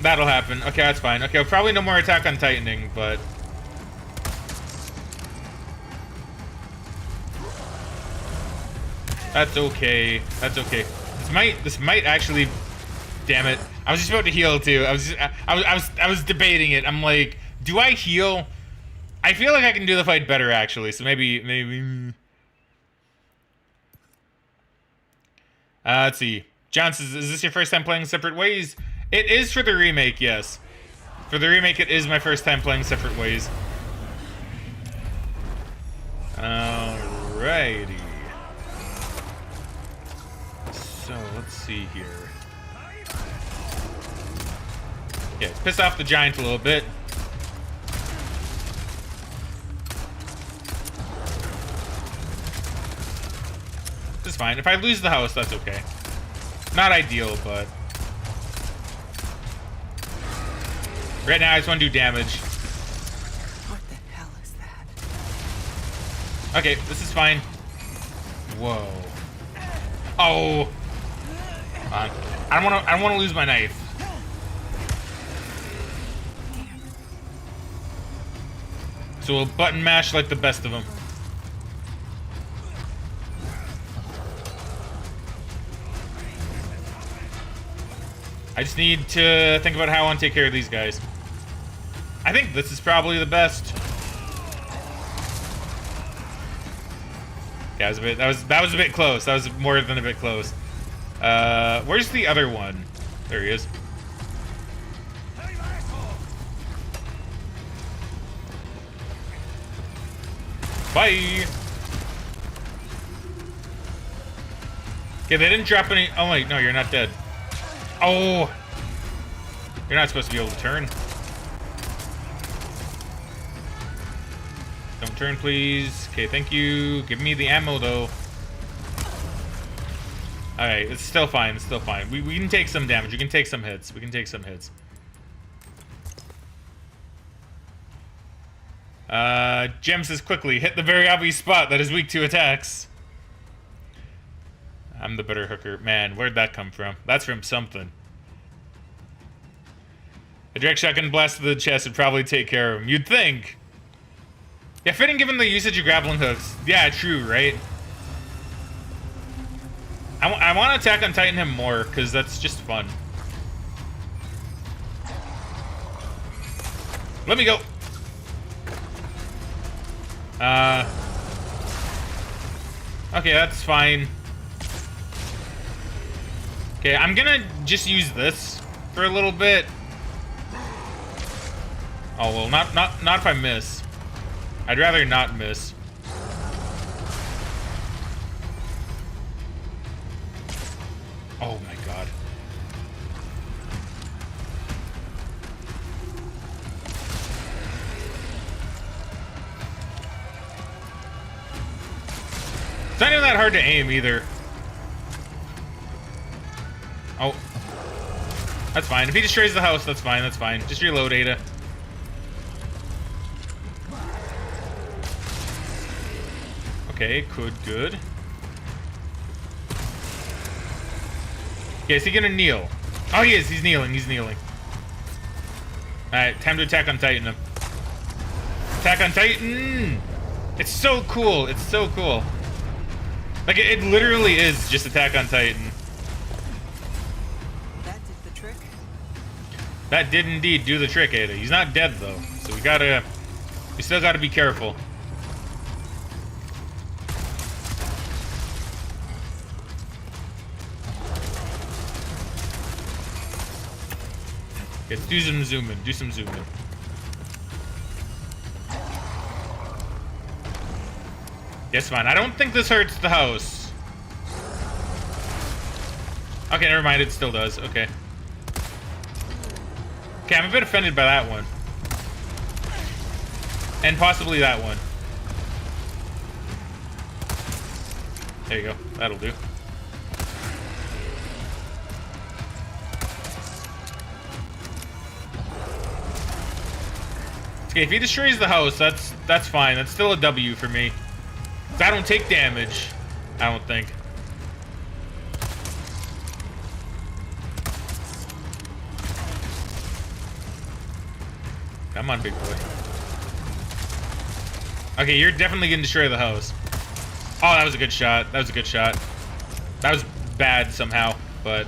That'll happen. Okay, that's fine. Okay, probably no more Attack on Titaning, but... That's okay. That's okay. This might actually... Damn it. I was just about to heal too. I was debating it. I'm like, do I heal? I feel like I can do the fight better actually. So maybe. Let's see. John says, is this your first time playing Separate Ways? It is for the remake, yes. For the remake, it is my first time playing Separate Ways. Alrighty. So let's see here. Yeah, let's piss off the giant a little bit. This is fine. If I lose the house, that's okay. Not ideal, but... Right now, I just want to do damage. What the hell is that? Okay, this is fine. Whoa. Oh! Come on. I don't want to lose my knife. So we'll button mash like the best of them. I just need to think about how I want to take care of these guys. I think this is probably the best. Yeah, that was a bit close. That was more than a bit close. Where's the other one? There he is. Bye. Okay, they didn't drop any. Oh wait, no, you're not dead. Oh, you're not supposed to be able to turn. Don't turn, please. Okay, thank you. Give me the ammo, though. Alright, it's still fine. It's still fine. We can take some damage. We can take some hits. We can take some hits. Jem says quickly, hit the very obvious spot that is weak to attacks. I'm the better hooker. Man, where'd that come from? That's from something. A direct shotgun blast to the chest would probably take care of him. You'd think. Yeah, fitting given the usage of grappling hooks. Yeah, true, right? I want to attack on Titan him more, because that's just fun. Let me go. Okay, that's fine. Okay, I'm gonna just use this for a little bit. Oh well, not if I miss. I'd rather not miss. Oh my god. It's not even that hard to aim either. Oh. That's fine. If he destroys the house, that's fine, that's fine. Just reload, Ada. Okay, good. Okay, is he gonna kneel? Oh, he is. He's kneeling. Alright, time to attack on Titan him. Attack on Titan! It's so cool. Like, it literally is just attack on Titan. That did the trick. That did indeed do the trick, Ada. He's not dead, though. So we still gotta be careful. Let's do some zooming. Yes, fine. I don't think this hurts the house. Okay, never mind. It still does. Okay. Okay, I'm a bit offended by that one. And possibly that one. There you go. That'll do. Okay, if he destroys the house, that's fine. That's still a W for me. 'Cause I don't take damage. I don't think. Come on, big boy. Okay, you're definitely gonna destroy the house. Oh, that was a good shot. That was bad somehow, but...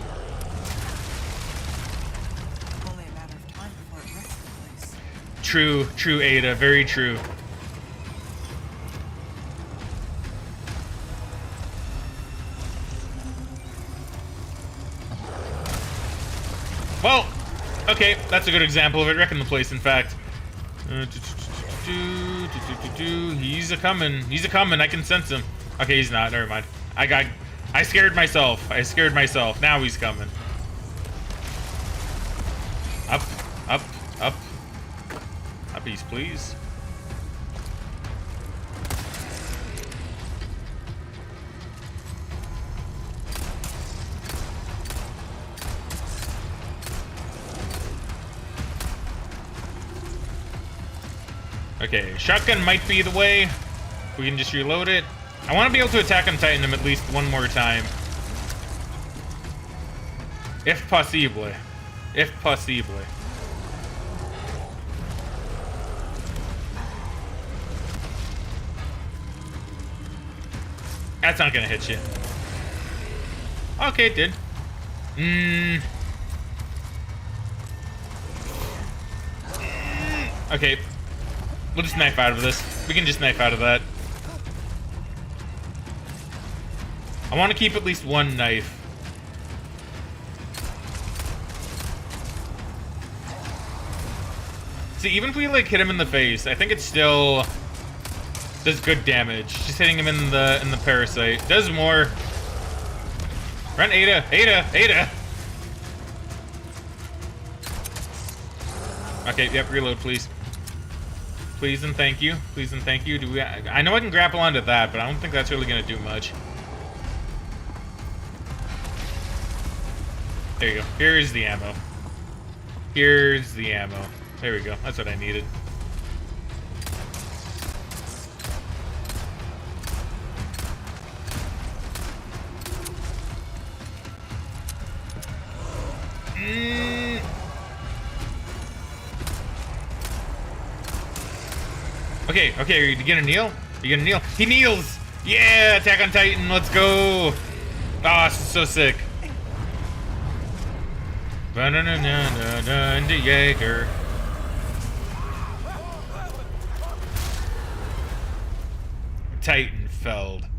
Only a matter of time before it wrecks the place. True, Ada. Very true. Well, okay, that's a good example of it. Wrecking the place, in fact. He's a coming. I can sense him. Okay, he's not. Never mind. I scared myself. Now he's coming. Up. Uppies, please. Okay, shotgun might be the way. We can just reload it. I want to be able to attack on Titan him at least one more time. If possible. That's not gonna hit you. Okay, it did. Okay. We'll just knife out of this. We can just knife out of that. I want to keep at least one knife. See, even if we like hit him in the face, I think it still does good damage. Just hitting him in the parasite does more. Run, Ada. Okay, yep, reload, please. Please and thank you. Do we? I know I can grapple onto that, but I don't think that's really gonna do much. There you go. Here's the ammo. There we go. That's what I needed. Okay, are you gonna kneel? You gonna kneel? He kneels! Yeah, Attack on Titan, let's go! Oh, this is so sick. Banana Jaeger. Titanfeld.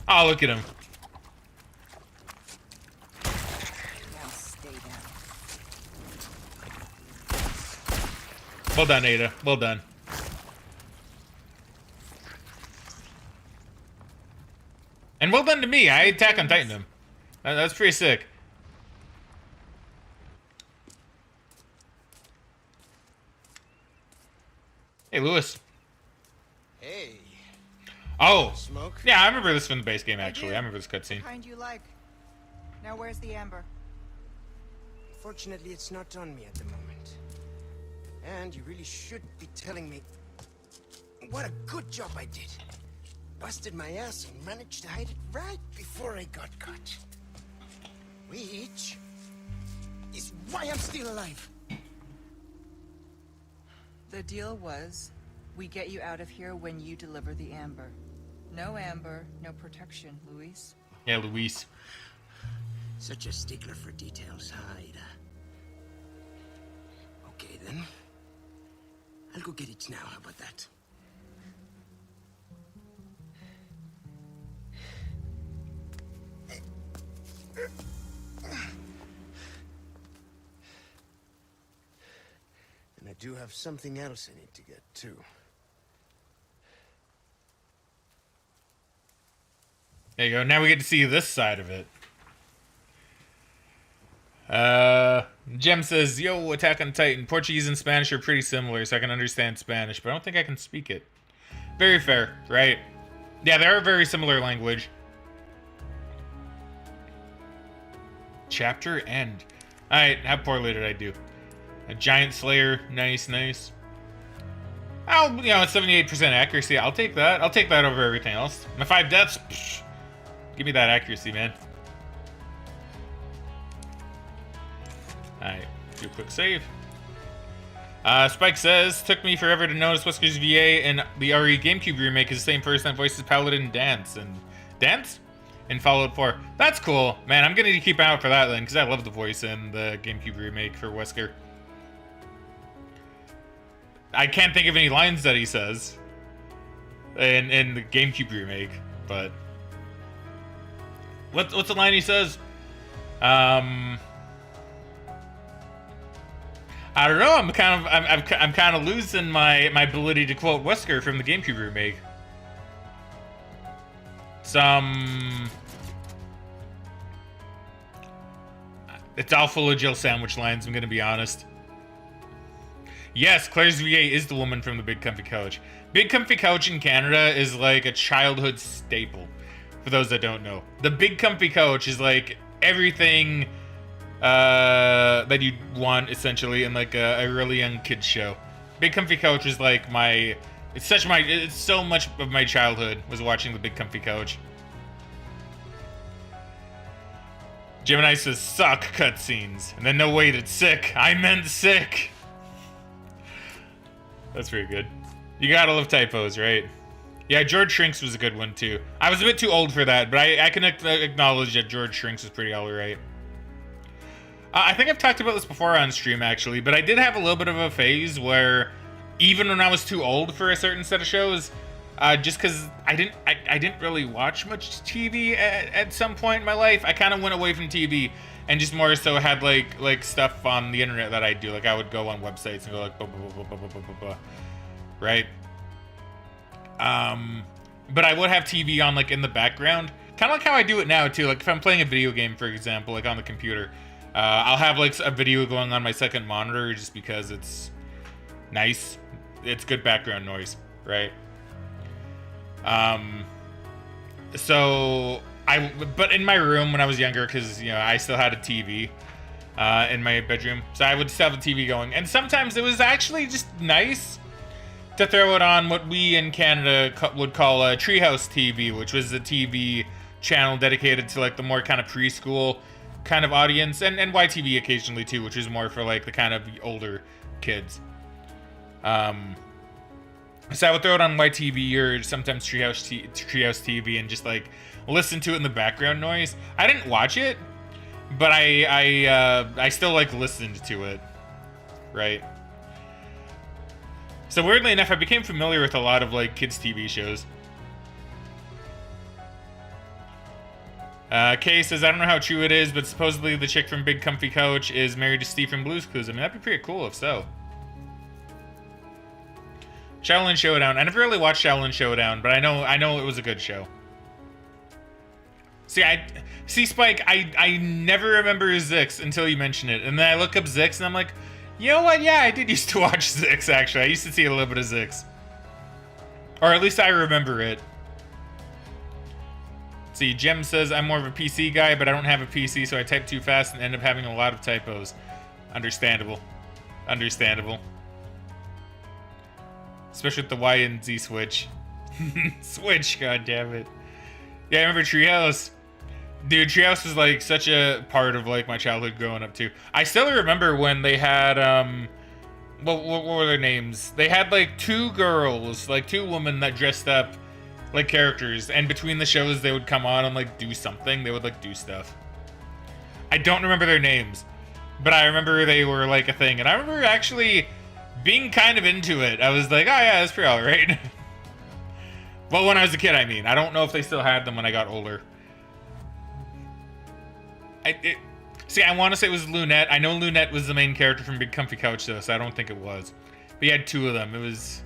Oh, look at him. Now stay down. Well done, Ada. Well done. And well done to me. I Attack on Titan him. That's pretty sick. Hey, Lewis. Hey, Oh. smoke? Yeah, I remember this from the base game, actually. do. I remember this cutscene. Kind you like. Now where's the amber? Fortunately, it's not on me at the moment. And you really should be telling me what a good job I did. Busted my ass and managed to hide it right before I got caught. Which is why I'm still alive. The deal was, we get you out of here when you deliver the amber. No amber, no protection, Luis. Yeah, Luis. Such a stickler for details, huh, Ada? Okay, then. I'll go get it now. How about that? And I do have something else I need to get, too. There you go. Now we get to see this side of it. Jem says, yo, Attack on Titan. Portuguese and Spanish are pretty similar, so I can understand Spanish, but I don't think I can speak it. Very fair, right? Yeah, they are a very similar language. Chapter end. Alright, how poorly did I do? A giant slayer. Nice, nice. Oh, you know, 78% accuracy. I'll take that. I'll take that over everything else. My 5 deaths. Psh, give me that accuracy, man. Alright, do a quick save. Spike says, took me forever to notice Wesker's VA and the RE GameCube remake is the same person that voices Paladin Dance in Fallout 4. That's cool. Man, I'm gonna need to keep an eye out for that then, because I love the voice in the GameCube remake for Wesker. I can't think of any lines that he says in the GameCube remake, but what's the line he says? I don't know. I'm kind of losing my ability to quote Wesker from the GameCube remake. It's all full of Jill sandwich lines. I'm gonna be honest. Yes, Claire's VA is the woman from the Big Comfy Couch. Big Comfy Couch in Canada is like a childhood staple. For those that don't know, the Big Comfy Couch is like everything that you'd want essentially in like a really young kid's show. Big Comfy Couch is like it's so much of my childhood was watching the Big Comfy Couch. Gemini says suck cutscenes, and then no wait, it's sick. I meant sick. That's pretty good. You gotta love typos, right? Yeah, George Shrinks was a good one too. I was a bit too old for that, but I can acknowledge that George Shrinks was pretty alright. I think I've talked about this before on stream, actually, but I did have a little bit of a phase where, even when I was too old for a certain set of shows, just because I didn't really watch much TV at some point in my life, I kind of went away from TV and just more so had like stuff on the internet that I do. Like I would go on websites and go like blah blah blah blah blah blah blah blah, right? But I would have TV on like in the background, kind of like how I do it now too. Like if I'm playing a video game, for example, like on the computer. I'll have like a video going on my second monitor just because it's nice. It's good background noise, right? But in my room when I was younger, because you know I still had a TV in my bedroom, so I would still have the TV going. And sometimes it was actually just nice to throw it on what we in Canada would call a treehouse TV, which was a TV channel dedicated to like the more kind of preschool kind of audience, and YTV occasionally too, which is more for like the kind of older kids. So I would throw it on YTV or sometimes Treehouse TV and just like listen to it in the background noise. I didn't watch it, but I still like listened to it, right? So weirdly enough, I became familiar with a lot of like kids TV shows. Kay says, I don't know how true it is, but supposedly the chick from Big Comfy Couch is married to Steve from Blue's Clues. I mean, that'd be pretty cool if so. Shaolin Showdown. I never really watched Shaolin Showdown, but I know it was a good show. See, Spike, I never remember Zix until you mention it. And then I look up Zix and I'm like, you know what? Yeah, I did used to watch Zix, actually. I used to see a little bit of Zix. Or at least I remember it. See, Jem says, I'm more of a PC guy, but I don't have a PC, so I type too fast and end up having a lot of typos. Understandable. Understandable. Especially with the Y and Z switch. Switch, goddammit. Yeah, I remember Treehouse. Dude, Treehouse was like such a part of like my childhood growing up too. I still remember when they had what were their names? They had like two girls, like two women that dressed up like characters, and between the shows they would come on and like do something. They would like do stuff. I don't remember their names, but I remember they were like a thing, and I remember actually being kind of into it. I was like, oh yeah, that's pretty alright. Well, when I was a kid, I mean. I don't know if they still had them when I got older. See, I want to say it was Lunette. I know Lunette was the main character from Big Comfy Couch, though, so I don't think it was. But you had two of them. It was...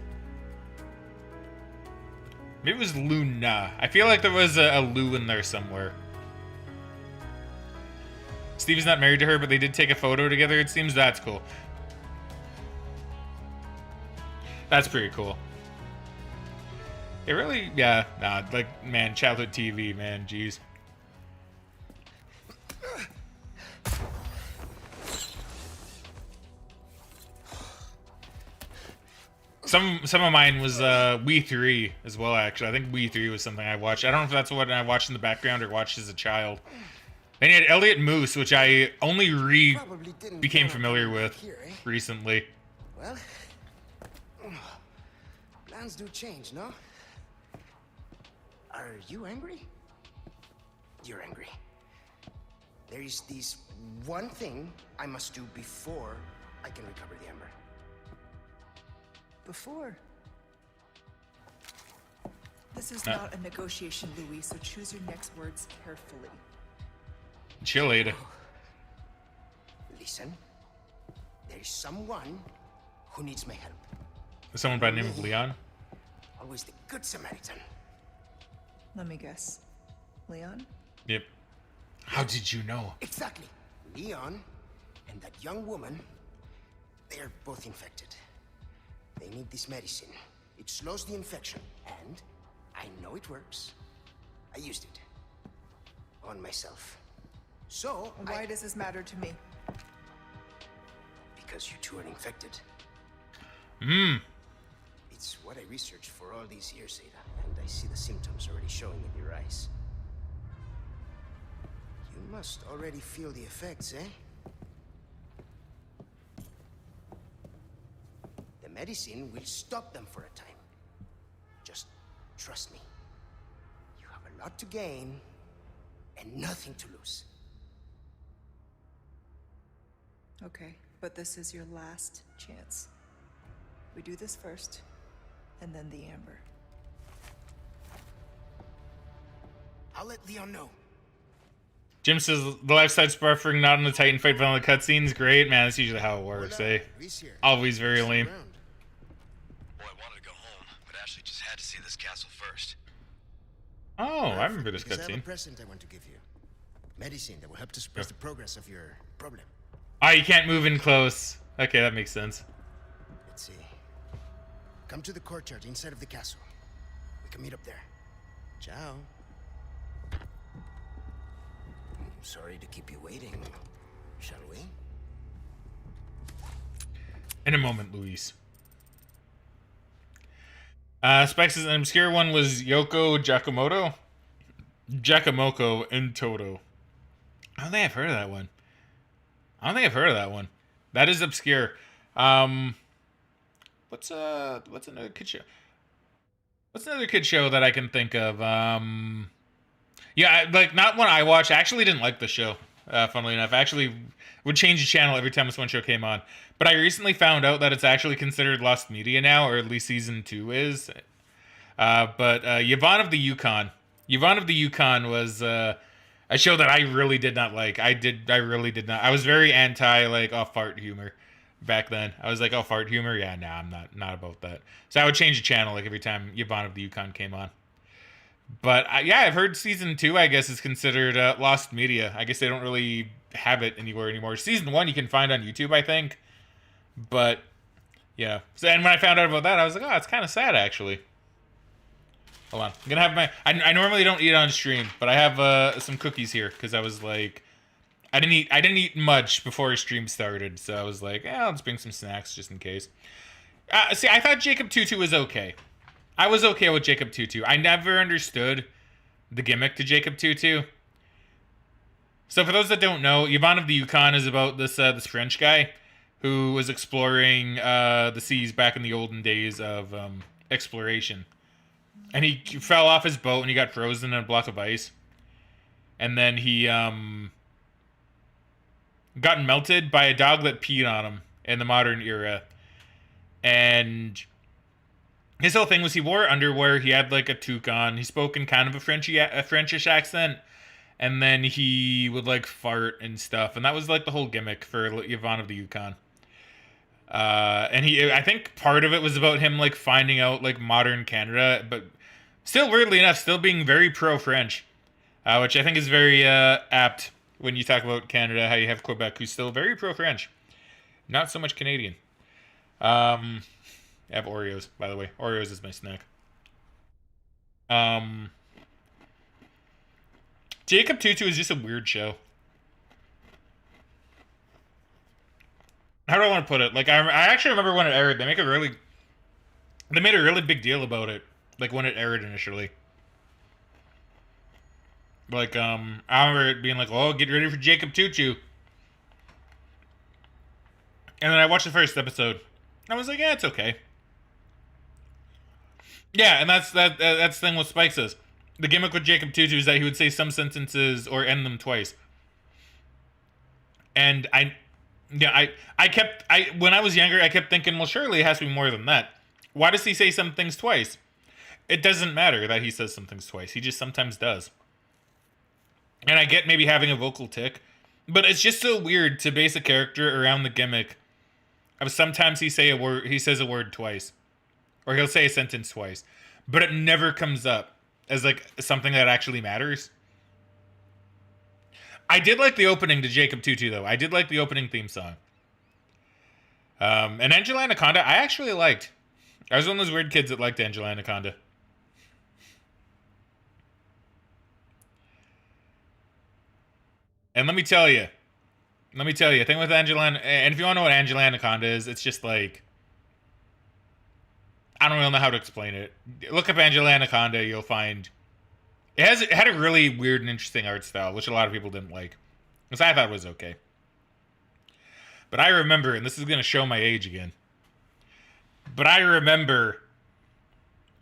Maybe it was Luna. I feel like there was a Lou in there somewhere. Steve's not married to her, but they did take a photo together. It seems that's cool. That's pretty cool. It really, yeah, nah, like, man, childhood TV, man, jeez. Some of mine was We 3 as well, actually. I think We 3 was something I watched. I don't know if that's what I watched in the background or watched as a child. Then you had Elliot Moose, which I only became familiar with here, eh? recently. Well, plans do change, no? Are you angry? You're angry. There is this one thing I must do before I can recover the Ember. Before. This is not a negotiation, Louis, so choose your next words carefully. Chill, Ada. Listen, there is someone who needs my help. Someone by the name of Leon? Always the good Samaritan. Let me guess. Leon? Yep. How did you know? Exactly. Leon and that young woman, they're both infected. They need this medicine. It slows the infection, and I know it works. I used it on myself. So, Why does this matter to me? Because you two are infected. It's what I researched for all these years, Ada, and I see the symptoms already showing in your eyes. You must already feel the effects, eh? The medicine will stop them for a time. Just trust me. You have a lot to gain and nothing to lose. Okay, but this is your last chance. We do this first, and then the Amber. I'll let Leon know. Jim says the life side's buffering, not in the Titan fight, but on the cutscenes. Great, man. That's usually how it works, eh? Always very lame. Well, I wanted to go home, but Ashley just had to see this castle first. Oh, I remember this Because I have a cutscene. present I want to give you. Medicine that will help to suppress the progress of your problem. Oh, you can't move in close. Okay, that makes sense. Let's see. Come to the courtyard inside of the castle. We can meet up there. Ciao. Sorry to keep you waiting. Shall we? In a moment, Luis. Spike says an obscure one was Yoko Giacomoto. Giacomoko in Toto. I don't think I've heard of that one. That is obscure. what's another kid show? What's another kid show that I can think of? Yeah, like not one I watched. I actually didn't like the show. Funnily enough, I actually would change the channel every time this one show came on. But I recently found out that it's actually considered lost media now, or at least season 2 is. But Yvonne of the Yukon. Yvonne of the Yukon was a show that I really did not like. I really did not. I was very anti like fart humor back then. I was like, oh, fart humor? Yeah, nah, I'm not about that. So I would change the channel like every time Yvonne of the Yukon came on. But yeah, I've heard season 2, I guess, is considered lost media. I guess they don't really have it anywhere anymore. Season 1 you can find on YouTube, I think. But yeah. So, and when I found out about that, I was like, oh, it's kind of sad actually. Hold on. I'm gonna have my. I normally don't eat on stream, but I have some cookies here because I was like, I didn't eat much before stream started, so I was like, yeah, let's bring some snacks just in case. See, I thought Jacob Tutu was okay. I was okay with Jacob Tutu. I never understood the gimmick to Jacob Tutu. So for those that don't know, Yvonne of the Yukon is about this French guy who was exploring the seas back in the olden days of exploration. And he fell off his boat and he got frozen in a block of ice. And then he got melted by a dog that peed on him in the modern era. And his whole thing was he wore underwear. He had like a toque on. He spoke in kind of a Frenchish accent. And then he would like fart and stuff. And that was like the whole gimmick for Yvonne of the Yukon. And I think part of it was about him like finding out like modern Canada, but still weirdly enough, still being very pro-French, which I think is very apt when you talk about Canada, how you have Quebec, who's still very pro-French. Not so much Canadian. I have Oreos, by the way. Oreos is my snack. Jacob Tutu is just a weird show. How do I want to put it? Like, I actually remember when it aired. They made a really big deal about it. Like, when it aired initially. Like, I remember it being like, oh, get ready for Jacob Tutu. And then I watched the first episode. I was like, yeah, it's okay. Yeah, and that's the thing with Spike says. The gimmick with Jacob Tutu is that he would say some sentences or end them twice. And when I was younger, I kept thinking, well, surely it has to be more than that. Why does he say some things twice? It doesn't matter that he says some things twice. He just sometimes does. And I get maybe having a vocal tick, but it's just so weird to base a character around the gimmick of sometimes he says a word twice, or he'll say a sentence twice, but it never comes up as like something that actually matters. I did like the opening to Jacob Tutu, though. I did like the opening theme song. And Angela Anaconda, I actually liked. I was one of those weird kids that liked Angela Anaconda. And let me tell you, the thing with Angela, and if you want to know what Angela Anaconda is, it's just like, I don't really know how to explain it. Look up Angela Anaconda, you'll find it had a really weird and interesting art style, which a lot of people didn't like, because I thought it was okay. But I remember, and this is going to show my age again, but I remember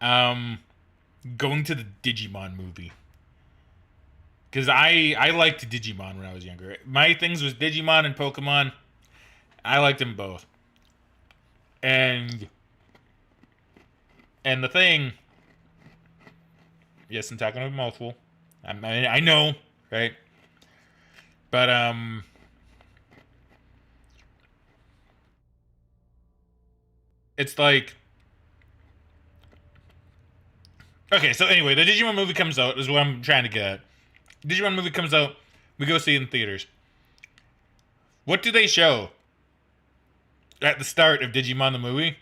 going to the Digimon movie. Because I liked Digimon when I was younger. My things was Digimon and Pokemon. I liked them both. And the thing... Yes, I'm talking with a mouthful. I know, right? But, it's like... Okay, so anyway, the Digimon movie comes out, is what I'm trying to get at. Digimon movie comes out, we go see it in theaters. What do they show at the start of Digimon the movie?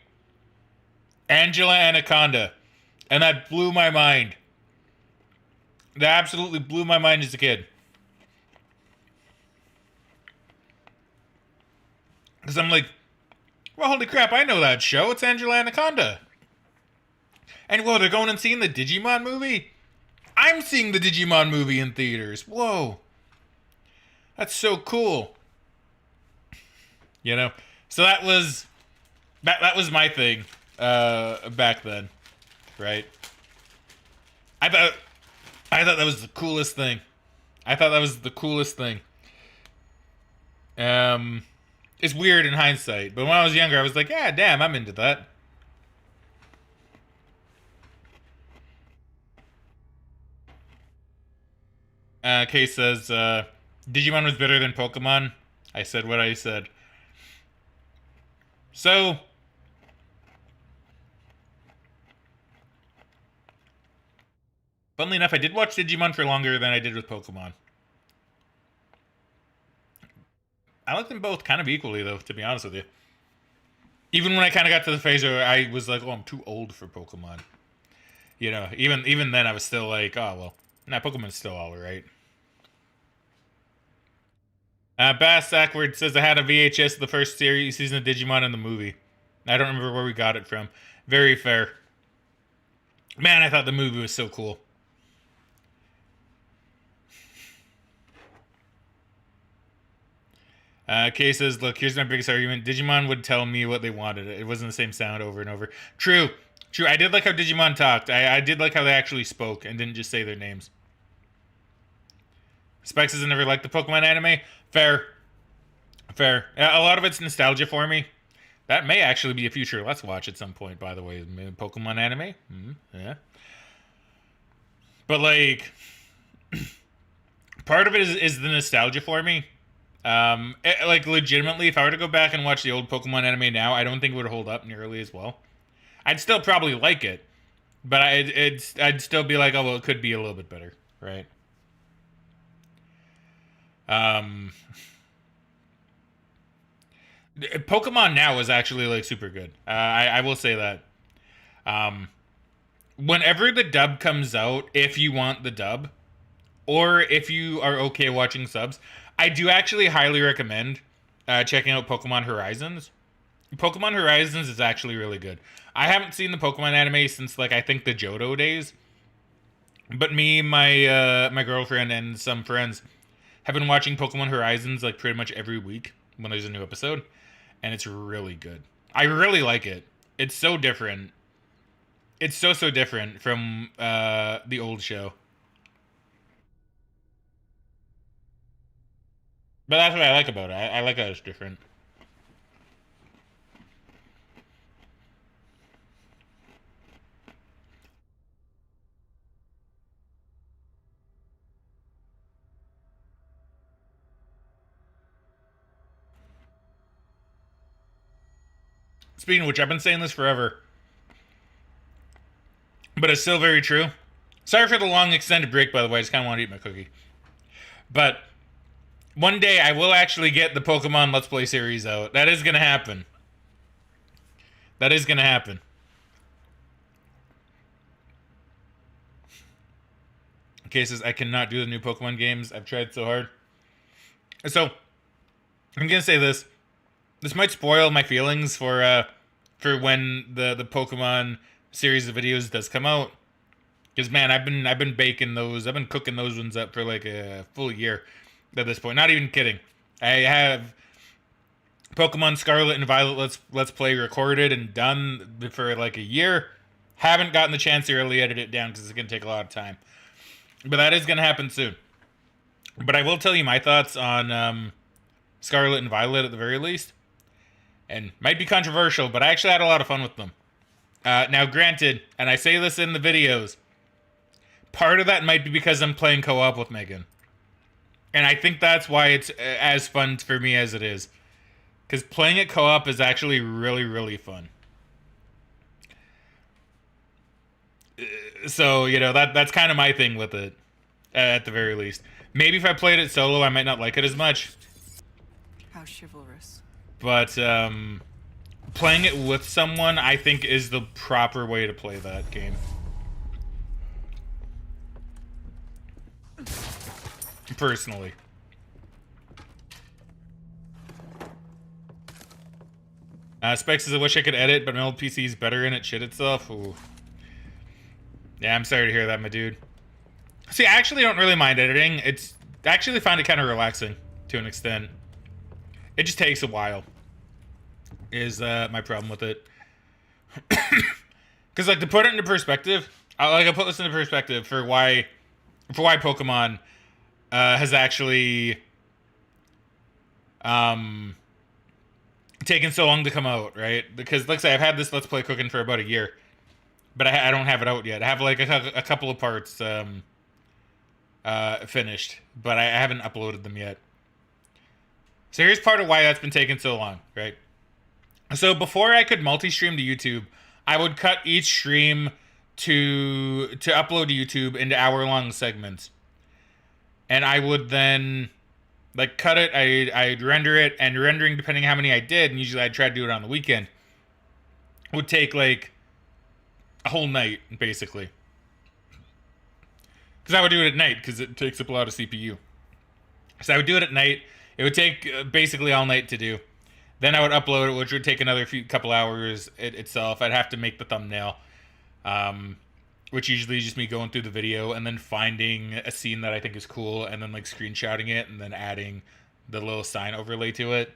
Angela Anaconda. And that blew my mind. That absolutely blew my mind as a kid. Because I'm like, well, holy crap, I know that show. It's Angela Anaconda. And whoa, they're going and seeing the Digimon movie? I'm seeing the Digimon movie in theaters. Whoa. That's so cool. You know? So that was my thing back then, right? I thought that was the coolest thing. It's weird in hindsight, but when I was younger, I was like, yeah, damn, I'm into that. Kay says, Digimon was better than Pokemon. I said what I said. So, funnily enough, I did watch Digimon for longer than I did with Pokemon. I like them both kind of equally, though, to be honest with you. Even when I kind of got to the phase where I was like, oh, I'm too old for Pokemon. You know, even then I was still like, oh, well, nah, Pokemon's still alright. Bass Sackward says I had a VHS of the first season of Digimon in the movie. I don't remember where we got it from. Very fair. Man, I thought the movie was so cool. Kay says, look, here's my biggest argument. Digimon would tell me what they wanted. It wasn't the same sound over and over. True. I did like how Digimon talked. I did like how they actually spoke and didn't just say their names. Spikes has never liked the Pokemon anime. Fair. A lot of it's nostalgia for me. That may actually be a future Let's Watch at some point, by the way. Pokemon anime? Yeah. But, like, part of it is the nostalgia for me. Like, legitimately, if I were to go back and watch the old Pokemon anime now, I don't think it would hold up nearly as well. I'd still probably like it, but I'd still be like, oh, well, it could be a little bit better, right? Pokemon now is actually, like, super good. I will say that. Whenever the dub comes out, if you want the dub, or if you are okay watching subs, I do actually highly recommend checking out Pokemon Horizons. Pokemon Horizons is actually really good. I haven't seen the Pokemon anime since, like, I think the Johto days. But me, my girlfriend, and some friends have been watching Pokemon Horizons, like, pretty much every week when there's a new episode. And it's really good. I really like it. It's so different. It's so different from the old show. But that's what I like about it. I like how it's different. Speaking of which, I've been saying this forever, but it's still very true. Sorry for the long extended break, by the way. I just kind of want to eat my cookie. But one day I will actually get the Pokemon Let's Play series out. That is going to happen. Okay, says I cannot do the new Pokemon games. I've tried so hard. So, I'm going to say this. This might spoil my feelings for when the Pokemon series of videos does come out. Because, man, I've been baking those. I've been cooking those ones up for like a full year at this point. Not even kidding. I have Pokemon Scarlet and Violet Let's Play recorded and done for like a year. Haven't gotten the chance to really edit it down because it's going to take a lot of time. But that is going to happen soon. But I will tell you my thoughts on Scarlet and Violet at the very least. And might be controversial, but I actually had a lot of fun with them. Now, granted, and I say this in the videos, part of that might be because I'm playing co-op with Megan. And I think that's why it's as fun for me as it is. Because playing it co-op is actually really, really fun. So, you know, that's kind of my thing with it, at the very least. Maybe if I played it solo, I might not like it as much. How chivalrous. But playing it with someone, I think, is the proper way to play that game. Personally. Spike says, I wish I could edit, but my old PC is better and it shit itself. Ooh. Yeah, I'm sorry to hear that, my dude. See, I actually don't really mind editing. I actually find it kind of relaxing to an extent. It just takes a while, is my problem with it. Because like to put it into perspective, I'll put this into perspective for why Pokemon has actually taken so long to come out, right? Because like I say, I've had this Let's Play cooking for about a year, but I don't have it out yet. I have like a couple of parts finished, but I haven't uploaded them yet. So here's part of why that's been taking so long, right? So before I could multi-stream to YouTube, I would cut each stream to upload to YouTube into hour-long segments. And I would then like cut it, I'd render it, and rendering, depending on how many I did, and usually I'd try to do it on the weekend, would take like a whole night, basically. Because I would do it at night, because it takes up a lot of CPU. So I would do it at night. It would take basically all night to do. Then I would upload it, which would take another couple hours itself. I'd have to make the thumbnail, which usually is just me going through the video and then finding a scene that I think is cool and then like screenshotting it and then adding the little sign overlay to it.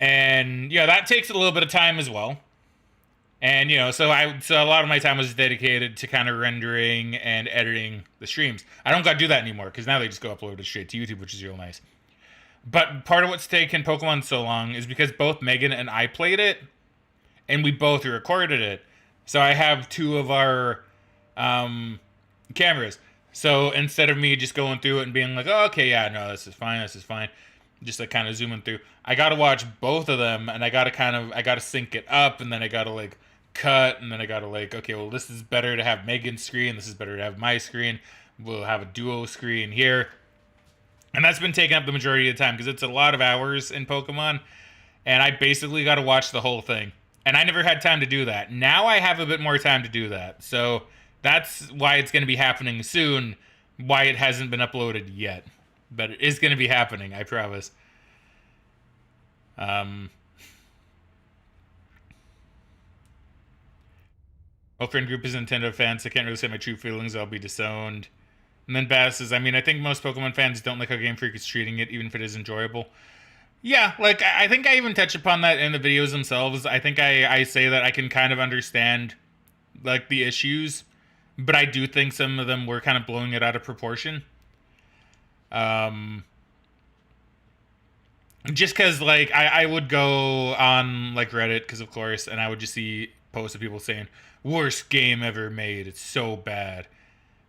And yeah, that takes a little bit of time as well. And you know, so a lot of my time was dedicated to kind of rendering and editing the streams. I don't got to do that anymore because now they just go upload it straight to YouTube, which is real nice. But part of what's taken Pokemon so long is because both Megan and I played it, and we both recorded it. So I have two of our cameras. So instead of me just going through it and being like, oh, okay, yeah, no, this is fine, just like kind of zooming through, I got to watch both of them, and I got to sync it up, and then I got to like cut, and then I got to like, okay, well, this is better to have Megan's screen, this is better to have my screen, we'll have a duo screen here. And that's been taking up the majority of the time because it's a lot of hours in Pokemon, and I basically got to watch the whole thing. And I never had time to do that. Now I have a bit more time to do that. So that's why it's going to be happening soon, why it hasn't been uploaded yet. But it is going to be happening, I promise. Well, friend group is Nintendo fans. I can't really say my true feelings. I'll be disowned. And then Bass says, I mean, I think most Pokemon fans don't like how Game Freak is treating it, even if it is enjoyable. Yeah, like, I think I even touch upon that in the videos themselves. I think I say that I can kind of understand, like, the issues. But I do think some of them were kind of blowing it out of proportion. Just because, like, I would go on, like, Reddit, because of course, and I would just see posts of people saying, worst game ever made, it's so bad.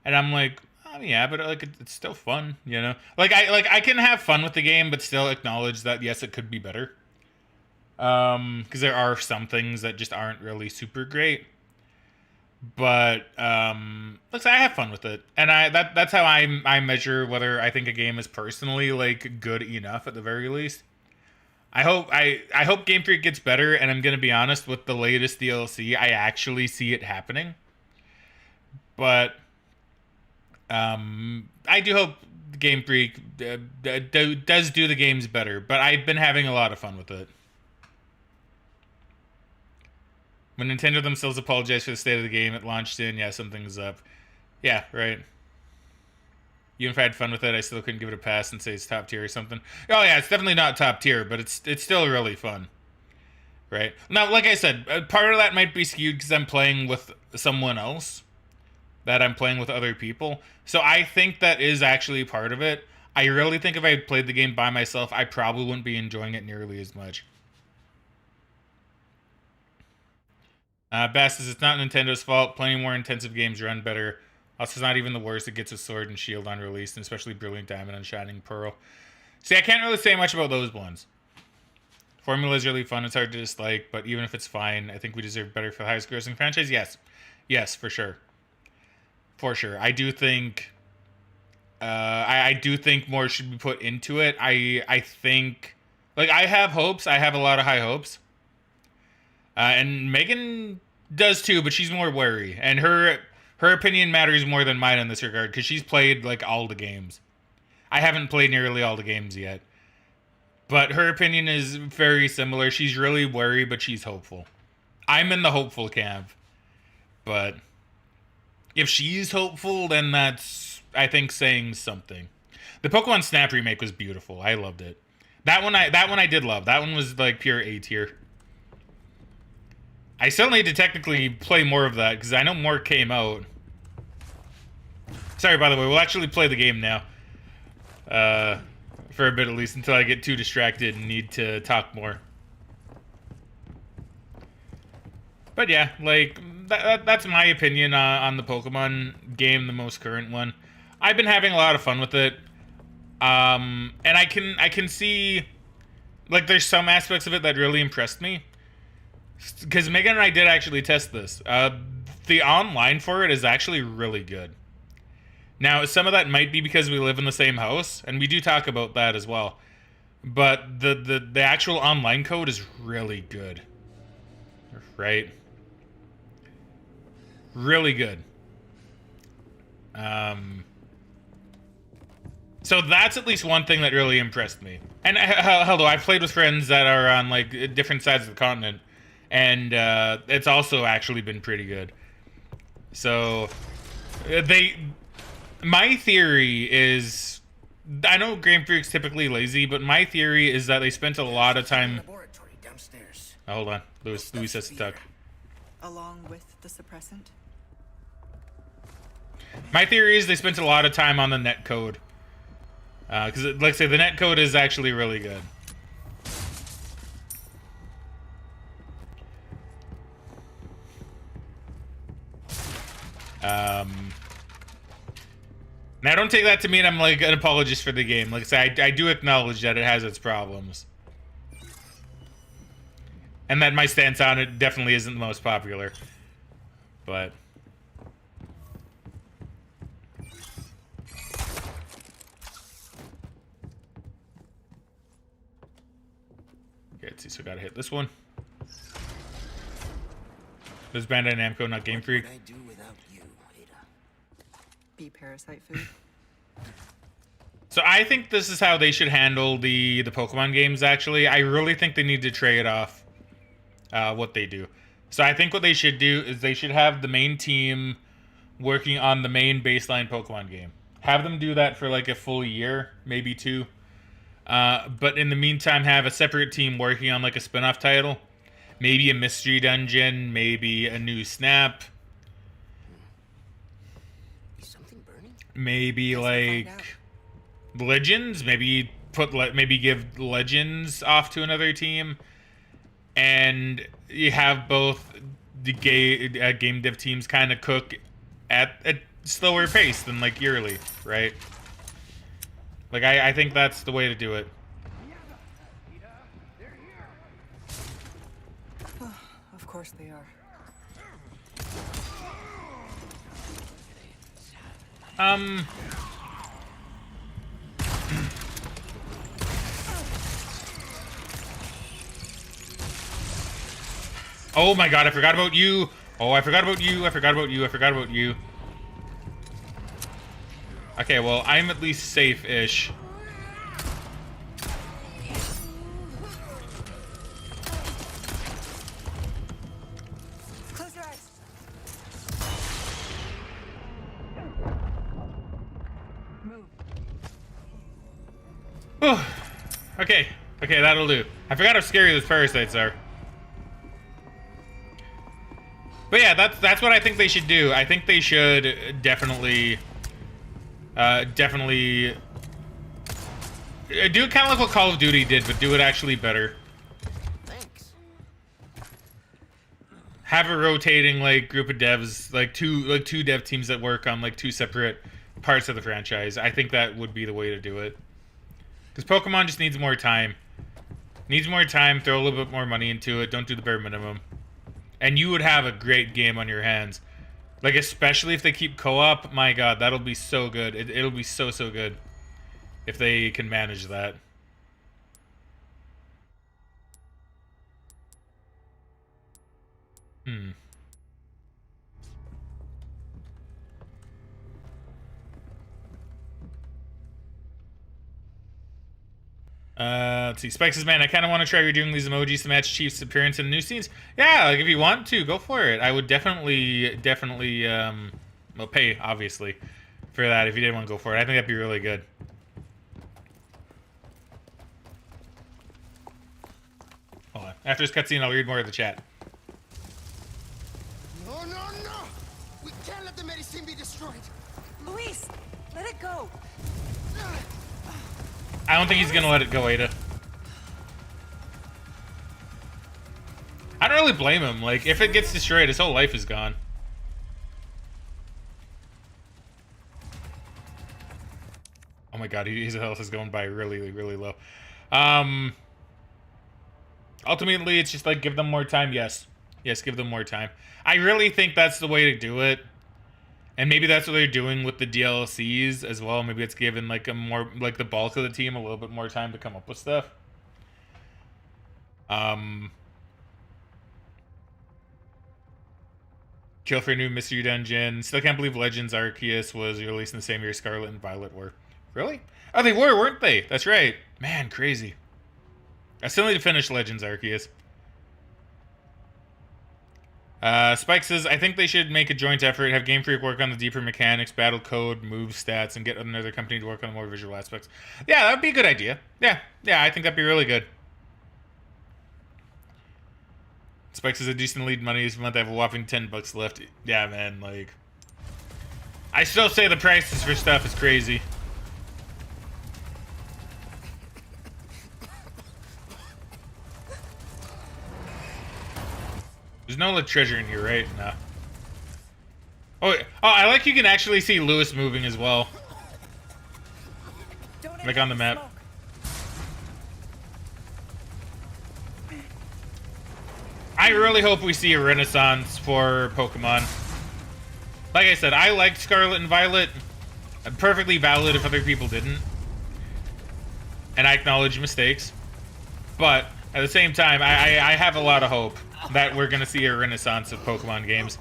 And I'm like, yeah, but like it's still fun, you know. Like I can have fun with the game, but still acknowledge that yes, it could be better. Because there are some things that just aren't really super great. But looks like I have fun with it, and that's how I measure whether I think a game is personally like good enough at the very least. I hope Game Freak gets better, and I'm gonna be honest, with the latest DLC, I actually see it happening. But I do hope Game Freak does do the games better, but I've been having a lot of fun with it. When Nintendo themselves apologized for the state of the game it launched in, yeah, something's up. Yeah, right. Even if I had fun with it, I still couldn't give it a pass and say it's top tier or something. Oh yeah, it's definitely not top tier, but it's still really fun. Right? Now, like I said, part of that might be skewed because I'm playing with someone else. That I'm playing with other people. So I think that is actually part of it. I really think if I had played the game by myself, I probably wouldn't be enjoying it nearly as much. Bass says, it's not Nintendo's fault. Plenty more intensive games run better. Also, it's not even the worst. It gets a Sword and Shield on release, and especially Brilliant Diamond and Shining Pearl. See, I can't really say much about those ones. Formula is really fun. It's hard to dislike, but even if it's fine, I think we deserve better for the highest grossing franchise. Yes. Yes, for sure. For sure. I do think I do think more should be put into it. I think, like, I have hopes. I have a lot of high hopes. And Megan does too, but she's more wary. And her opinion matters more than mine in this regard, because she's played, like, all the games. I haven't played nearly all the games yet. But her opinion is very similar. She's really wary, but she's hopeful. I'm in the hopeful camp. But if she's hopeful, then that's, I think, saying something. The Pokemon Snap remake was beautiful. I loved it. That one I did love. That one was like pure A tier. I still need to technically play more of that, because I know more came out. Sorry, by the way, we'll actually play the game now. For a bit at least, until I get too distracted and need to talk more. But yeah, like, that's my opinion on the Pokemon game, the most current one. I've been having a lot of fun with it. And I can see, like, there's some aspects of it that really impressed me. Because Megan and I did actually test this. The online for it is actually really good. Now, some of that might be because we live in the same house, and we do talk about that as well. But the actual online code is really good. Right? Really good. So that's at least one thing that really impressed me. And hell, I've played with friends that are on, like, different sides of the continent. And it's also actually been pretty good. So, my theory is, I know Game Freak's typically lazy, but my theory is that they spent a lot of time. Laboratory downstairs. Oh, hold on, Louis has to talk. Along with the suppressant? My theory is they spent a lot of time on the net code, because, like I say, the net code is actually really good. Now, don't take that to mean I'm, like, an apologist for the game. Like I say, I do acknowledge that it has its problems. And that my stance on it definitely isn't the most popular. But... okay, let's see, so gotta hit this one. This is Bandai Namco, not Game Freak. What would I do without you, Ada? Be parasite food? So I think this is how they should handle the Pokemon games, actually. I really think they need to trade off what they do. So I think what they should do is they should have the main team working on the main baseline Pokemon game. Have them do that for like a full year, maybe 2. But in the meantime, have a separate team working on like a spin-off title. Maybe a mystery dungeon, maybe a new Snap. Is something burning? Maybe like Legends, maybe give Legends off to another team, and you have both the game dev teams kind of cook at a slower pace than like yearly, right? Like I think that's the way to do it. Of course they are. Oh my god, I forgot about you. Oh, I forgot about you. I forgot about you. I forgot about you. Okay, well, I'm at least safe-ish. Close your eyes. Move. Oh, okay. Okay, that'll do. I forgot how scary those parasites are. But yeah, that's what I think they should do. I think they should definitely do kind of like what Call of Duty did, but do it actually better. Thanks. Have a rotating like group of devs, like two dev teams that work on like 2 separate parts of the franchise. I think that would be the way to do it. Because Pokemon just needs more time. Needs more time. Throw a little bit more money into it. Don't do the bare minimum. And you would have a great game on your hands. Like, especially if they keep co-op. My god, that'll be so good. It'll be so good. If they can manage that. Let's see. Spike says, man, I kind of want to try redoing these emojis to match Chief's appearance in new scenes. Yeah, like if you want to, go for it. I would definitely, well, pay, obviously, for that if you didn't want to go for it. I think that'd be really good. Hold on. After this cutscene, I'll read more of the chat. no! We can't let the medicine be destroyed. Luis, let it go. I don't think he's gonna let it go, Ada. I don't really blame him. Like, if it gets destroyed, his whole life is gone. Oh my god, his health is going by really, really low. Ultimately, it's just like, give them more time. Yes. Yes, give them more time. I really think that's the way to do it. And maybe that's what they're doing with the DLCs as well. Maybe it's giving like a more, like the bulk of the team a little bit more time to come up with stuff. Kill for a new mystery dungeon. Still can't believe Legends Arceus was released in the same year Scarlet and Violet were. Really? Oh, they were, weren't they? That's right. Man, crazy. I still need to finish Legends Arceus. Spike says, I think they should make a joint effort, have Game Freak work on the deeper mechanics, battle code, move stats, and get another company to work on the more visual aspects. Yeah, that would be a good idea. Yeah, I think that'd be really good. Spike says, a decent lead money this month. I have a whopping $10 left. Yeah, man, like... I still say the prices for stuff is crazy. There's no treasure in here, right? No. Oh, I like you can actually see Lewis moving as well. Like on the map. I really hope we see a renaissance for Pokemon. Like I said, I liked Scarlet and Violet. Perfectly valid if other people didn't. And I acknowledge mistakes. But at the same time, I have a lot of hope that we're gonna see a renaissance of Pokemon games.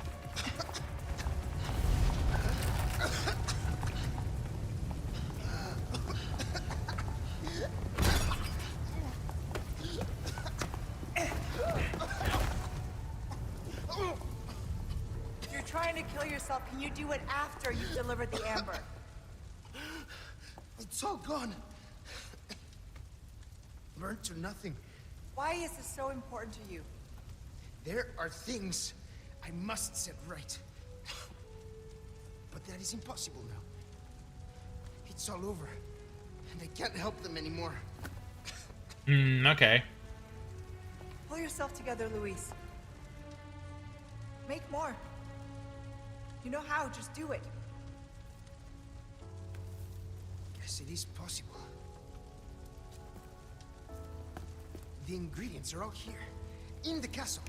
You're trying to kill yourself. Can you do it after you've delivered the amber? It's all gone. Learned to nothing. Why is this so important to you? There are things I must set right. But that is impossible now. It's all over. And I can't help them anymore. Okay. Pull yourself together, Luis. Make more. You know how, just do it. Yes, it is possible. The ingredients are all here, in the castle.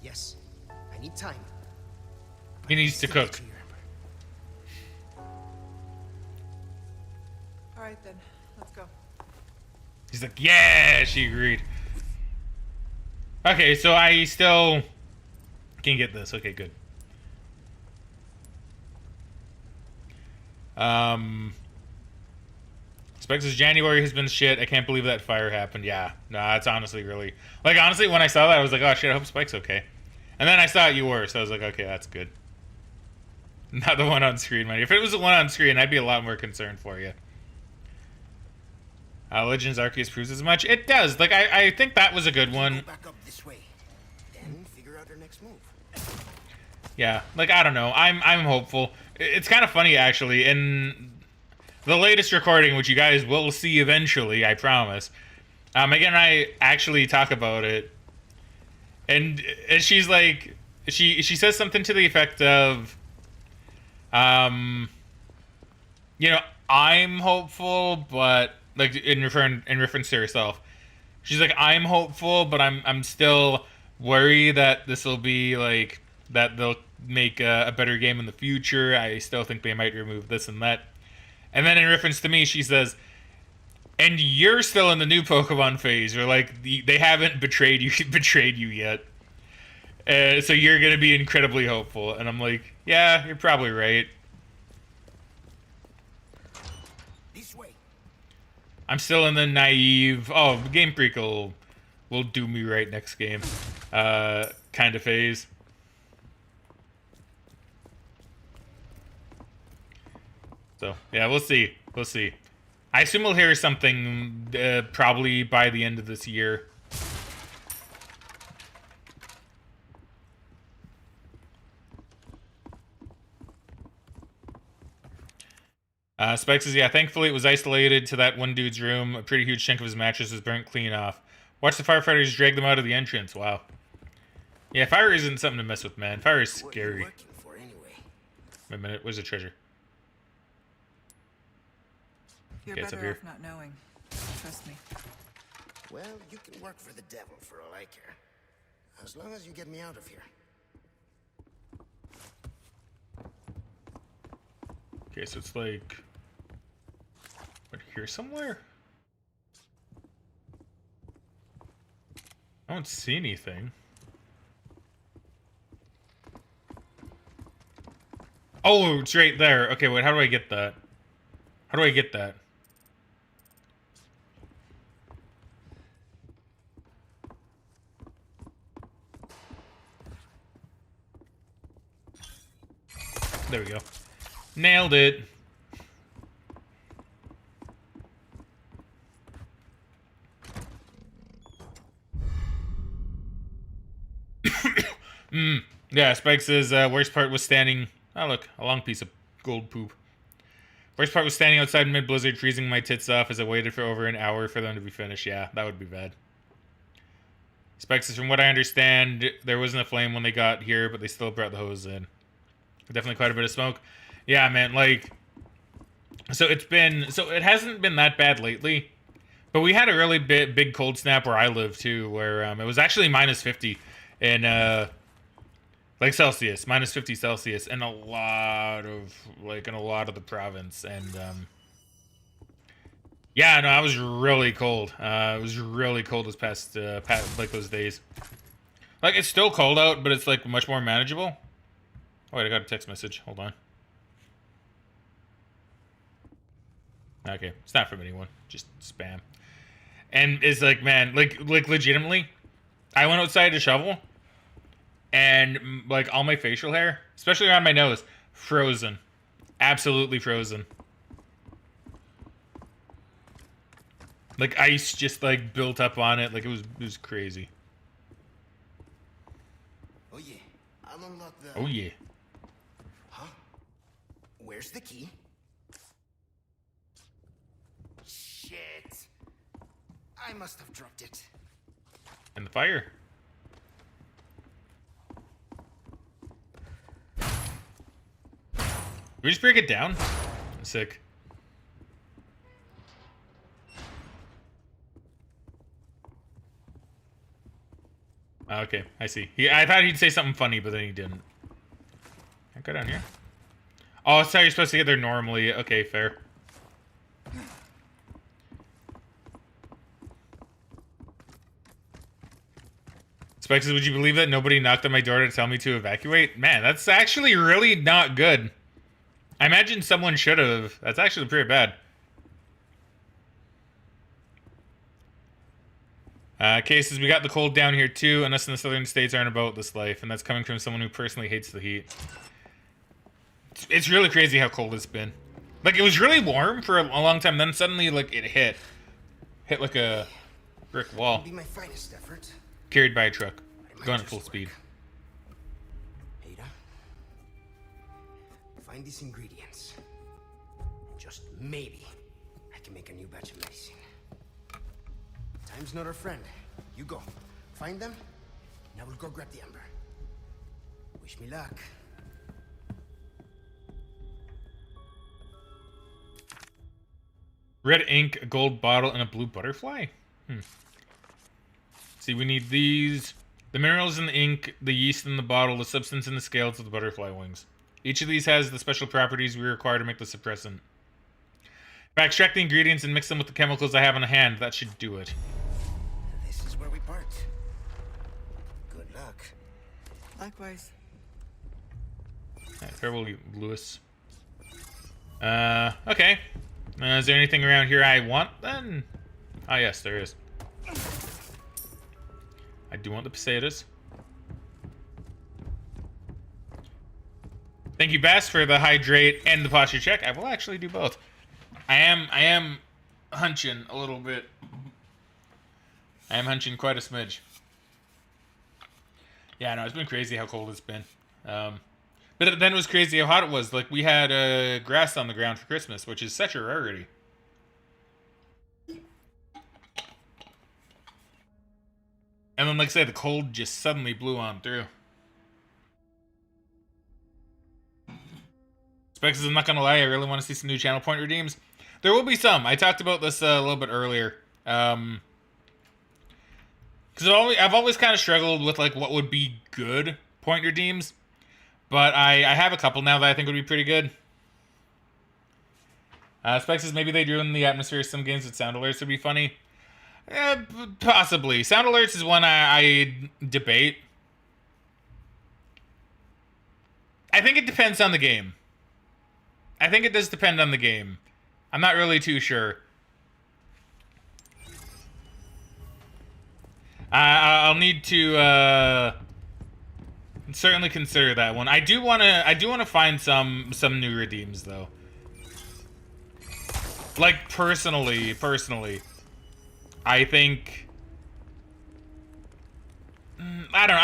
Yes, I need time. He needs to cook. All right then, let's go. He's like, yeah, she agreed. Okay, so I still can get this. Okay, good. Spike says January has been shit. I can't believe that fire happened. Yeah, no, it's honestly really... Like, honestly, when I saw that, I was like, oh shit, I hope Spike's okay. And then I saw you were, so I was like, okay, that's good. Not the one on screen, man. If it was the one on screen, I'd be a lot more concerned for you. Legends Arceus proves as much. It does. Like, I think that was a good one. Go back up this way, then figure out our next move. Yeah, like, I don't know. I'm hopeful. It's kind of funny, actually. In the latest recording, which you guys will see eventually, I promise. Again, I actually talk about it. And she's like, she says something to the effect of, you know, I'm hopeful, but like in reference to herself, she's like, I'm hopeful, but I'm still worried that this will be like that they'll make a better game in the future. I still think they might remove this and that. And then in reference to me, she says, and you're still in the new Pokemon phase, or like they haven't betrayed you yet. So you're gonna be incredibly hopeful, and I'm like, yeah, you're probably right. This way. I'm still in the naive, oh, Game Freak will do me right next game, kind of phase. So yeah, we'll see. We'll see. I assume we'll hear something probably by the end of this year. Spike says, yeah, thankfully it was isolated to that one dude's room. A pretty huge chunk of his mattress was burnt clean off. Watch the firefighters drag them out of the entrance. Wow. Yeah, fire isn't something to mess with, man. Fire is What are you scary. working for anyway? Wait a minute, where's the treasure? You're Okay, it's up better here. off not knowing. Trust me. Well, you can work for the devil for all I care. As long as you get me out of here. Okay, so it's like... What, here somewhere? I don't see anything. Oh, it's right there. Okay, wait, how do I get that? How do I get that? There we go. Nailed it. Yeah, Spike says, worst part was standing... Oh, look, a long piece of gold poop. Worst part was standing outside mid-blizzard, freezing my tits off as I waited for over an hour for them to be finished. Yeah, that would be bad. Spike says, from what I understand, there wasn't a flame when they got here, but they still brought the hose in. Definitely quite a bit of smoke. Yeah, man, like... So it hasn't been that bad lately. But we had a really big cold snap where I live, too, where it was actually minus 50 in, like, Celsius. Minus 50 Celsius in a lot of the province. And, yeah, no, I was really cold. It was really cold this past like, those days. Like, it's still cold out, but it's, like, much more manageable. Oh, wait, I got a text message. Hold on. Okay, it's not from anyone. Just spam. And it's like, man, like legitimately, I went outside to shovel, and like all my facial hair, especially around my nose, frozen, absolutely frozen. Like ice just like built up on it, like it was crazy. Oh yeah, I'll unlock the... Oh yeah. Huh? Where's the key? Shit. I must have dropped it. And the fire. We just break it down. Sick. Okay, I see. I thought he'd say something funny, but then he didn't. Can I go down here? Oh, that's how you're supposed to get there normally. Okay, fair. Spike says, would you believe that nobody knocked on my door to tell me to evacuate? Man, that's actually really not good. I imagine someone should have. That's actually pretty bad. Cases, we got the cold down here too, and us in the southern states aren't about this life, and that's coming from someone who personally hates the heat. It's really crazy how cold it's been. Like, it was really warm for a long time, then suddenly, like, it hit like a brick wall. Be my finest effort. Carried by a truck, going at full speed. Ada, find these ingredients. And just maybe I can make a new batch of medicine. Time's not our friend. You go. Find them, and I will go grab the amber. Wish me luck. Red ink, a gold bottle, and a blue butterfly? See, we need these. The minerals in the ink, the yeast in the bottle, the substance in the scales of the butterfly wings. Each of these has the special properties we require to make the suppressant. If I extract the ingredients and mix them with the chemicals I have on hand, that should do it. This is where we part. Good luck. Likewise. Right, farewell, Lewis. Okay. Is there anything around here I want, then? Oh, yes, there is. I do want the pesetas. Thank you, Bass, for the hydrate and the posture check. I will actually do both. I am hunching a little bit. I am hunching quite a smidge. Yeah, no, it's been crazy how cold it's been. But then it was crazy how hot it was. Like, we had grass on the ground for Christmas, which is such a rarity. And then, like I say, the cold just suddenly blew on through. Specs, I'm not gonna lie, I really want to see some new channel point redeems. There will be some. I talked about this a little bit earlier. Because I've always kind of struggled with, like, what would be good point redeems. But I have a couple now that I think would be pretty good. Specs says maybe they do in the atmosphere some games with sound alerts would be funny. Possibly. Sound alerts is one I debate. I think it depends on the game. I think it does depend on the game. I'm not really too sure. I'll need to certainly consider that one. I do want to find some new redeems though. Like personally, I think I don't know.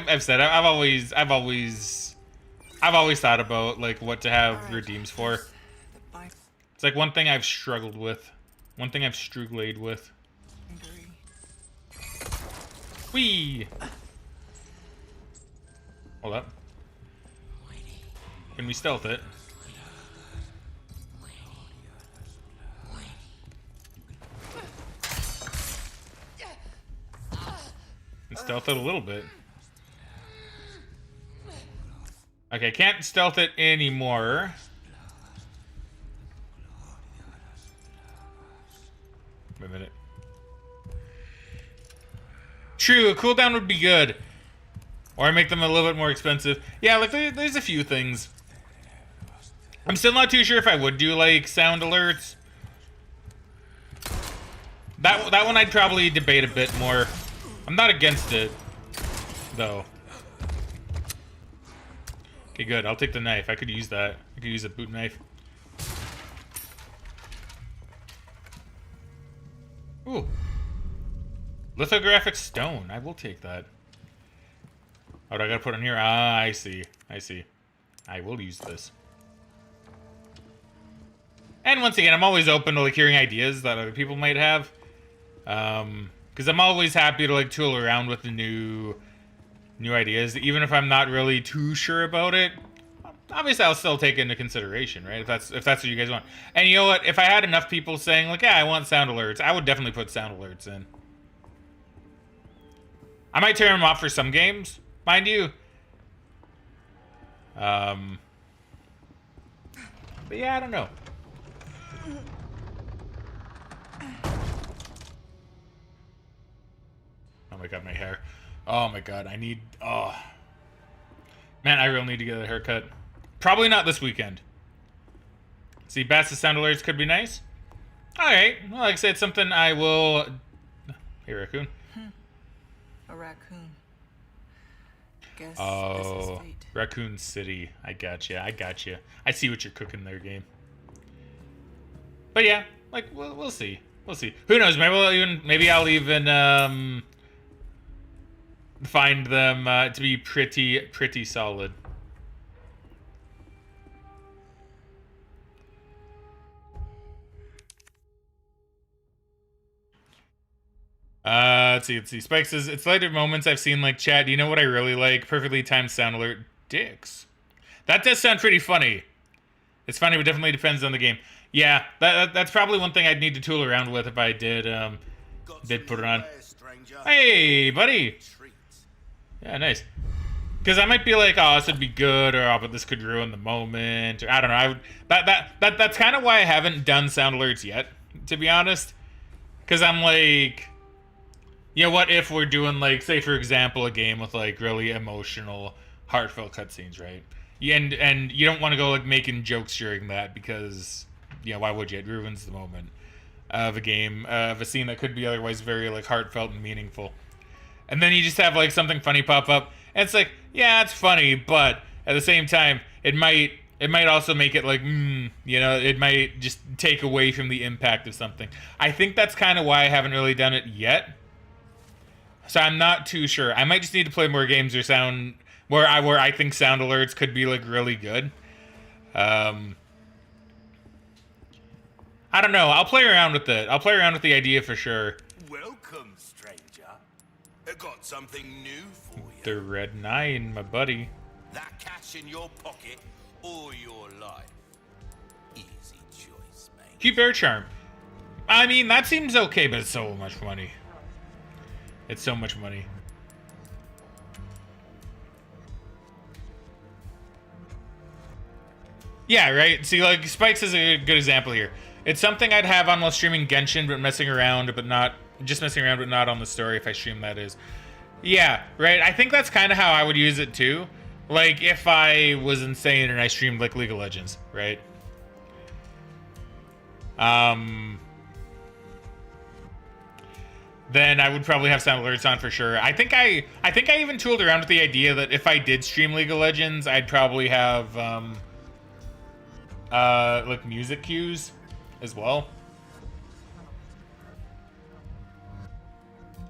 I've said, I've always thought about like what to have redeems for. It's like one thing I've struggled with, one thing I've struggled with. Whee! Hold up. Can we stealth it? And stealth it a little bit. Okay, can't stealth it anymore. Wait a minute. True, a cooldown would be good. Or I make them a little bit more expensive. Yeah, like there's a few things. I'm still not too sure if I would do like sound alerts. That one I'd probably debate a bit more. I'm not against it, though. Okay, good. I'll take the knife. I could use that. I could use a boot knife. Ooh. Lithographic stone. I will take that. Oh, do I gotta put it in here? Ah, I see. I see. I will use this. And once again, I'm always open to like hearing ideas that other people might have. Because I'm always happy to like tool around with the new ideas, even if I'm not really too sure about it. Obviously, I'll still take it into consideration, right? If that's what you guys want. And you know what? If I had enough people saying like, "Yeah, I want sound alerts," I would definitely put sound alerts in. I might turn them off for some games, mind you. But yeah, I don't know. Oh my god, my hair. Oh my god, I need... Oh. Man, I really need to get a haircut. Probably not this weekend. See, Bass's sound alerts could be nice. Alright, well, like I said, it's something I will... Hey, raccoon. A raccoon. Guess this Oh, is fate. Raccoon City. I gotcha. I gotcha. I see what you're cooking there, game. But yeah, like we'll see. We'll see. Who knows? Maybe I'll even find them to be pretty solid. Let's see. Spike says, it's later moments I've seen like, Chad, you know what I really like? Perfectly timed sound alert. Dicks. That does sound pretty funny. It's funny, but definitely depends on the game. Yeah, that's probably one thing I'd need to tool around with if I did put it on. Hey, buddy. Yeah, nice. Because I might be like, oh, this would be good, or oh, but this could ruin the moment, or I don't know. That's kind of why I haven't done sound alerts yet, to be honest. Because I'm like, you know, what if we're doing like, say for example, a game with like really emotional, heartfelt cutscenes, right? And you don't want to go like making jokes during that because, you know, why would you? It ruins the moment of a game, of a scene that could be otherwise very like heartfelt and meaningful. And then you just have like something funny pop up, and it's like, yeah, it's funny, but at the same time, it might also make it like, you know, it might just take away from the impact of something. I think that's kind of why I haven't really done it yet. So I'm not too sure. I might just need to play more games or sound where I think sound alerts could be like really good. I don't know. I'll play around with it. I'll play around with the idea for sure. Welcome, stranger. I got something new for you. The Red 9, my buddy. That cash in your pocket or your life. Easy choice, mate. Cute bear charm. I mean, that seems okay, but it's so much money. It's so much money. Yeah, right? See, like, Spikes is a good example here. It's something I'd have on while streaming Genshin, but messing around, but not... Just messing around, but not on the story if I stream, that is. Yeah, right? I think that's kind of how I would use it, too. Like, if I was insane and I streamed, like, League of Legends, right? Then I would probably have sound alerts on for sure. I think I even tooled around with the idea that if I did stream League of Legends, I'd probably have like music cues as well.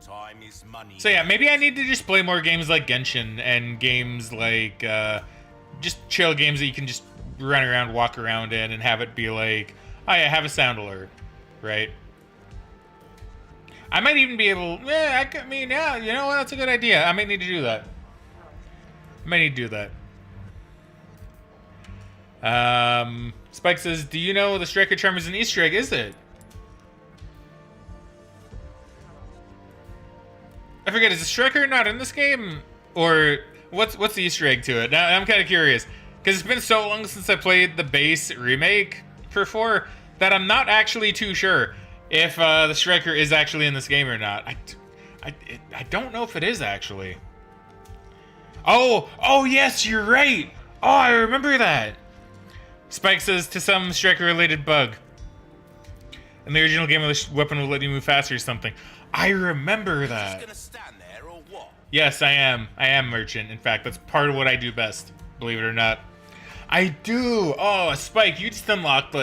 Time is money. So yeah, maybe I need to just play more games like Genshin and games like just chill games that you can just run around, walk around in, and have it be like, oh yeah, have a sound alert, right? I might even be able... Yeah, I mean, yeah, you know what? That's a good idea. I might need to do that. Spike says, do you know the Striker Charm is an Easter egg, is it? I forget, is the Striker not in this game? Or what's the Easter egg to it? Now, I'm kind of curious. Because it's been so long since I played the base remake for 4 that I'm not actually too sure if the Striker is actually in this game or not. I don't know if it is actually. Oh yes, you're right. Oh, I remember that. Spike says to some Striker related bug. In the original game, the weapon will let you move faster or something. I remember that. Just gonna stand there or what? Yes, I am. I am merchant. In fact, that's part of what I do best. Believe it or not. I do. Oh, Spike, you just unlocked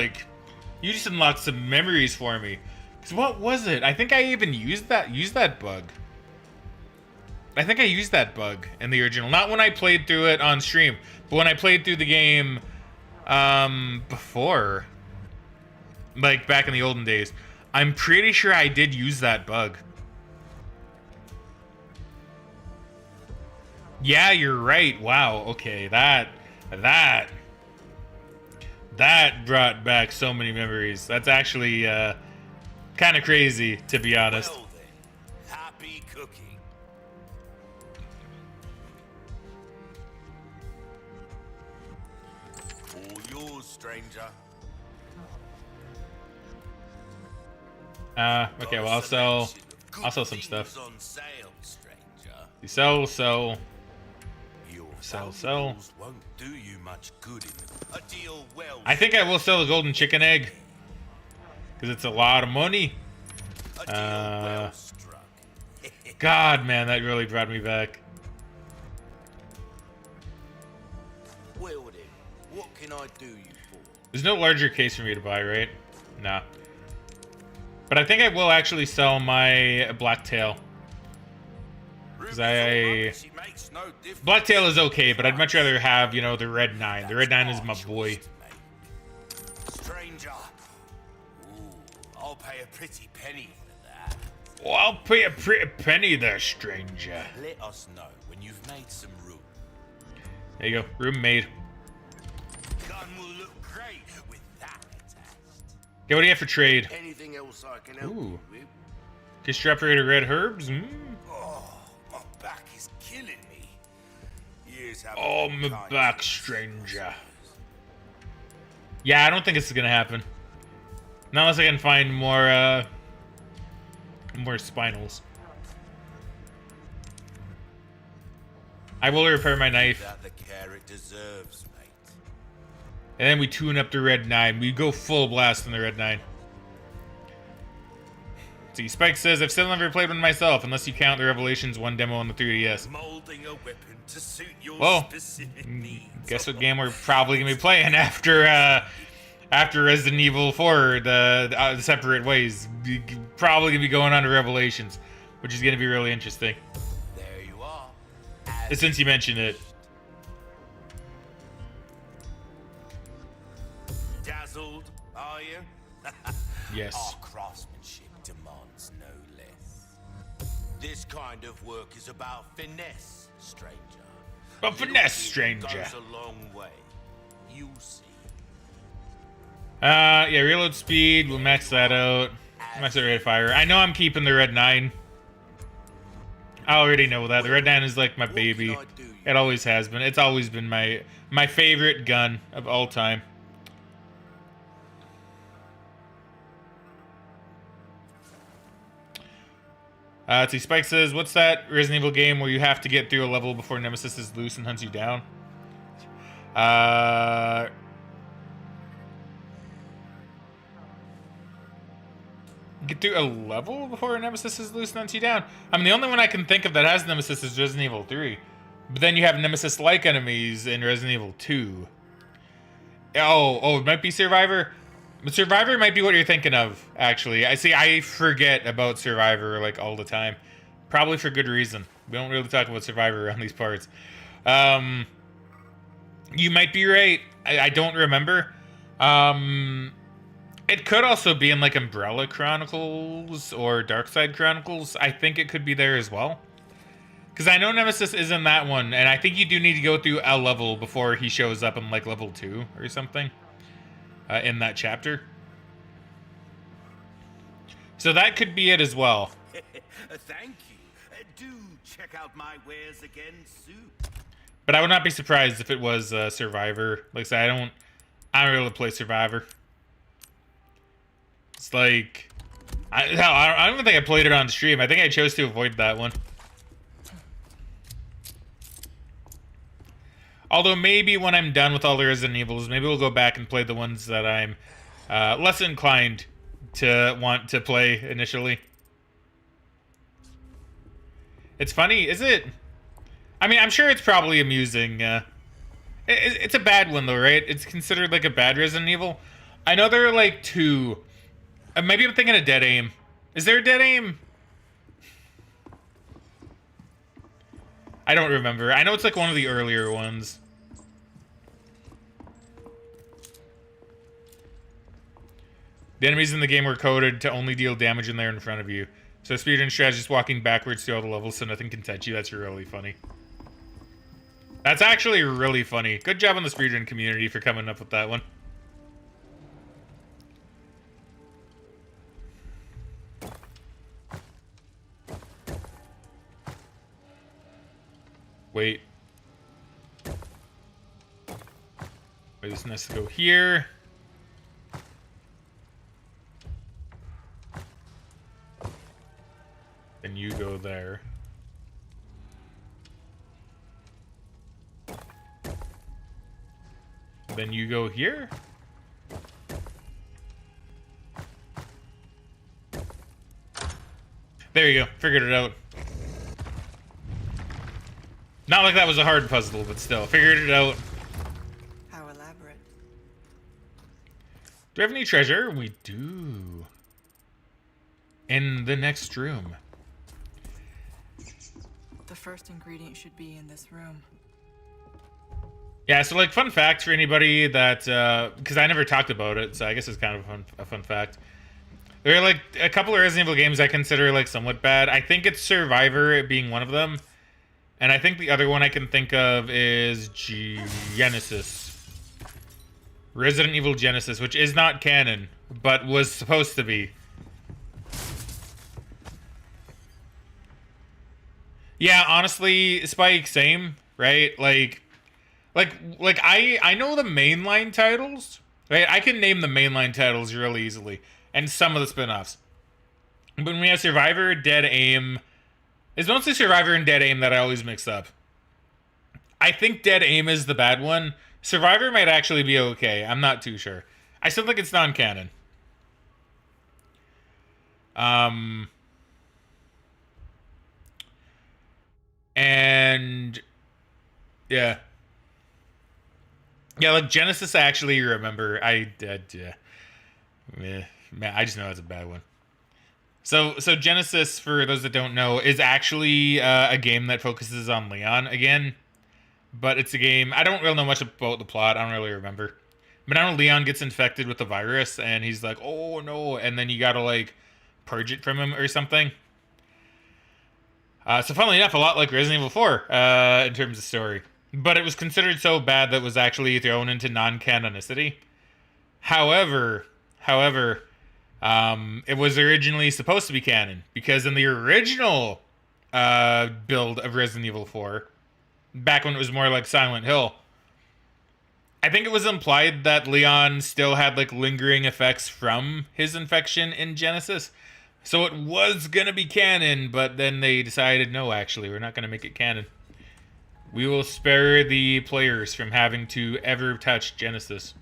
some memories for me. What was it? I think I even used that bug. I think I used that bug in the original. Not when I played through it on stream, but when I played through the game before. Like back in the olden days. I'm pretty sure I did use that bug. Yeah, you're right. Wow, okay. That brought back so many memories. That's actually kind of crazy, to be honest. Well then, happy cooking. All yours, stranger. Okay, well, I'll sell some stuff. On sale, stranger. You sell. Your Sell. valuables won't do you much good in a deal well. I think I will sell the golden chicken egg. Because it's a lot of money. A deal well struck. God, man, that really brought me back. Well then, what can I do you for? There's no larger case for me to buy, right? Nah. But I think I will actually sell my Blacktail. Because Blacktail is okay, but I'd much rather have, you know, the Red 9. The Red 9 is my boy. Stranger. Ooh, I'll pay a pretty penny for that. Well, I'll pay a pretty penny there, stranger. Let us know when you've made some room. There you go. Room made. Gun will look great with that attached. Okay, what do you have for trade? Anything else I can help Ooh. you with? Extrapolated red herbs? Oh, my back is killing me. Years haven't Oh, been my kind back, to me. stranger. Yeah, I don't think this is gonna happen. Not unless I can find more spinals. I will repair my knife. That the care it deserves, mate. And then we tune up the Red 9. We go full blast on the Red 9. See, Spike says, I've still never played one myself, unless you count the Revelations 1 demo on the 3DS. Molding a weapon to suit your Well, specific needs. guess what game we're probably going to be playing after Resident Evil 4, the separate ways. Probably going to be going on to Revelations, which is going to be really interesting. There you are. Since you mentioned it. Puzzled, are you? Yes. Our craftsmanship demands no less. This kind of work is about finesse, stranger. But Little finesse, bit stranger. goes a long way. You'll see. Yeah, reload speed, we'll max that out. Max the rate of fire. I know I'm keeping the red 9. I already know that. The red 9 is like my baby. It always has been. It's always been my favorite gun of all time. Let's see, Spike says, what's that Resident Evil game where you have to get through a level before Nemesis is loose and hunts you down? Get through a level before Nemesis is loose and hunts you down? I mean, the only one I can think of that has Nemesis is Resident Evil 3. But then you have Nemesis-like enemies in Resident Evil 2. Oh, it might be Survivor. But Survivor might be what you're thinking of, actually. I forget about Survivor, like, all the time. Probably for good reason. We don't really talk about Survivor around these parts. You might be right. I don't remember. It could also be in, like, Umbrella Chronicles or Darkside Chronicles. I think it could be there as well. Because I know Nemesis is in that one, and I think you do need to go through a level before he shows up in, like, level 2 or something. In that chapter. So that could be it as well. Thank you. Do check out my wares again soon. But I would not be surprised if it was Survivor. Like I said, I don't really play Survivor. It's like, I don't even think I played it on stream. I think I chose to avoid that one. Although maybe when I'm done with all the Resident Evils, maybe we'll go back and play the ones that I'm less inclined to want to play initially. It's funny, is it? I mean, I'm sure it's probably amusing. It's a bad one though, right? It's considered like a bad Resident Evil. I know there are like 2. Maybe I'm thinking of Dead Aim. Is there a Dead Aim? I don't remember. I know it's like one of the earlier ones. The enemies in the game were coded to only deal damage when they're in front of you. So speedrun strategy is walking backwards through all the levels so nothing can touch you. That's really funny. That's actually really funny. Good job on the speedrun community for coming up with that one. Wait. This needs to go here. And you go there. Then you go here. There you go. Figured it out. Not like that was a hard puzzle, but still. Figured it out. How elaborate. Do we have any treasure? We do. In the next room. The first ingredient should be in this room. Yeah, so like fun fact for anybody that, because I never talked about it, so I guess it's kind of a fun fact. There are like a couple of Resident Evil games I consider like somewhat bad. I think it's Survivor being one of them. And I think the other one I can think of is Genesis. Resident Evil Genesis, which is not canon, but was supposed to be. Yeah, honestly, Spike, same, right? Like I know the mainline titles, right? I can name the mainline titles really easily, and some of the spin-offs. But when we have Survivor, Dead Aim, it's mostly Survivor and Dead Aim that I always mix up. I think Dead Aim is the bad one. Survivor might actually be okay. I'm not too sure. I still think it's non-canon. And yeah, like Genesis. I actually remember. Man, I just know it's a bad one. So Genesis, for those that don't know, is actually a game that focuses on Leon again, but it's a game. I don't really know much about the plot. I don't really remember, But now Leon gets infected with the virus, and he's like, oh no, and then you gotta, like, purge it from him or something. So funnily enough, a lot like Resident Evil 4 in terms of story. But it was considered so bad that it was actually thrown into non-canonicity. However, it was originally supposed to be canon. Because in the original build of Resident Evil 4, back when it was more like Silent Hill, I think it was implied that Leon still had like lingering effects from his infection in Genesis. So it was gonna be canon, but then they decided, no, actually, we're not gonna make it canon. We will spare the players from having to ever touch Genesis.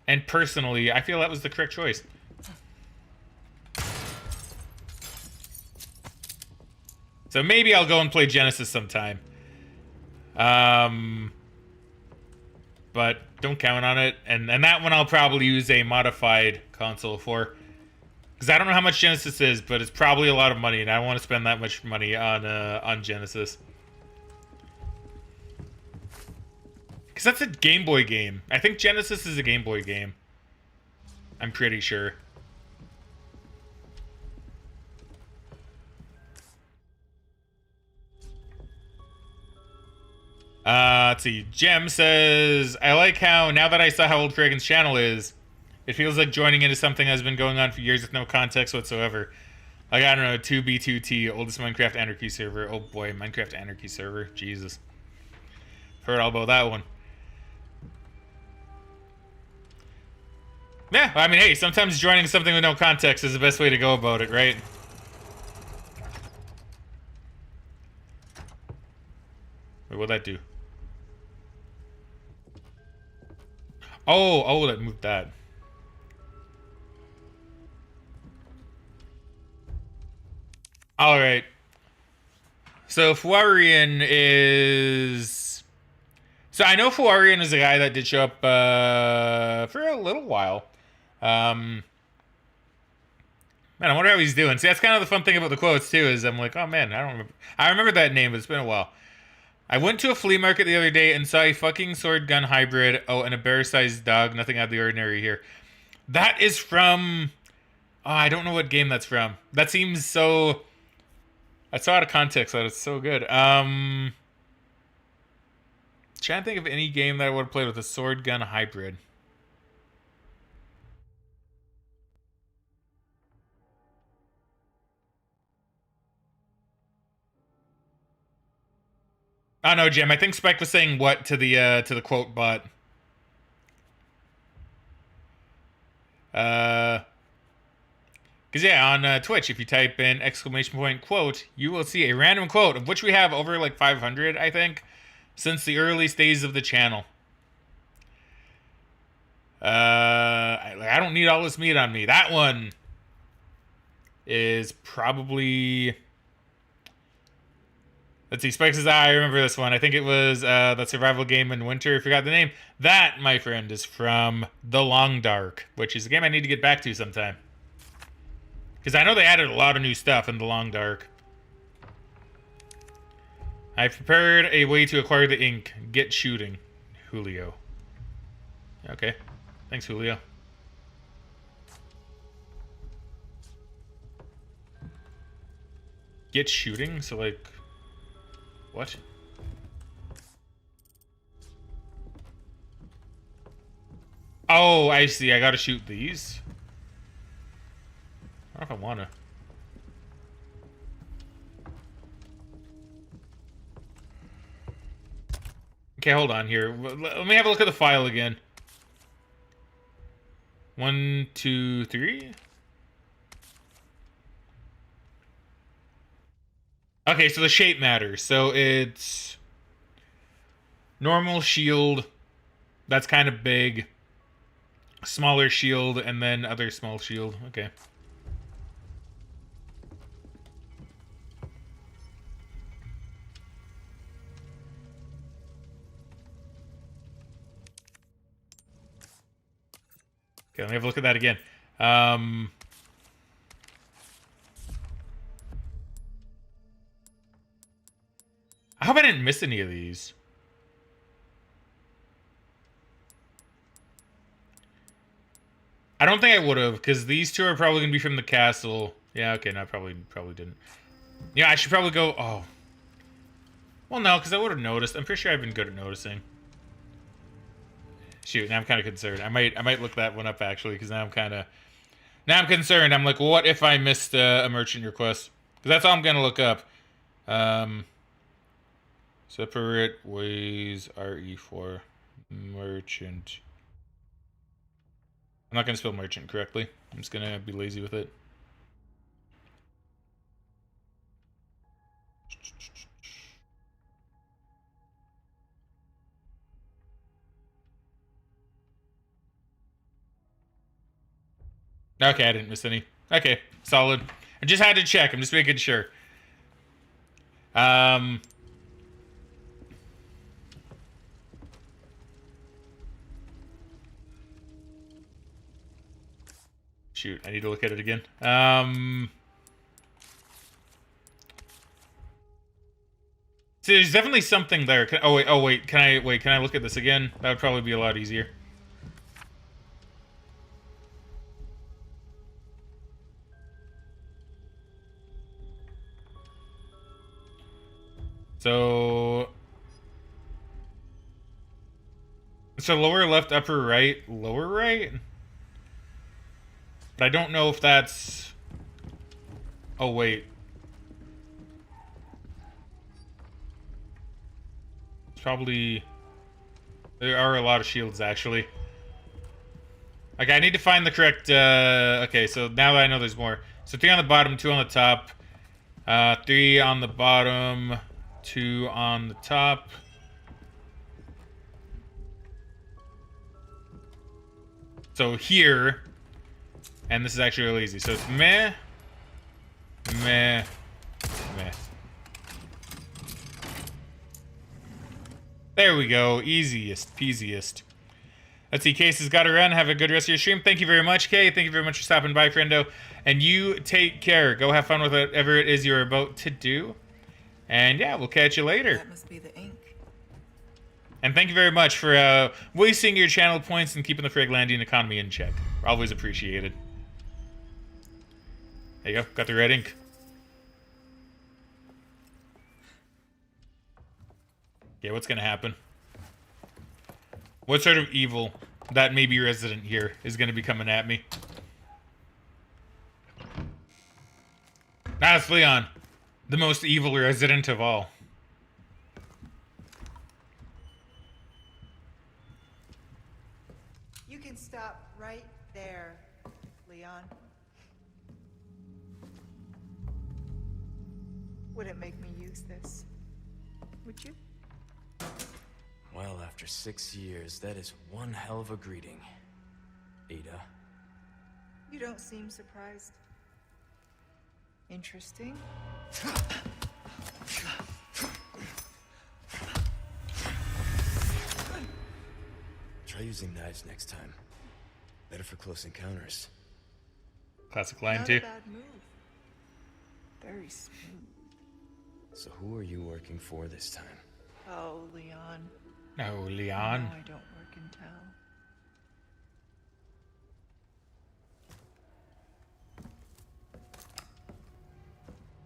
And personally, I feel that was the correct choice. So maybe I'll go and play Genesis sometime. But don't count on it. And that one I'll probably use a modified console for. Because I don't know how much Genesis is, but it's probably a lot of money, and I don't want to spend that much money on Genesis. Because that's a Game Boy game. I think Genesis is a Game Boy game. I'm pretty sure. Let's see. Jem says, I like how, now that I saw how old Fraggin's channel is, it feels like joining into something that's been going on for years with no context whatsoever. Like, I don't know, 2B2T, oldest Minecraft Anarchy server. Oh boy, Minecraft Anarchy server. Jesus. Heard all about that one. Yeah, I mean, hey, sometimes joining something with no context is the best way to go about it, right? Wait, what'd that do? Oh, that moved that. Alright. So, Fraggin is... So, I know Fraggin is a guy that did show up for a little while. Man, I wonder how he's doing. See, that's kind of the fun thing about the quotes, too, is I'm like, oh man, I remember that name, but it's been a while. I went to a flea market the other day and saw a fucking sword gun hybrid. Oh, and a bear-sized dog. Nothing out of the ordinary here. That is from... Oh, I don't know what game that's from. That seems so... That's so out of context that it's so good. Trying to think of any game that I would have played with a sword gun hybrid. Oh no, Jim. I think Spike was saying what to the quote bot. Because yeah, on Twitch, if you type in ! quote, you will see a random quote, of which we have over like 500, I think, since the earliest days of the channel. I don't need all this meat on me. That one is probably... Let's see, Spike says, I remember this one. I think it was that survival game in winter. I forgot the name. That, my friend, is from The Long Dark, which is a game I need to get back to sometime. Because I know they added a lot of new stuff in The Long Dark. I've prepared a way to acquire the ink. Get shooting. Julio. Okay. Thanks, Julio. Get shooting? So, like... What? Oh, I see. I gotta shoot these. I don't know if I wanna. Okay, hold on here. Let me have a look at the file again. 1, 2, 3. Okay, so the shape matters. So it's normal shield. That's kind of big. Smaller shield, and then other small shield. Okay. Okay, let me have a look at that again. I hope I didn't miss any of these. I don't think I would have, because these two are probably going to be from the castle. Yeah, okay, no, probably didn't. Yeah, I should probably go... Oh. Well, no, because I would have noticed. I'm pretty sure I've been good at noticing. Shoot, now I'm kind of concerned. I might look that one up, actually, because now I'm kind of... Now I'm concerned. I'm like, what if I missed a merchant request? Because that's all I'm going to look up. Separate ways RE4 merchant. I'm not going to spell merchant correctly. I'm just going to be lazy with it. Okay, I didn't miss any. Okay, solid. I just had to check. I'm just making sure. Shoot, I need to look at it again. See, there's definitely something there. Oh wait, can I look at this again? That would probably be a lot easier. So lower left, upper right, lower right? But I don't know if that's... Oh, wait. It's probably... There are a lot of shields, actually. Okay, I need to find the correct... Okay, so now that I know there's more. So 3 on the bottom, 2 on the top. 3 on the bottom, 2 on the top. So here... And this is actually really easy. So it's meh, meh, meh. There we go. Easiest, peasiest. Let's see. Case has got to run. Have a good rest of your stream. Thank you very much, Kay. Thank you very much for stopping by, friendo. And you take care. Go have fun with whatever it is you're about to do. And yeah, we'll catch you later. That must be the ink. And thank you very much for wasting your channel points and keeping the Fraglandian economy in check. Always appreciated. There you go. Got the red ink. Yeah, what's gonna happen? What sort of evil that may be resident here is gonna be coming at me? That's Leon. The most evil resident of all. You can stop right there, Leon. Wouldn't make me use this, would you? Well, after 6 years, that is one hell of a greeting, Ada. You don't seem surprised. Interesting. Try using knives next time. Better for close encounters. Classic line, Not too. a bad move. Very smooth. So who are you working for this time? Oh, Leon. Oh, Leon. No, I don't work in town.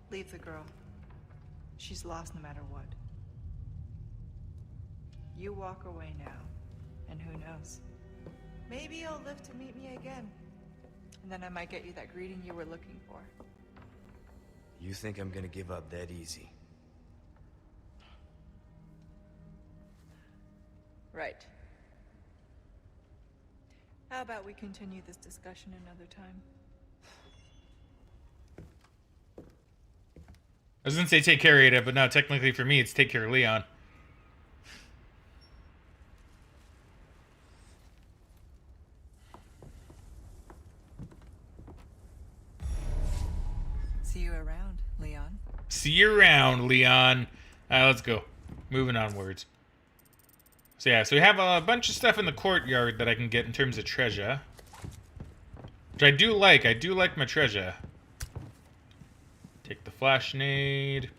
Leave the girl. She's lost no matter what. You walk away now, and who knows? Maybe you'll live to meet me again. And then I might get you that greeting you were looking for. You think I'm gonna give up that easy? Right. How about we continue this discussion another time? I was gonna say take care of Ada, but no, technically for me, it's take care of Leon. See you around, Leon. See you around, Leon. Let's go. Moving onwards. So yeah, so we have a bunch of stuff in the courtyard that I can get in terms of treasure. Which I do like. I do like my treasure. Take the flash nade.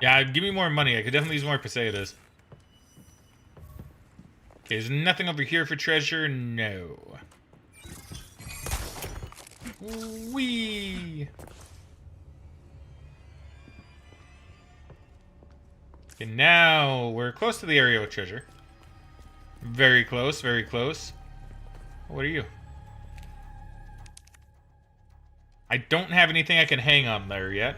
Yeah, give me more money. I could definitely use more pesetas. Okay, there's nothing over here for treasure. No. Whee! Okay, now we're close to the area with treasure. Very close, very close. What are you? I don't have anything I can hang on there yet.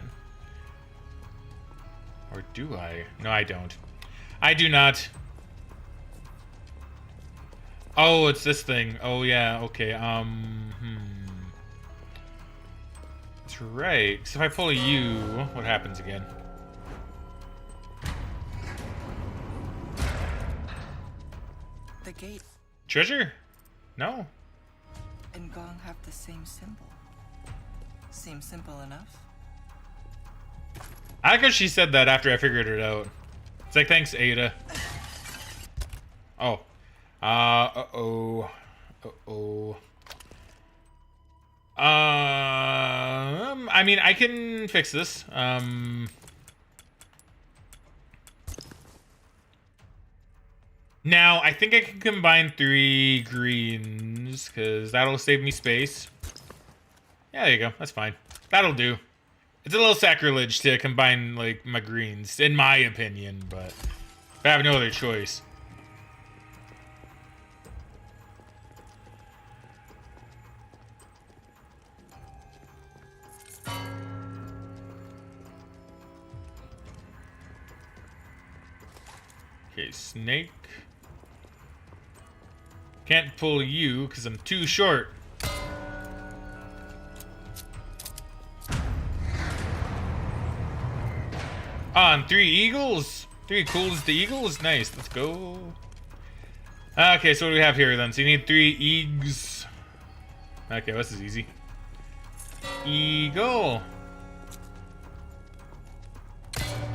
Or do I? No, I don't. I do not. Oh, it's this thing. Oh, yeah, okay, That's right. So if I pull a U, what happens again? The gate Treasure? No. and Gong have the same symbol. Seems simple enough. I like how she said that after I figured it out. It's like, thanks, Ada. Oh. Uh-oh. Uh-oh. I mean, I can fix this. Now, I think I can combine 3 greens, because that'll save me space. Yeah, there you go. That's fine. That'll do. It's a little sacrilege to combine, like, my greens, in my opinion, but I have no other choice. Okay, snake. Can't pull you because I'm too short. On 3 eagles. 3 cools to eagles. Nice. Let's go. Okay, so what do we have here then? So you need 3 eags. Okay, this is easy. Eagle.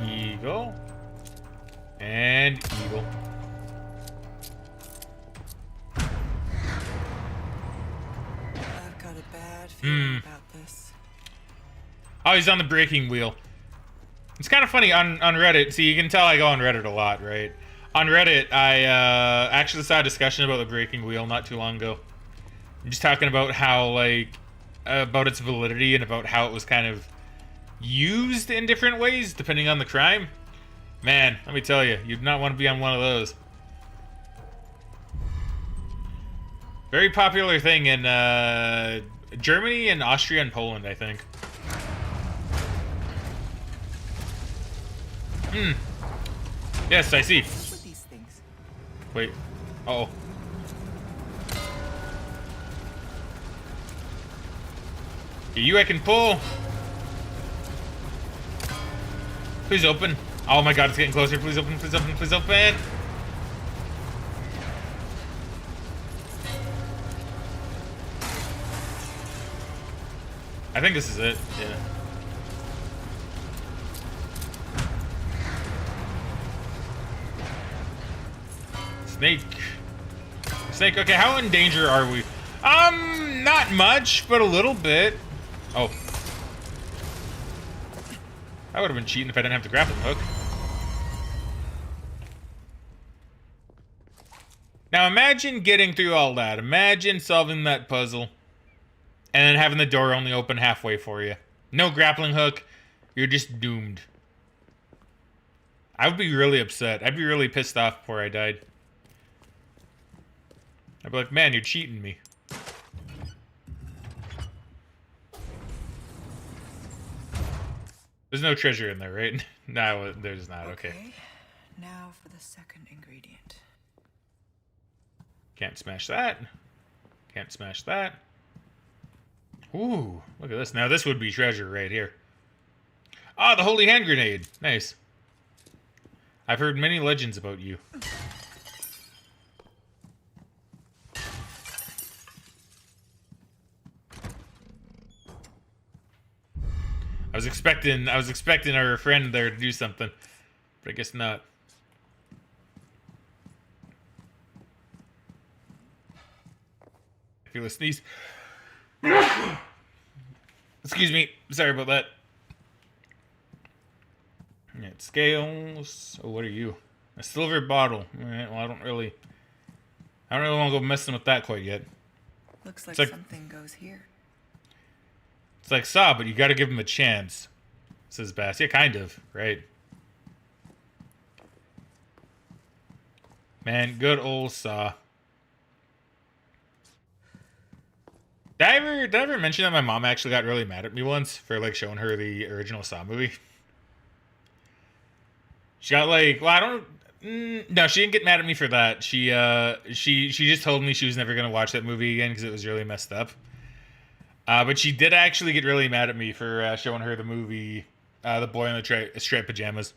Eagle. And eagle. I've got a bad feeling about this. Oh, he's on the breaking wheel. It's kind of funny on Reddit. See, you can tell I go on Reddit a lot, right? On Reddit, I actually saw a discussion about the breaking wheel not too long ago. I'm just talking about how, like, about its validity and about how it was kind of used in different ways depending on the crime. Man, let me tell you, you'd not want to be on one of those. Very popular thing in Germany and Austria and Poland, I think. Yes, I see. What's with these things? Wait. Uh-oh. Okay, you I can pull. Please open. Oh my god, it's getting closer. Please open, please open, please open. I think this is it. Yeah. Snake. Snake, okay, how in danger are we? Not much, but a little bit. Oh. I would have been cheating if I didn't have the grappling hook. Now imagine getting through all that. Imagine solving that puzzle and then having the door only open halfway for you. No grappling hook. You're just doomed. I would be really upset. I'd be really pissed off before I died. I'd be like, man, you're cheating me. There's no treasure in there, right? No, there's not. Okay. Now for the second ingredient. Can't smash that. Can't smash that. Ooh, look at this. Now this would be treasure right here. Ah, the holy hand grenade. Nice. I've heard many legends about you. I was expecting our friend there to do something, but I guess not. I feel a sneeze. Excuse me. Sorry about that. Yeah, scales. Oh, what are you? A silver bottle. All right, well, I don't really I don't really want to go messing with that quite yet. Looks like, like- something goes here. It's like Saw, but you got to give him a chance, says Bass. Yeah, kind of, right? Man, good old Saw. Did I ever mention that my mom actually got really mad at me once for like showing her the original Saw movie? She got like, well, I don't. No, she didn't get mad at me for that. She just told me she was never gonna watch that movie again because it was really messed up. But she did actually get really mad at me for showing her the movie, The Boy in the Striped Pajamas.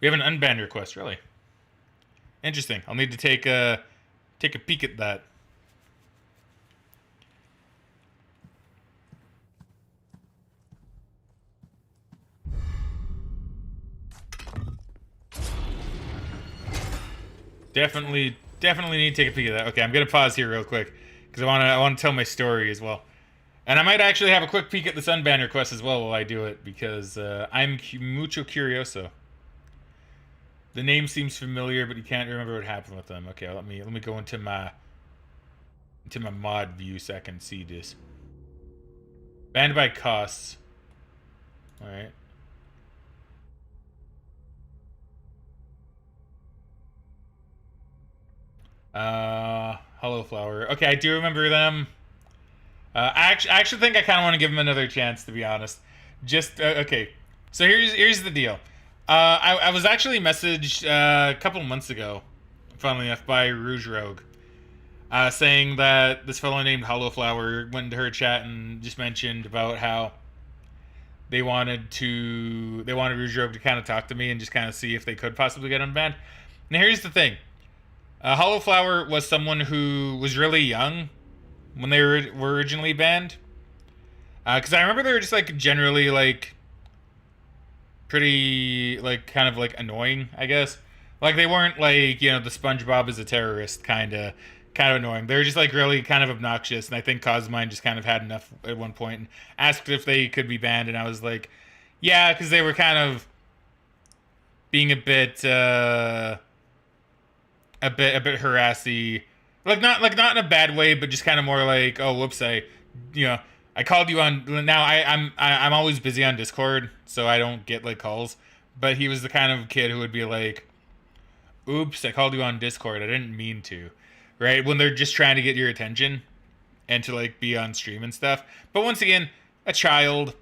We have an unbanned request, really. Interesting. I'll need to take a peek at that. Definitely need to take a peek at that. Okay, I'm gonna pause here real quick because I want to tell my story as well, and I might actually have a quick peek at this unbanned request as well while I do it because I'm mucho curioso. The name seems familiar, but you can't remember what happened with them. Okay, let me go into my mod view so I can see this. Banned by costs. All right. Hollow Flower. Okay, I do remember them. I actually think I kind of want to give them another chance, to be honest. Just okay. So here's the deal. I was actually messaged a couple months ago, funnily enough, by Rouge Rogue, saying that this fellow named Hollow Flower went into her chat and just mentioned about how they wanted Rouge Rogue to kind of talk to me and just kind of see if they could possibly get unbanned. Now here's the thing. Hollow Flower was someone who was really young when they were originally banned. Because I remember they were just like generally like pretty like kind of like annoying, I guess. Like they weren't like, you know, the SpongeBob is a terrorist kind of annoying. They were just like really kind of obnoxious, and I think Cosmine just kind of had enough at one point and asked if they could be banned, and I was like, yeah, because they were kind of being a bit harassy, like not in a bad way, but just kind of more like, oh, whoops, I called you on. Now I'm always busy on Discord, so I don't get like calls. But he was the kind of kid who would be like, oops, I called you on Discord, I didn't mean to, right? When they're just trying to get your attention and to like be on stream and stuff. But once again, a child.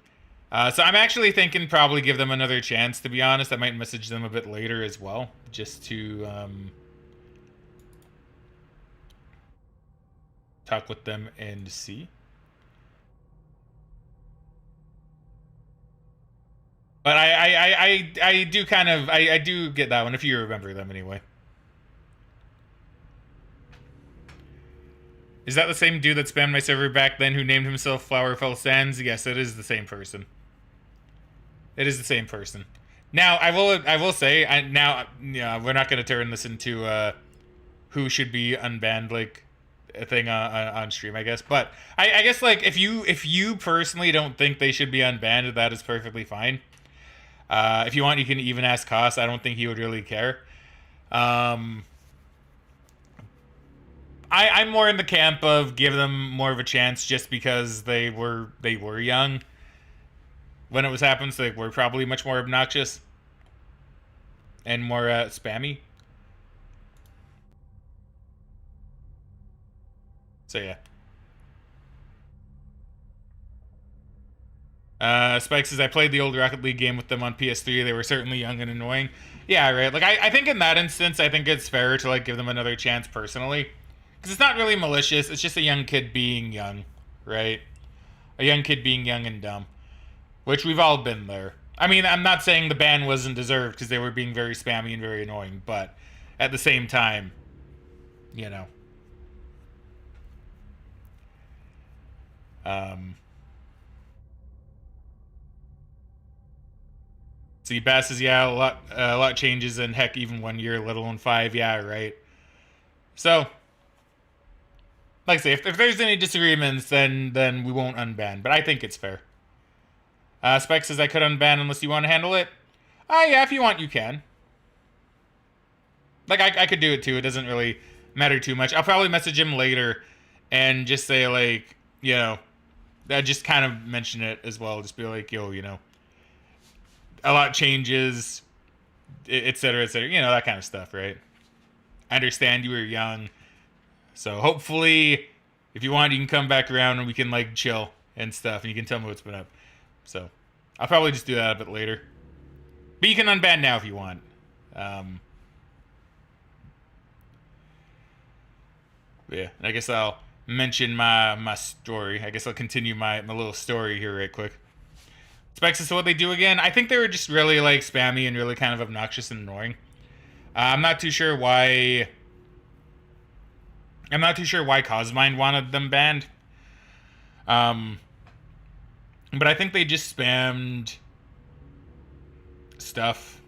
So I'm actually thinking probably give them another chance, to be honest. I might message them a bit later as well, just to talk with them and see. But I do kind of I do get that one if you remember them anyway. Is that the same dude that spammed my server back then who named himself Flowerfell Sands? Yes, it is the same person. It is the same person. Now I will say we're not going to turn this into who should be unbanned like a thing on stream, I guess. But I guess like if you personally don't think they should be unbanned, that is perfectly fine. If you want, you can even ask Koss. I don't think he would really care. I'm more in the camp of give them more of a chance just because they were young when it was happening, so they were probably much more obnoxious and more spammy. So yeah. Spike says, I played the old Rocket League game with them on PS3. They were certainly young and annoying. Yeah, right. Like, I think in that instance, I think it's fair to, like, give them another chance personally. Because it's not really malicious. It's just a young kid being young, right? A young kid being young and dumb. Which we've all been there. I mean, I'm not saying the ban wasn't deserved because they were being very spammy and very annoying. But at the same time, you know. See, Bass says, yeah, a lot changes, and heck, even 1 year, let alone 5. Yeah, right. So, like I say, if there's any disagreements, then we won't unban. But I think it's fair. Spike says, I could unban unless you want to handle it. Yeah, if you want, you can. Like, I could do it too. It doesn't really matter too much. I'll probably message him later and just say, like, you know, I just kind of mention it as well. Just be like, yo, you know, a lot changes, et cetera, you know, that kind of stuff, right? I understand you were young, so hopefully if you want, you can come back around and we can, like, chill and stuff, and you can tell me what's been up. So I'll probably just do that a bit later, but you can unban now if you want. But yeah, I guess I'll mention my story. I guess I'll continue my little story here right quick. Specs as to what they do again. I think they were just really, like, spammy and really kind of obnoxious and annoying. I'm not too sure why Cosmind wanted them banned. But I think they just spammed stuff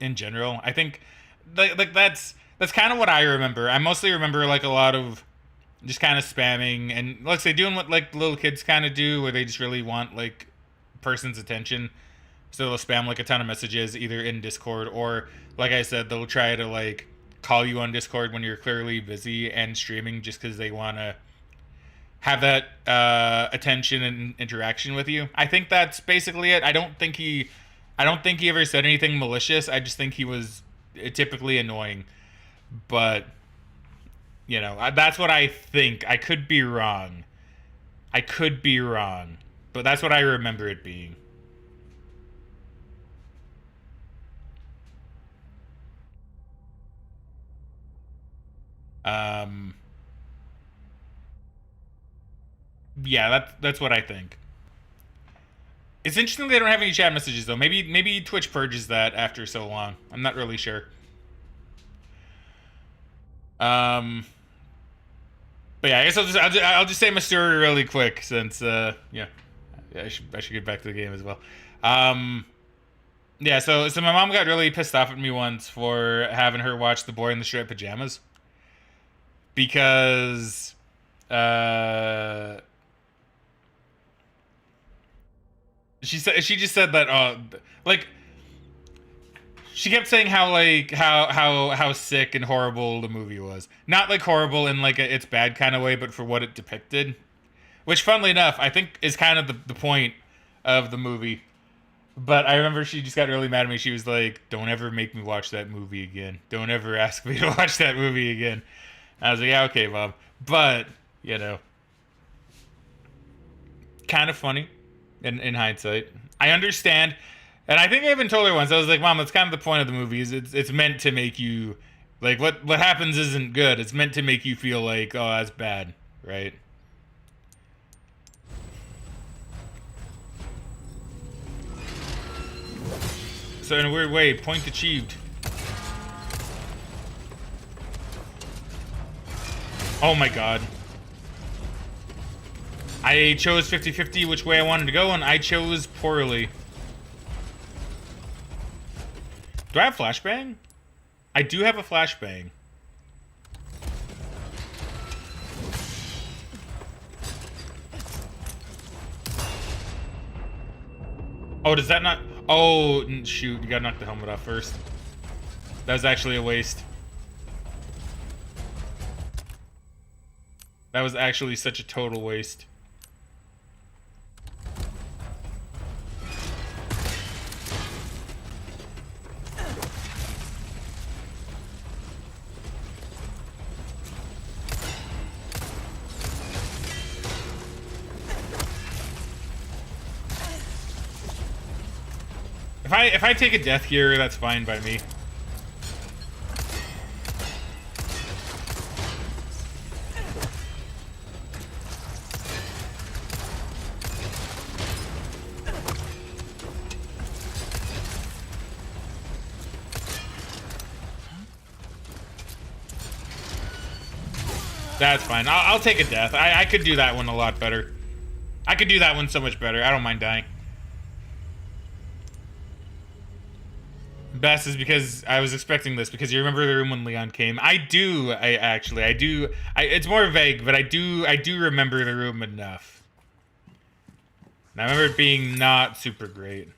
in general. I think like that's kind of what I remember. I mostly remember, like, a lot of just kind of spamming and, let's say, doing what, like, little kids kind of do, where they just really want, like, person's attention. So they'll spam, like, a ton of messages either in Discord or, like I said, they'll try to, like, call you on Discord when you're clearly busy and streaming just because they want to have that attention and interaction with you. I think that's basically it. I don't think he ever said anything malicious. I just think he was typically annoying. But, you know, that's what I think. I could be wrong. But that's what I remember it being. Yeah, that's what I think. It's interesting they don't have any chat messages, though. Maybe Twitch purges that after so long. I'm not really sure. But yeah, I guess I'll just say my story really quick, since yeah, I should get back to the game as well. Yeah, so my mom got really pissed off at me once for having her watch The Boy in the Striped Pajamas, because she just said that like, she kept saying how sick and horrible the movie was. Not, like, horrible in, like, it's bad kind of way, but for what it depicted. Which, funnily enough, I think is kind of the point of the movie. But I remember she just got really mad at me. She was like, don't ever make me watch that movie again. Don't ever ask me to watch that movie again. I was like, yeah, okay, Mom. But, you know, kind of funny in hindsight. I understand. And I think I even told her once, I was like, Mom, that's kind of the point of the movie. Is it's meant to make you, like, what happens isn't good. It's meant to make you feel like, oh, that's bad, right? So in a weird way, point achieved. Oh my god. I chose 50-50 which way I wanted to go, and I chose poorly. Do I have flashbang? I do have a flashbang. Oh, does that not... Oh, shoot. You gotta knock the helmet off first. That was actually a waste. That was actually such a total waste. If I take a death here, that's fine by me. That's fine. I'll take a death. I could do that one a lot better. I could do that one so much better. I don't mind dying. Best is because I was expecting this, because you remember the room when Leon came. I do. It's more vague, but I do remember the room enough. And I remember it being not super great.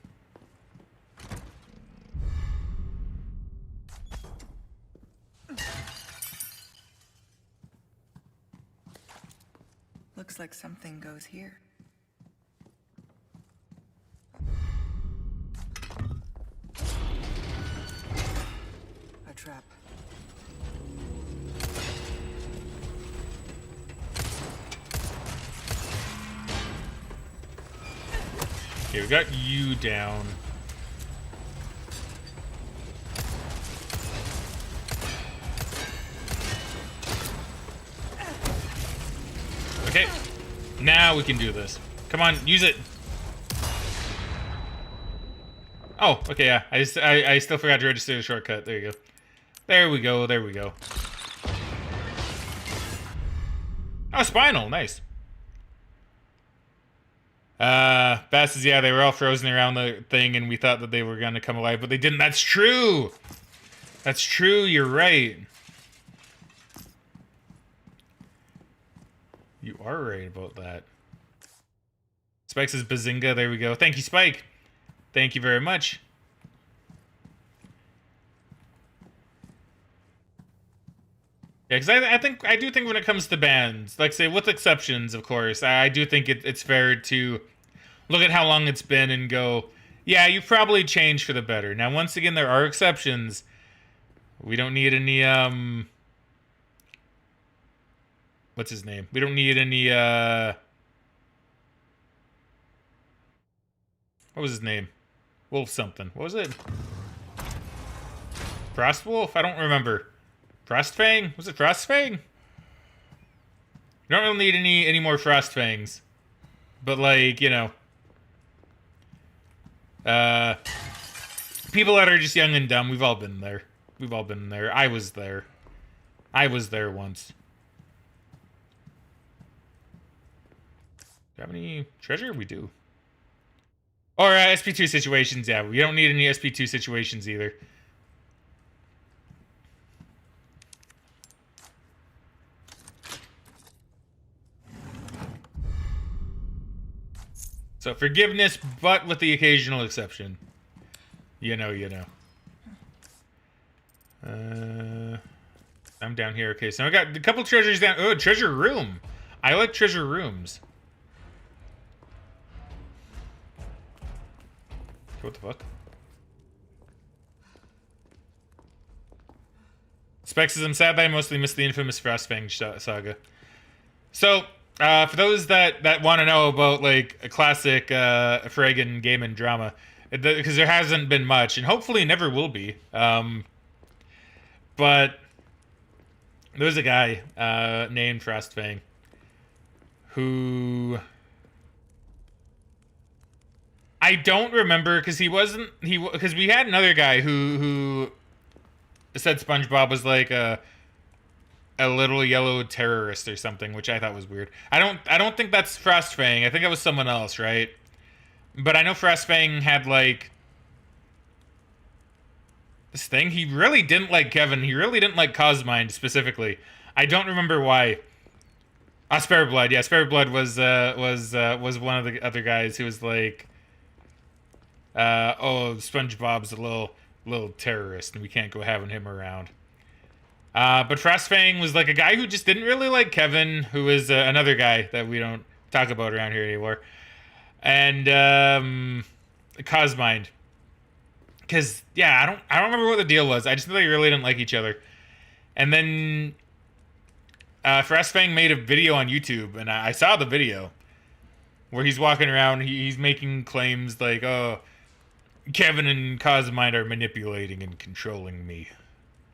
Looks like something goes here. A trap. Okay, we got you down. Okay, now we can do this. Come on, use it. Oh, okay, yeah. I still forgot to register the shortcut. There you go. There we go. There we go. Oh, spinal, nice. Bass says, yeah, they were all frozen around the thing, and we thought that they were gonna come alive, but they didn't. That's true. That's true. You're right. You are right about that. Spike says Bazinga. There we go. Thank you, Spike. Thank you very much. Yeah, because I do think when it comes to bands, like say with exceptions, of course, I do think it's fair to look at how long it's been and go, yeah, you probably changed for the better. Now, once again, there are exceptions. We don't need any what's his name? We don't need any what was his name? Wolf something. What was it? Frostwolf? I don't remember. Frostfang? Was it Frostfang? You don't really need any more Frostfangs. But like, you know. People that are just young and dumb, we've all been there. We've all been there. I was there. I was there once. Do you have any treasure? We do. Or SP2 situations, yeah. We don't need any SP2 situations either. So forgiveness, but with the occasional exception. You know, you know. I'm down here. Okay, so I got a couple treasures down. Oh, treasure room. I like treasure rooms. What the fuck? Specs says, I'm sad that I mostly missed the infamous Frostfang saga. So, for those that want to know about, like, a classic Fraggin Gamin drama, because there hasn't been much, and hopefully never will be, but there's a guy named Frostfang who... I don't remember, because because we had another guy who said SpongeBob was like a little yellow terrorist or something, which I thought was weird. I don't think that's Frostfang. I think that was someone else, right? But I know Frostfang had like this thing. He really didn't like Kevin. He really didn't like Cosmind specifically. I don't remember why. Spareblood, yeah, Spareblood was one of the other guys who was like, oh, SpongeBob's a little terrorist, and we can't go having him around. But Frostfang was like a guy who just didn't really like Kevin, who is another guy that we don't talk about around here anymore. And Cosmind, because yeah, I don't remember what the deal was. I just know they really didn't like each other. And then Frostfang made a video on YouTube, and I saw the video where he's walking around. He's making claims like, oh, Kevin and Cosmind are manipulating and controlling me.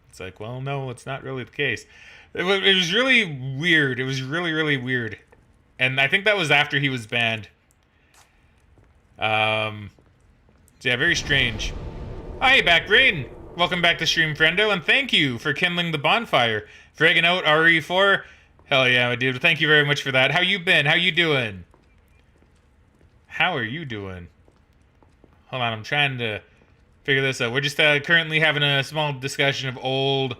It's like, well, no, it's not really the case. It was really weird. It was really, really weird. And I think that was after he was banned. So yeah, very strange. Hi, back Rain. Welcome back to stream, friendo, and thank you for kindling the bonfire. Fraggin out RE4. Hell yeah, dude. Thank you very much for that. How you been? How you doing? How are you doing? Hold on, I'm trying to figure this out. We're just currently having a small discussion of old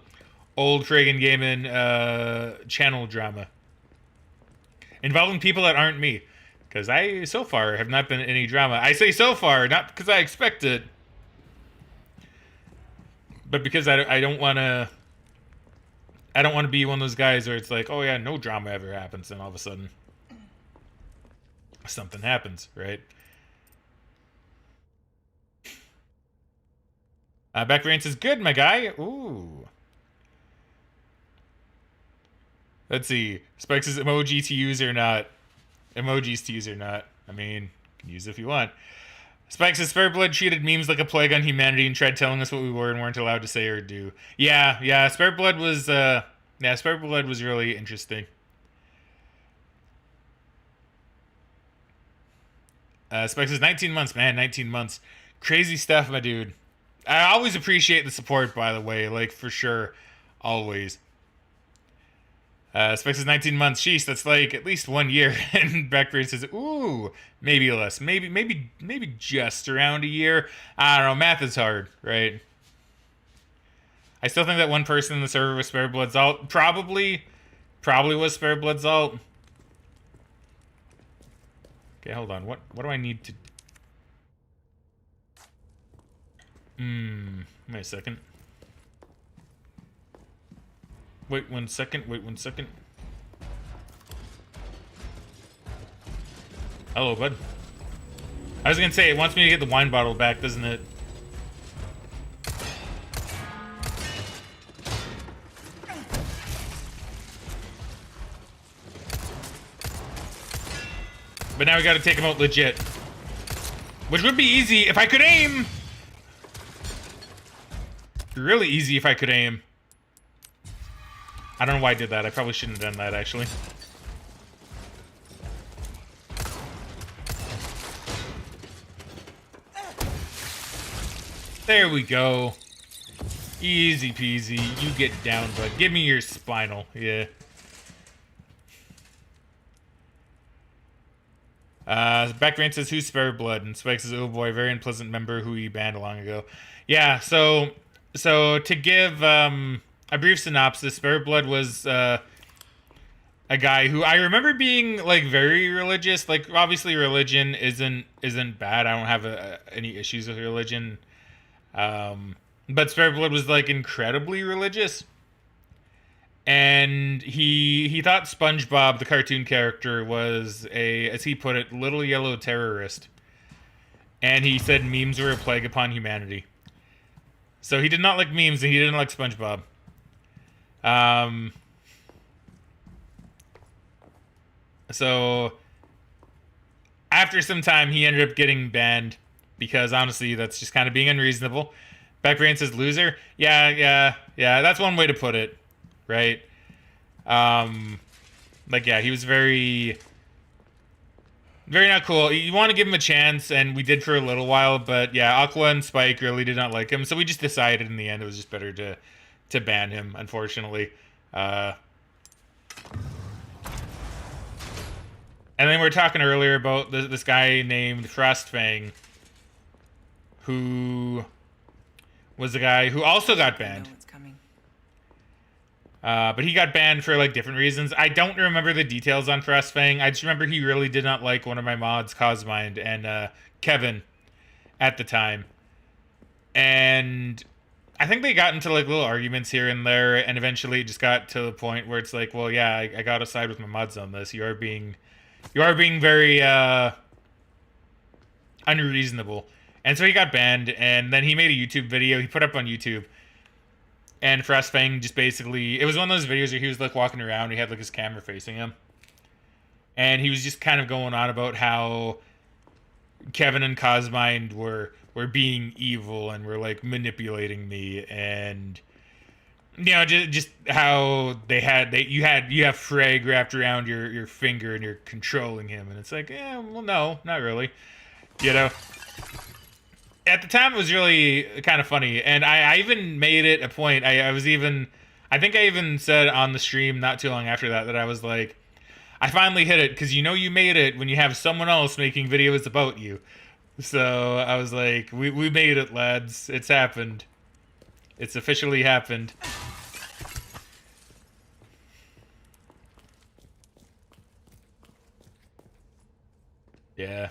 Fraggin Gamin channel drama involving people that aren't me, because I so far have not been in any drama. I say so far, not because I expect it, but because I don't want to. I don't want to be one of those guys where it's like, oh yeah, no drama ever happens, and all of a sudden, something happens, right? Back variance is good, my guy. Ooh. Let's see. Spikes is emoji to use or not? Emojis to use or not? I mean, you can use it if you want. Spikes says Spare Blood treated memes like a plague on humanity and tried telling us what we were and weren't allowed to say or do. Yeah. Spare Blood was really interesting. Spikes says 19 months, man, 19 months. Crazy stuff, my dude. I always appreciate the support, by the way, like for sure, always. Spikes says 19 months. Sheesh, that's like at least 1 year. And Backbeard says, ooh, maybe less. Maybe just around a year. I don't know. Math is hard, right? I still think that one person in the server was Spare Blood's alt. Probably was Spare Blood's alt. Okay, hold on. What do I need to... Wait a second. Wait one second. Hello, bud. I was gonna say, it wants me to get the wine bottle back, doesn't it? But now we gotta take him out legit. Which would be easy if I could aim! Really easy if I could aim. I don't know why I did that. I probably shouldn't have done that, actually. There we go. Easy peasy. You get down, bud. Give me your spinal. Yeah. Backdrain says, who's Spare Blood? And Spike says, oh boy, very unpleasant member who he banned long ago. Yeah, so to give a brief synopsis, Spare Blood was a guy who I remember being like very religious. Like obviously religion isn't bad. I don't have any issues with religion. But Spare Blood was like incredibly religious. And he thought SpongeBob, the cartoon character, was a, as he put it, little yellow terrorist. And he said memes were a plague upon humanity. So he did not like memes and he didn't like SpongeBob. So after some time, he ended up getting banned because honestly, that's just kind of being unreasonable. Backbrain says loser. Yeah. That's one way to put it, right? Like yeah, he was very not cool. You want to give him a chance, and we did for a little while, but yeah, Aqua and Spike really did not like him, so we just decided in the end it was just better to ban him, unfortunately. And then we were talking earlier about this guy named Frostfang, who was the guy who also got banned. But he got banned for like different reasons. I don't remember the details on Frostfang. I just remember he really did not like one of my mods, Cosmind, and Kevin at the time. And I think they got into like little arguments here and there, and eventually it just got to the point where it's like, well, yeah, I gotta side with my mods on this. You are being very unreasonable. And so he got banned, and then he made a YouTube video he put up on YouTube. And Frostfang just basically, it was one of those videos where he was like walking around, he had like his camera facing him. And he was just kind of going on about how Kevin and Cosmind were being evil and were like manipulating me, and you know, just how you have Frag wrapped around your finger and you're controlling him, and it's like, well, no, not really, you know. At the time, it was really kind of funny, and I even made it a point. I think I even said on the stream not too long after that I was like, I finally hit it, because you know you made it when you have someone else making videos about you. So I was like, we made it, lads. It's happened. It's officially happened. Yeah.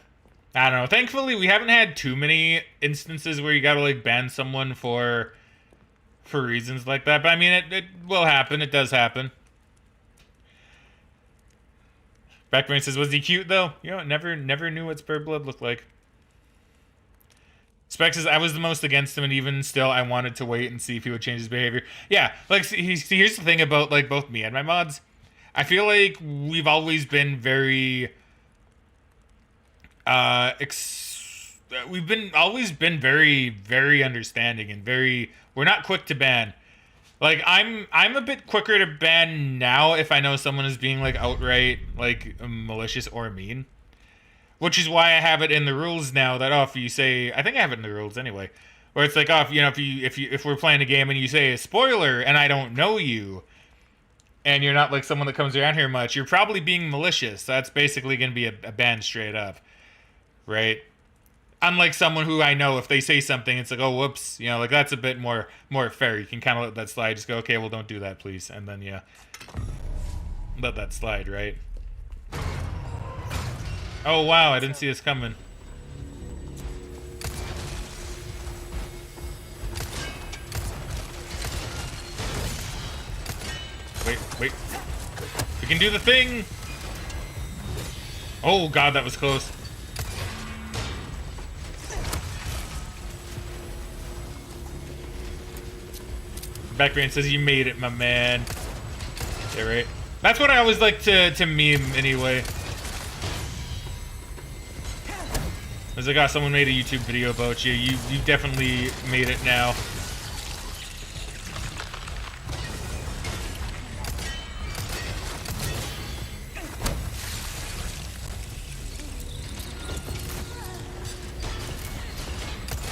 I don't know. Thankfully, we haven't had too many instances where you gotta like ban someone for reasons like that. But I mean, it will happen. It does happen. Backbrain says, was he cute though? You know, never knew what Spur Blood looked like. Spec says, I was the most against him, and even still, I wanted to wait and see if he would change his behavior. Yeah, like, see, here's the thing about, like, both me and my mods. I feel like we've always been very, always been very, very understanding and very, we're not quick to ban. Like, I'm a bit quicker to ban now if I know someone is being, like, outright, like, malicious or mean. Which is why I have it in the rules now that, oh, if you say, I think I have it in the rules anyway, where it's like, oh, if we're playing a game and you say a spoiler and I don't know you, and you're not, like, someone that comes around here much, you're probably being malicious. That's basically going to be a ban straight up, right? Unlike someone who I know, if they say something, it's like, oh, whoops, you know, like, that's a bit more fair. You can kind of let that slide. Just go, okay, well, don't do that, please. And then, yeah, let that slide, right? Oh, wow, I didn't see this coming. Wait. We can do the thing! Oh, God, that was close. Backbrain says you made it, my man. Yeah, right. That's what I always like to meme anyway. I was like, oh, someone made a YouTube video about you. You definitely made it now.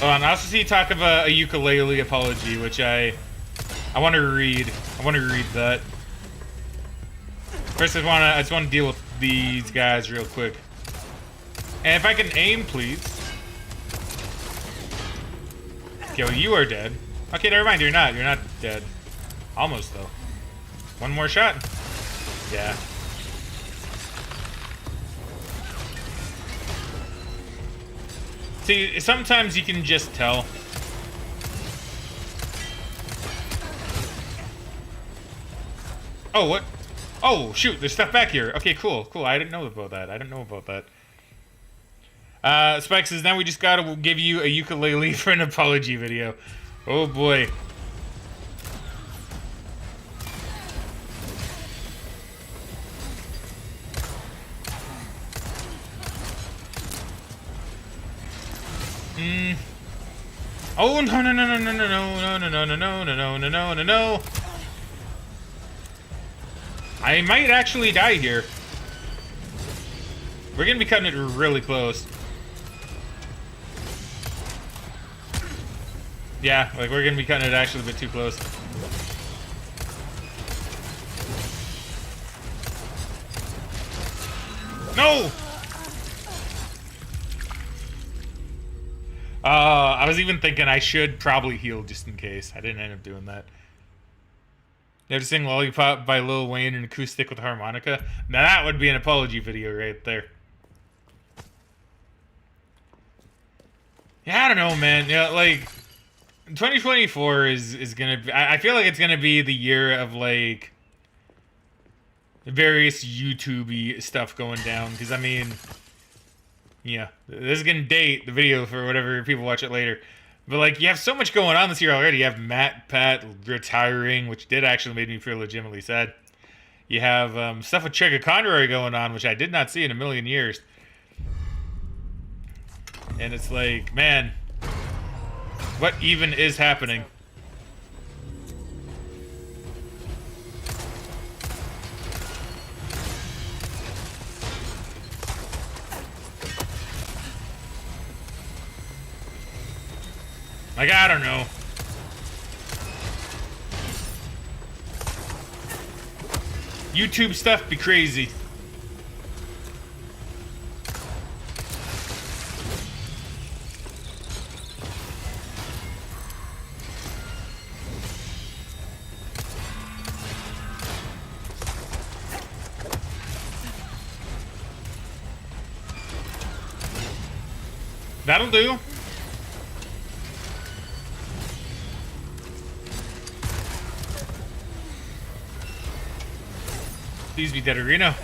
Oh, and I also see talk of a ukulele apology, which I want to read. I want to read that. First, I just want to deal with these guys real quick. And if I can aim, please. Okay, well, you are dead. Okay, never mind. You're not. You're not dead. Almost though. One more shot. Yeah. See, sometimes you can just tell. Oh, what? Oh, shoot, there's stuff back here. Okay, cool. I didn't know about that. Spike says, now we just gotta give you a ukulele for an apology video. Oh, boy. Oh, no. I might actually die here. We're gonna be cutting it really close. Yeah, like we're gonna be cutting it actually a bit too close. No! I was even thinking I should probably heal just in case. I didn't end up doing that. You have to sing Lollipop by Lil Wayne and acoustic with harmonica? Now that would be an apology video right there. Yeah, I don't know, man. Yeah, like 2024 is gonna be, I feel like it's gonna be the year of like various YouTube-y stuff going down, because I mean, yeah, this is gonna date the video for whatever people watch it later. But, like, you have so much going on this year already. You have Pat retiring, which did actually make me feel legitimately sad. You have stuff with Chega Conroy going on, which I did not see in a million years. And it's like, man, what even is happening? Like, I don't know. YouTube stuff be crazy. That'll do. Please be dead, Arena.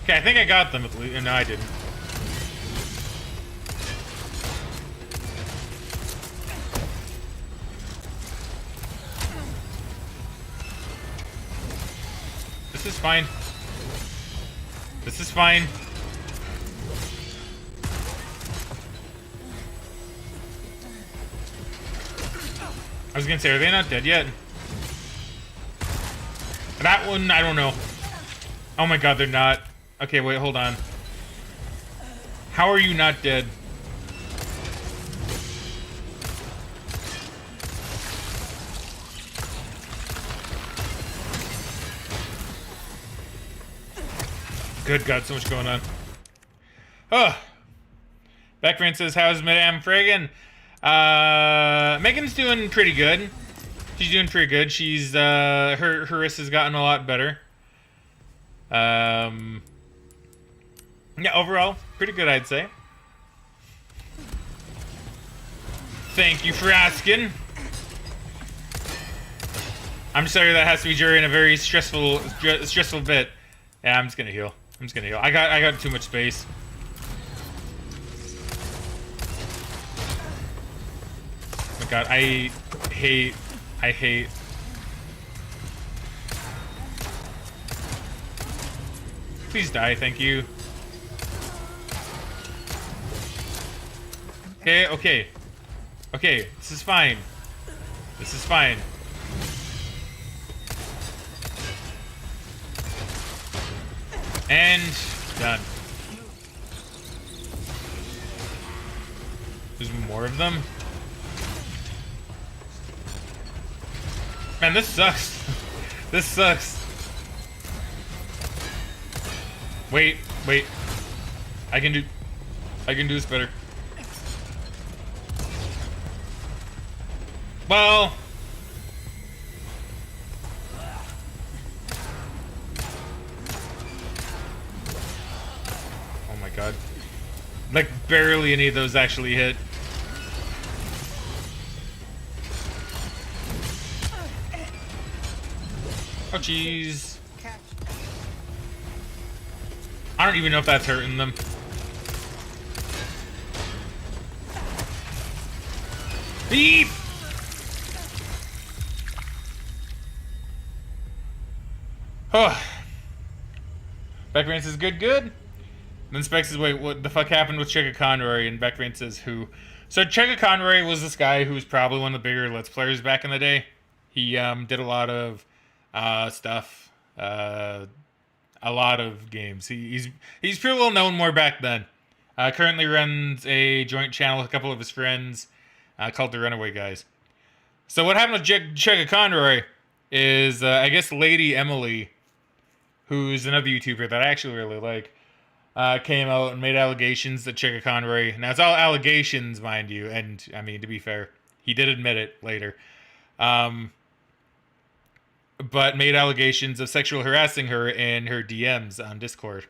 Okay, I think I got them at least. No, I didn't. This is fine. This is fine. I was gonna say, are they not dead yet? That one, I don't know. Oh my god, they're not. Okay, wait, hold on. How are you not dead? Good god, so much going on. Oh. Backfran says, how's Madame Fraggin? Megan's doing pretty good. She's doing pretty good. She's, her wrist has gotten a lot better. Yeah, overall, pretty good, I'd say. Thank you for asking. I'm sorry that has to be during a very stressful bit. Yeah, I'm just gonna heal. I got too much space. Oh my god, I hate. Please die, thank you. Okay. Okay, this is fine. This is fine. And done. There's more of them. Man, this sucks. This sucks. Wait. I can do this better. Well. Oh my god. Like, barely any of those actually hit. Oh, jeez. I don't even know if that's hurting them. Beep! Oh. Backman says, good. And then Spec says, wait, what the fuck happened with Cheka Conroy? And Backman says, who? So Cheka Conroy was this guy who was probably one of the bigger Let's Players back in the day. He did a lot of stuff. A lot of games. He's pretty well known more back then. Currently runs a joint channel with a couple of his friends called The Runaway Guys. So what happened with Cheka Conroy is, I guess Lady Emily, who's another YouTuber that I actually really like, came out and made allegations that Cheka Conroy... Now, it's all allegations, mind you, and, I mean, to be fair, he did admit it later. But made allegations of sexual harassing her in her DMs on Discord.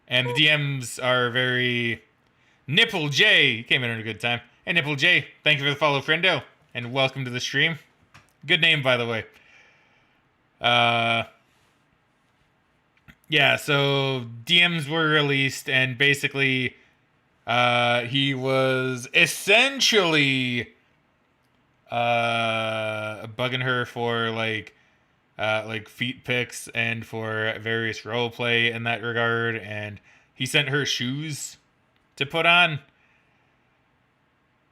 And the DMs are very... Nipple J came in at a good time. Hey, Nipple J, thank you for the follow, friendo. And welcome to the stream. Good name, by the way. Yeah, so DMs were released, and basically he was essentially bugging her for like feet pics and for various roleplay in that regard, and he sent her shoes to put on.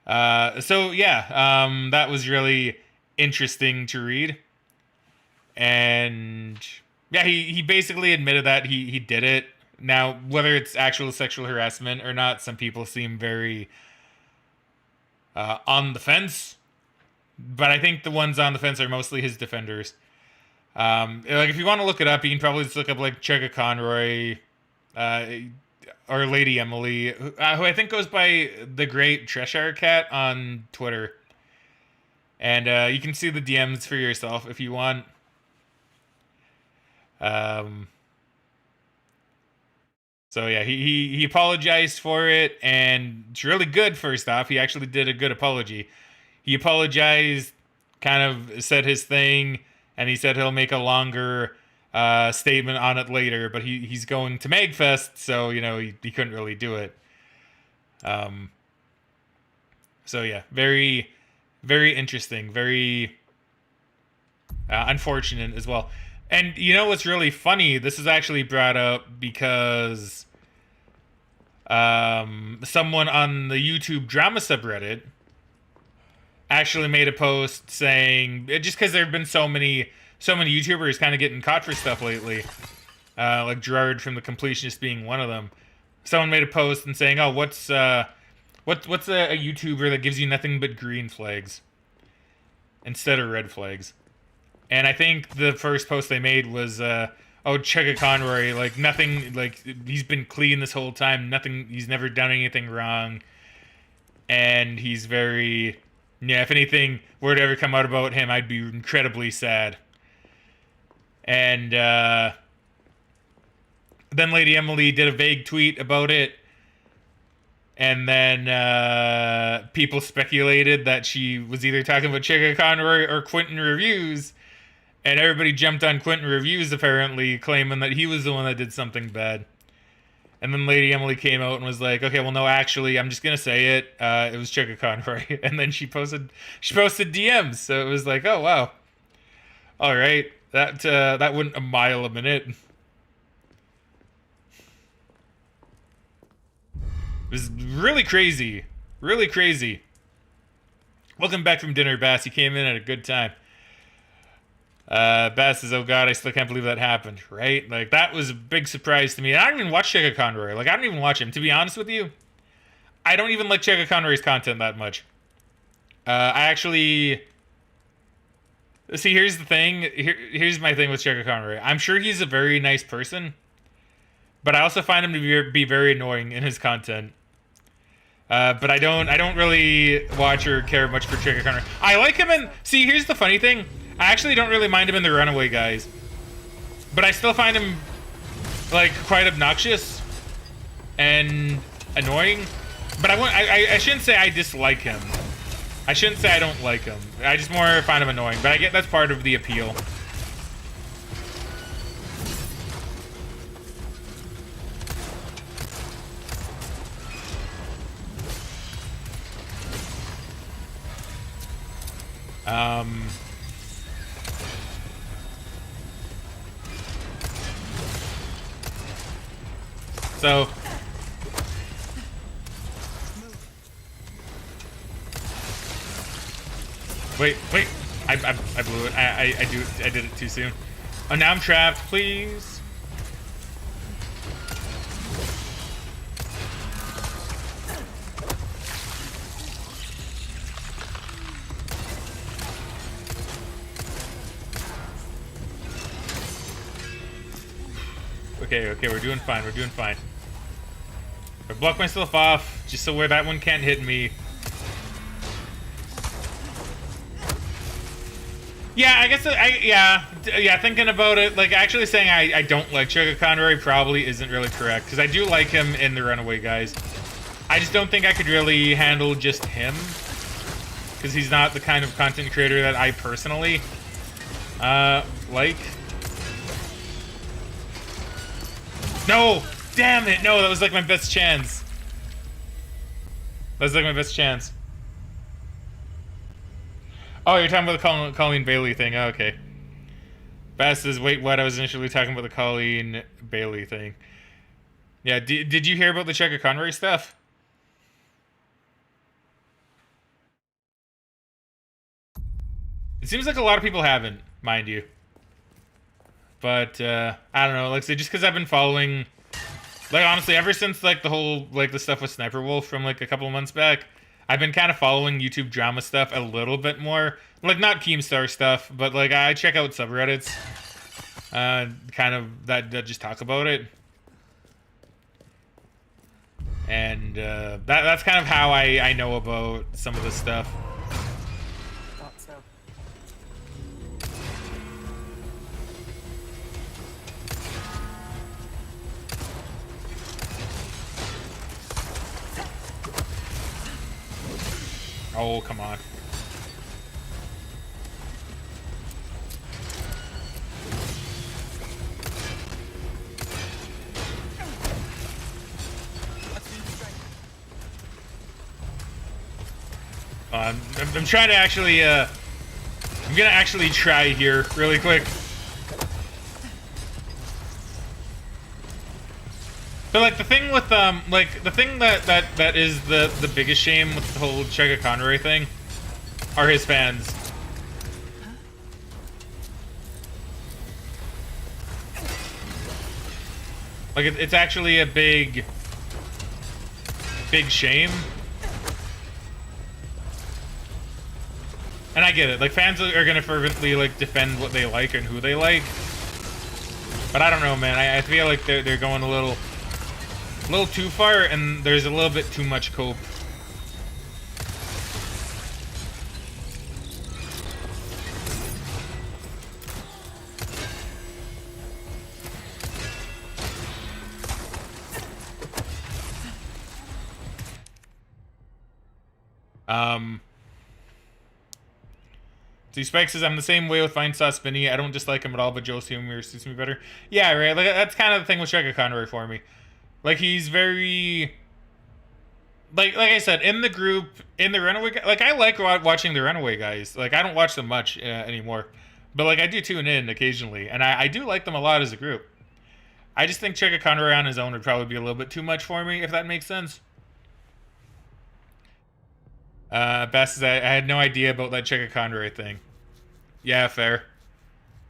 So yeah, that was really interesting to read. And yeah, he basically admitted that he did it. Now, whether it's actual sexual harassment or not, some people seem very on the fence. But I think the ones on the fence are mostly his defenders. Like, if you want to look it up, you can probably just look up, like, Cheka Conroy, or Lady Emily, who I think goes by The Great Cheshire Cat on Twitter. And you can see the DMs for yourself if you want. So yeah, he apologized for it, and it's really good. First off, he actually did a good apology. He apologized, kind of said his thing, and he said he'll make a longer statement on it later, but he's going to Magfest, so you know he couldn't really do it. So yeah, very, very interesting, very unfortunate as well. And you know what's really funny? This is actually brought up because someone on the YouTube drama subreddit actually made a post saying, just because there have been so many YouTubers kind of getting caught for stuff lately, like Gerard from The Completionist being one of them. Someone made a post and saying, "Oh, what's a YouTuber that gives you nothing but green flags instead of red flags?" And I think the first post they made was, "Oh, Chugga Conroy, like nothing, like he's been clean this whole time. Nothing, he's never done anything wrong, and he's very, yeah. If anything were to ever come out about him, I'd be incredibly sad." And then Lady Emily did a vague tweet about it, and then people speculated that she was either talking about Chugga Conroy or Quentin Reviews. And everybody jumped on Quentin Reviews, apparently, claiming that he was the one that did something bad. And then Lady Emily came out and was like, "Okay, well, no, actually, I'm just gonna say it. It was Chugga Conroy." And then she posted DMs. So it was like, oh wow, all right, that went a mile a minute. It was really crazy, really crazy. Welcome back from dinner, Bass. You came in at a good time. Bass says, "Oh god, I still can't believe that happened," right? Like, that was a big surprise to me. And I don't even watch Chugga Conroy. Like, I don't even watch him. To be honest with you, I don't even like Chugga Conroy's content that much. I actually... See, here's the thing. Here's my thing with Chugga Conroy. I'm sure he's a very nice person, but I also find him to be very annoying in his content. But I don't really watch or care much for Chugga Conroy. I like him in... See, here's the funny thing. I actually don't really mind him in the Runaway Guys, but I still find him, like, quite obnoxious and annoying. But I shouldn't say I dislike him. I shouldn't say I don't like him. I just more find him annoying. But I get that's part of the appeal. So, wait, I blew it. I did it too soon. Oh, now I'm trapped, please. Okay, we're doing fine, we're doing fine. I block myself off, just so where that one can't hit me. Yeah, I guess, yeah, thinking about it, like, actually saying I don't like Chugga Conroy probably isn't really correct, because I do like him in the Runaway Guys. I just don't think I could really handle just him, because he's not the kind of content creator that I personally, like. No! Damn it! No, that was like my best chance. That was like my best chance. Oh, you're talking about the Colleen Bailey thing. Oh, okay. Bass says, "Wait, what? I was initially talking about the Colleen Bailey thing." Yeah, did you hear about the Chugga Conroy stuff? It seems like a lot of people haven't, mind you. But, I don't know, like, so just because I've been following, like, honestly, ever since, like, the whole, like, the stuff with Sniper Wolf from, like, a couple of months back, I've been kind of following YouTube drama stuff a little bit more. Like, not Keemstar stuff, but, like, I check out subreddits, kind of, that just talk about it. And, that's kind of how I know about some of this stuff. Oh, come on. I'm trying to actually, I'm gonna actually try here really quick. But like the thing with like the thing that is the biggest shame with the whole Cheka Conroy thing are his fans. Like it's actually a big shame. And I get it. Like fans are gonna fervently like defend what they like and who they like. But I don't know, man. I feel like they're going a little too far, and there's a little bit too much cope. See, Spike says, I'm the same way with Fine Sauce Vinny. I don't dislike him at all, but Joe's humor suits me better. Yeah, right. Like, that's kind of the thing with Cheka Conroy for me. Like, he's very... Like I said, in the group, in the Runaway... Like, I like watching the Runaway guys. Like, I don't watch them much anymore. But, like, I do tune in occasionally. And I do like them a lot as a group. I just think Cheka Conroy on his own would probably be a little bit too much for me, if that makes sense. Best is I had no idea about that Cheka Conroy thing. Yeah, fair.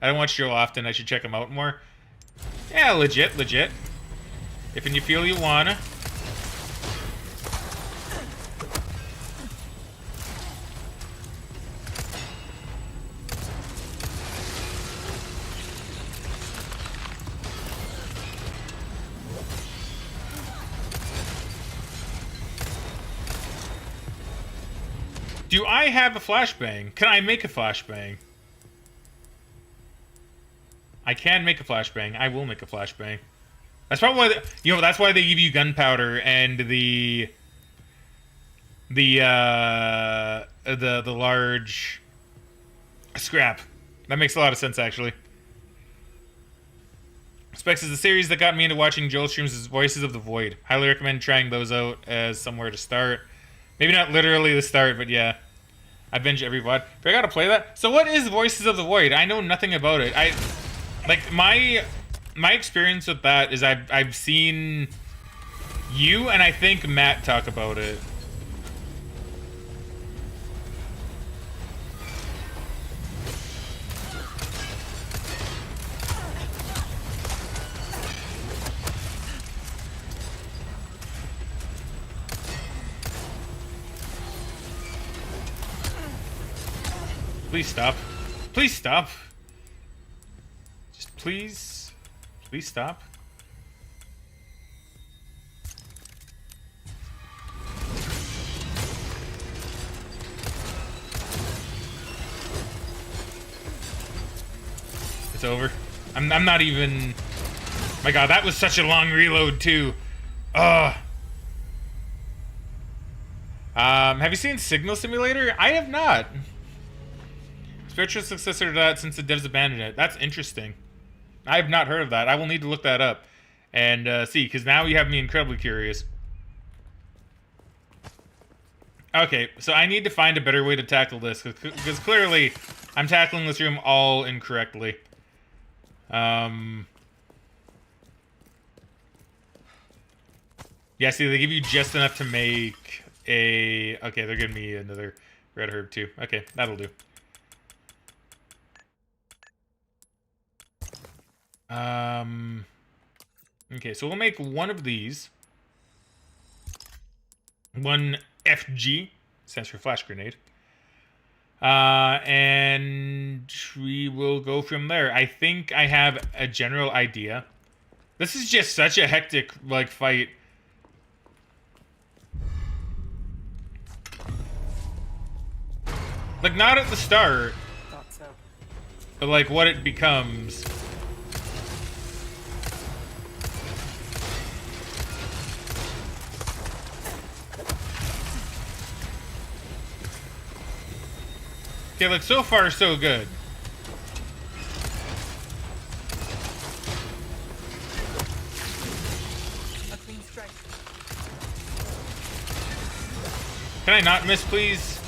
I don't watch Joe often. I should check him out more. Yeah, legit. If and you feel you wanna. Do I have a flashbang? Can I make a flashbang? I can make a flashbang. I will make a flashbang. That's probably why that's why they give you gunpowder and the large scrap. That makes a lot of sense, actually. Specs is the series that got me into watching Joel streams is Voices of the Void. Highly recommend trying those out as somewhere to start. Maybe not literally the start, but yeah. I binge every VOD. But I gotta play that. So what is Voices of the Void? I know nothing about it. Like my experience with that is I've seen you and I think Matt talk about it. Please stop. Please stop. Just please stop. It's over. I'm not even... My god, that was such a long reload too. Ugh. Have you seen Signal Simulator? I have not. Spiritual successor to that since the devs abandoned it. That's interesting. I have not heard of that. I will need to look that up and see, because now you have me incredibly curious. Okay, so I need to find a better way to tackle this, because clearly I'm tackling this room all incorrectly. Yeah, see, they give you just enough to make a... Okay, they're giving me another red herb too. Okay, that'll do. Okay, so we'll make one of these. One FG, stands for flash grenade. And we will go from there. I think I have a general idea. This is just such a hectic, like, fight. Like, not at the start. Thought so. But, like, what it becomes. Okay, look, so far, so good. A clean strike. Can I not miss, please?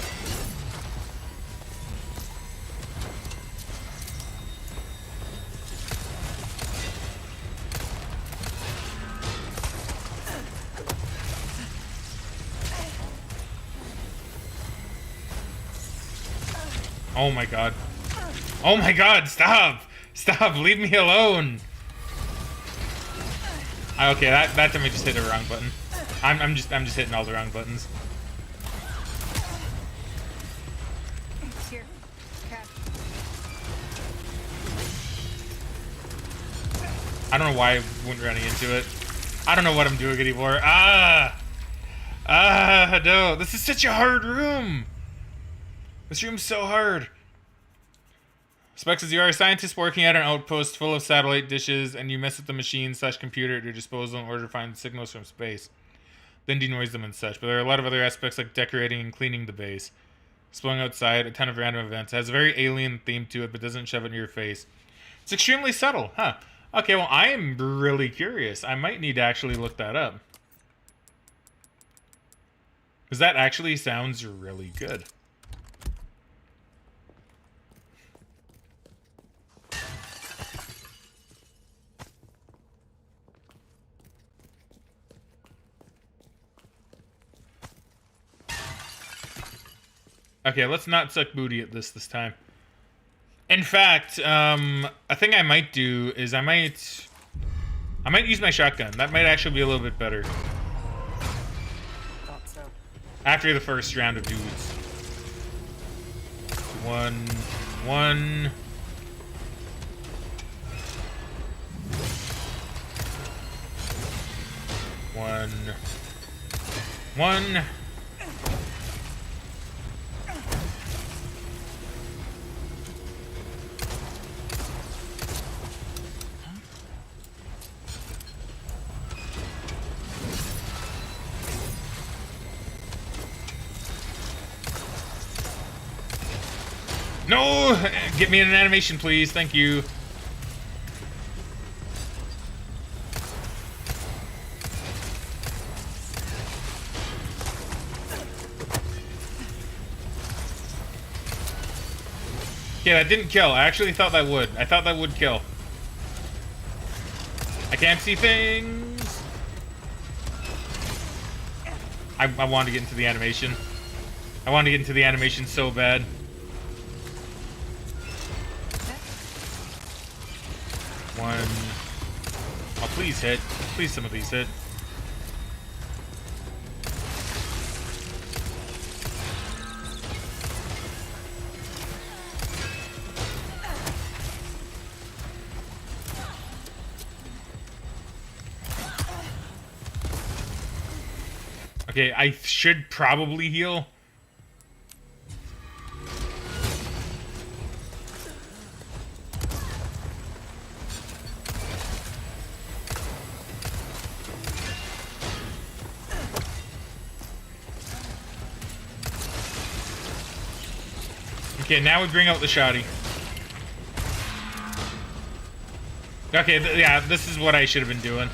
Oh my god. Oh my god, stop! Stop, leave me alone! Okay, that time I just hit the wrong button. I'm just hitting all the wrong buttons. Here, catch. I don't know why I went running into it. I don't know what I'm doing anymore. No. This is such a hard room. This room's so hard. Spike says, you are a scientist working at an outpost full of satellite dishes, and you mess with the machine/computer at your disposal in order to find signals from space. Then denoise them and such. But there are a lot of other aspects like decorating and cleaning the base. Exploring outside, a ton of random events. It has a very alien theme to it, but doesn't shove it in your face. It's extremely subtle, huh? Okay, well, I am really curious. I might need to actually look that up. Because that actually sounds really good. Okay, let's not suck booty at this time. In fact, a thing I might do is I might use my shotgun. That might actually be a little bit better. Thought so. After the first round of dudes. One. One. No! Get me in an animation, please. Thank you. Yeah, that didn't kill. I actually thought that would. I thought that would kill. I can't see things. I wanted to get into the animation. I wanted to get into the animation so bad. One. Oh, please hit. Please some of these hit. Okay, I should probably heal. Okay, now we bring out the shoddy. Okay, yeah, this is what I should have been doing.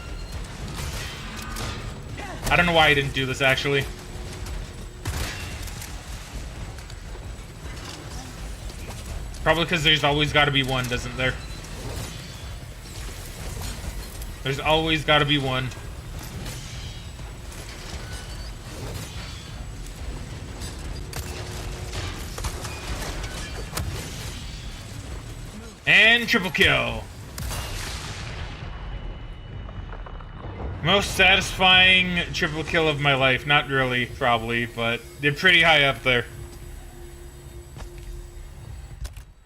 I don't know why I didn't do this, actually. Probably because there's always got to be one, doesn't there? There's always got to be one. And triple kill. Most satisfying triple kill of my life. Not really, probably, but they're pretty high up there.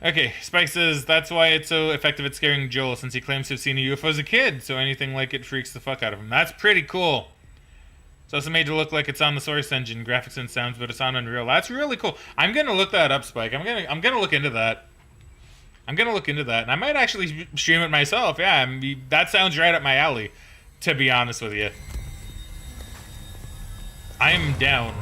Okay, Spike says that's why it's so effective at scaring Joel, since he claims to have seen a UFO as a kid, so anything like it freaks the fuck out of him. That's pretty cool. It's also made to look like it's on the Source engine, graphics and sounds, but it's on Unreal. That's really cool. I'm gonna look that up, Spike. I'm gonna look into that. I'm gonna look into that, and I might actually stream it myself. Yeah, I mean, that sounds right up my alley, to be honest with you. I am down.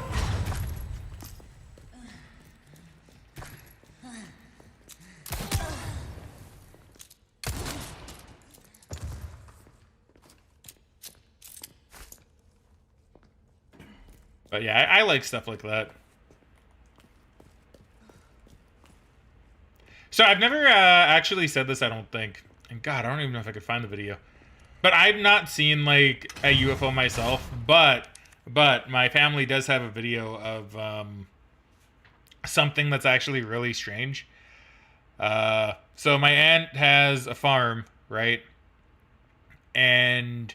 But yeah, I like stuff like that. So I've never actually said this, I don't think. And God, I don't even know if I could find the video. But I've not seen like a UFO myself, but my family does have a video of something that's actually really strange. So my aunt has a farm, right? And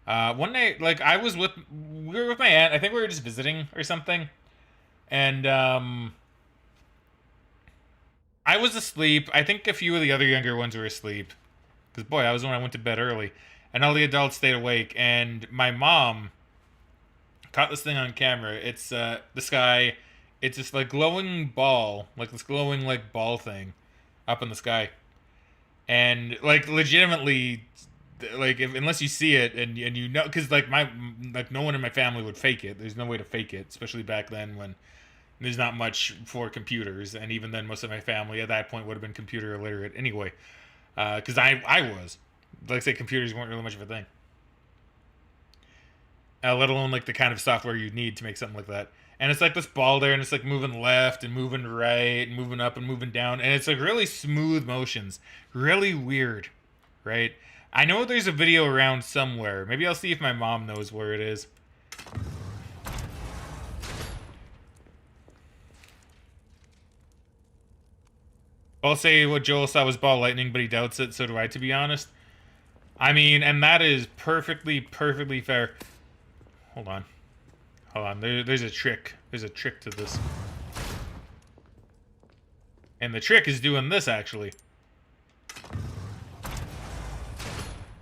one night, like we were with my aunt. I think we were just visiting or something, and I was asleep. I think a few of the other younger ones were asleep, because boy, I was when I went to bed early, and all the adults stayed awake. And my mom caught this thing on camera. It's the sky. It's this like glowing ball, like this glowing like ball thing, up in the sky, and like legitimately, like unless you see it and you know, because like no one in my family would fake it. There's no way to fake it, especially back then when there's not much for computers, and even then most of my family at that point would have been computer illiterate anyway, because I was, like I say, computers weren't really much of a thing, let alone like the kind of software you'd need to make something like that. And it's like this ball there, and it's like moving left and moving right and moving up and moving down, and it's like really smooth motions, really weird, right? I know there's a video around somewhere. Maybe I'll see if my mom knows where it is. I'll say what Joel saw was ball lightning, but he doubts it, so do I, to be honest. I mean, and that is perfectly fair. Hold on. There's a trick. There's a trick to this. And the trick is doing this, actually.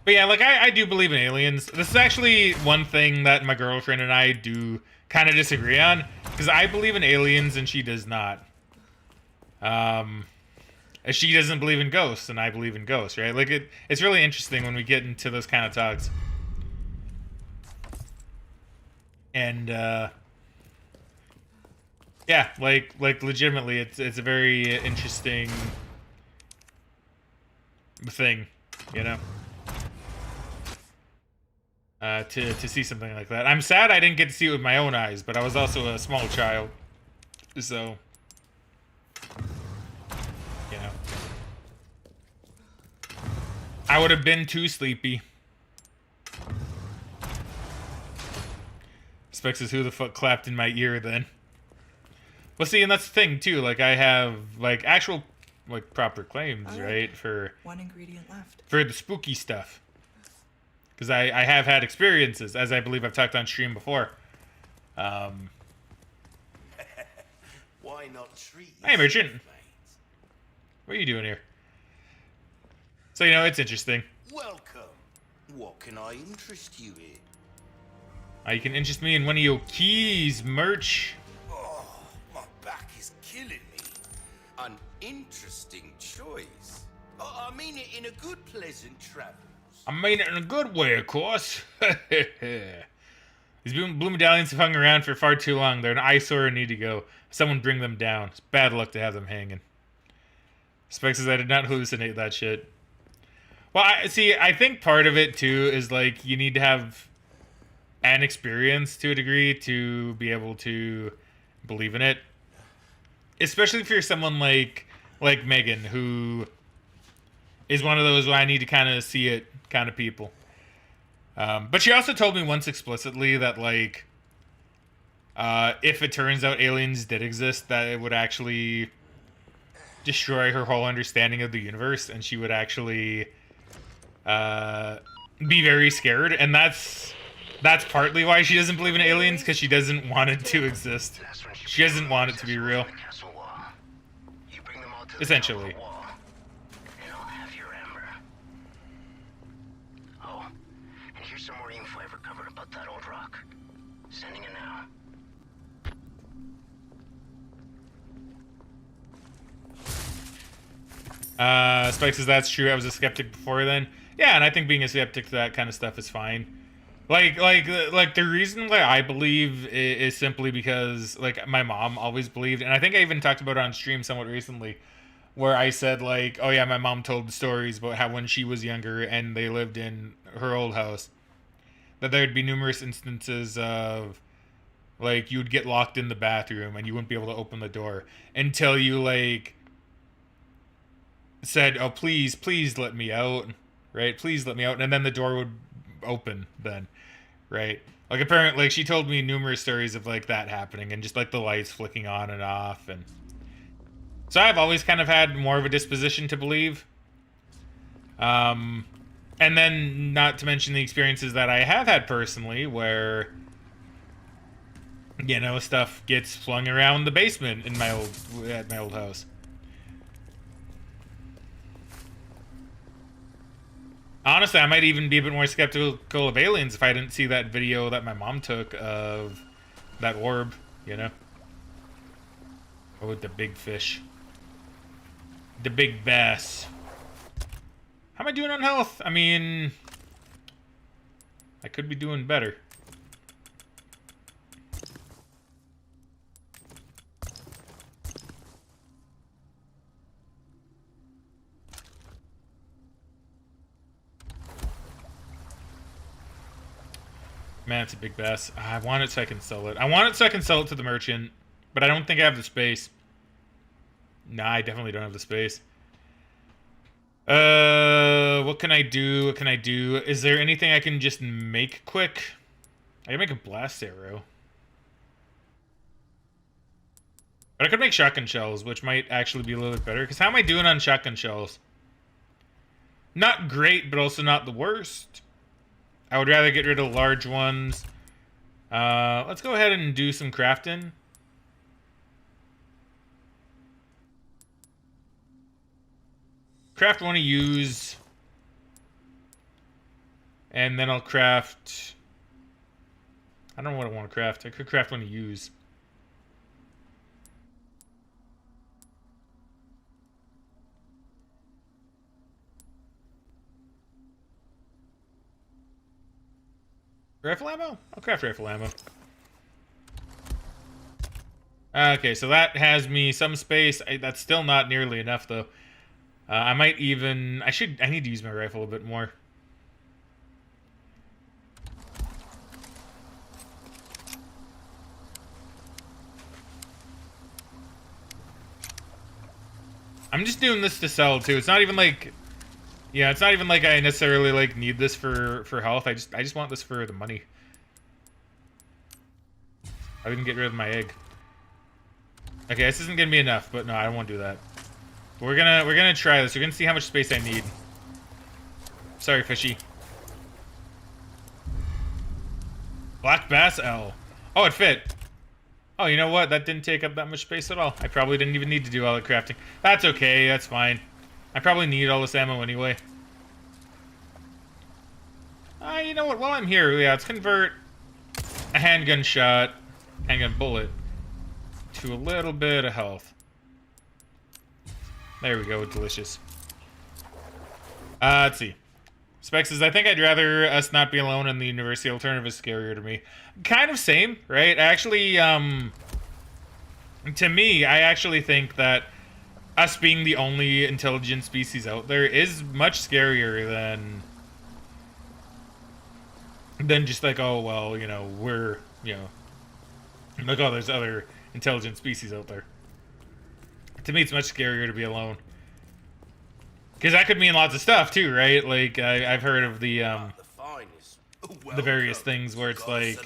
But yeah, like, I do believe in aliens. This is actually one thing that my girlfriend and I do kind of disagree on. Because I believe in aliens and she does not. She doesn't believe in ghosts and I believe in ghosts, right? Like, it's really interesting when we get into those kind of talks. And, yeah, like legitimately, it's a very interesting thing, you know? To see something like that. I'm sad I didn't get to see it with my own eyes, but I was also a small child, so, you know. I would have been too sleepy. Specs is who the fuck clapped in my ear then. Well, see, and that's the thing too. Like, I have like actual, like, proper claims, right, for one ingredient left for the spooky stuff. Because I have had experiences, as I believe I've talked on stream before. Why not treat? Hey, merchant. What are you doing here? So, you know, it's interesting. Welcome. What can I interest you in? You can interest me in one of your keys, merch. Oh, my back is killing me. An interesting choice. I mean it in a good, pleasant travels. I mean it in a good way, of course. These blue medallions have hung around for far too long. They're an eyesore and need to go. Someone bring them down. It's bad luck to have them hanging. Specs says I did not hallucinate that shit. Well, I think part of it, too, is, like, you need to have an experience to a degree to be able to believe in it. Especially if you're someone like Megan, who is one of those where I need to kind of see it kind of people. But she also told me once explicitly that, like, if it turns out aliens did exist, that it would actually destroy her whole understanding of the universe, and she would actually be very scared. And that's partly why she doesn't believe in aliens, because she doesn't want it to exist. She doesn't want it to be real. Essentially. Oh, and here's some more info I recovered about that old rock. Sending it now. Spike says that's true. I was a skeptic before then. Yeah, and I think being a skeptic to that kind of stuff is fine. Like the reason why I believe is simply because, like, my mom always believed, and I think I even talked about it on stream somewhat recently, where I said, like, oh yeah, my mom told stories about how when she was younger and they lived in her old house, that there'd be numerous instances of, like, you'd get locked in the bathroom and you wouldn't be able to open the door until you, like, said, oh, please let me out, right? Please let me out. And then the door would open then, right? Like, apparently, like, she told me numerous stories of, like, that happening and just, like, the lights flicking on and off. And so I've always kind of had more of a disposition to believe. And then, not to mention the experiences that I have had personally, where, you know, stuff gets flung around the basement in at my old house. Honestly, I might even be a bit more skeptical of aliens if I didn't see that video that my mom took of that orb, you know? Oh, with the big fish. The big bass. How am I doing on health? I mean, I could be doing better. Man, it's a big bass. I want it so I can sell it. I want it so I can sell it to the merchant, but I don't think I have the space. Nah, I definitely don't have the space. What can I do? What can I do? Is there anything I can just make quick? I can make a blast arrow. But I could make shotgun shells, which might actually be a little bit better. Because how am I doing on shotgun shells? Not great, but also not the worst. I would rather get rid of large ones. Let's go ahead and do some crafting. Craft one to use. And then I'll craft... I don't know what I want to craft. I could craft one to use. Rifle ammo? I'll craft rifle ammo. Okay, so that has me some space. That's still not nearly enough, though. I might even... I need to use my rifle a bit more. I'm just doing this to sell, too. It's not even like... Yeah, it's not even like I necessarily, like, need this for health. I just want this for the money. I didn't get rid of my egg. Okay, this isn't gonna be enough, but no, I don't want to do that. We're gonna try this. We're gonna see how much space I need. Sorry, fishy. Black bass L. Oh, it fit. Oh, you know what? That didn't take up that much space at all. I probably didn't even need to do all the crafting. That's okay. That's fine. I probably need all this ammo anyway. You know what? While I'm here, yeah, let's convert a handgun bullet to a little bit of health. There we go. Delicious. Let's see. Specs says, I think I'd rather us not be alone in the universe. The alternative is scarier to me. Kind of same, right? Actually, to me, I actually think that us being the only intelligent species out there is much scarier than just like, oh, well, you know, we're, you know, like, oh, there's other intelligent species out there. To me, it's much scarier to be alone. Because that could mean lots of stuff, too, right? Like, I've heard of the various things where it's like,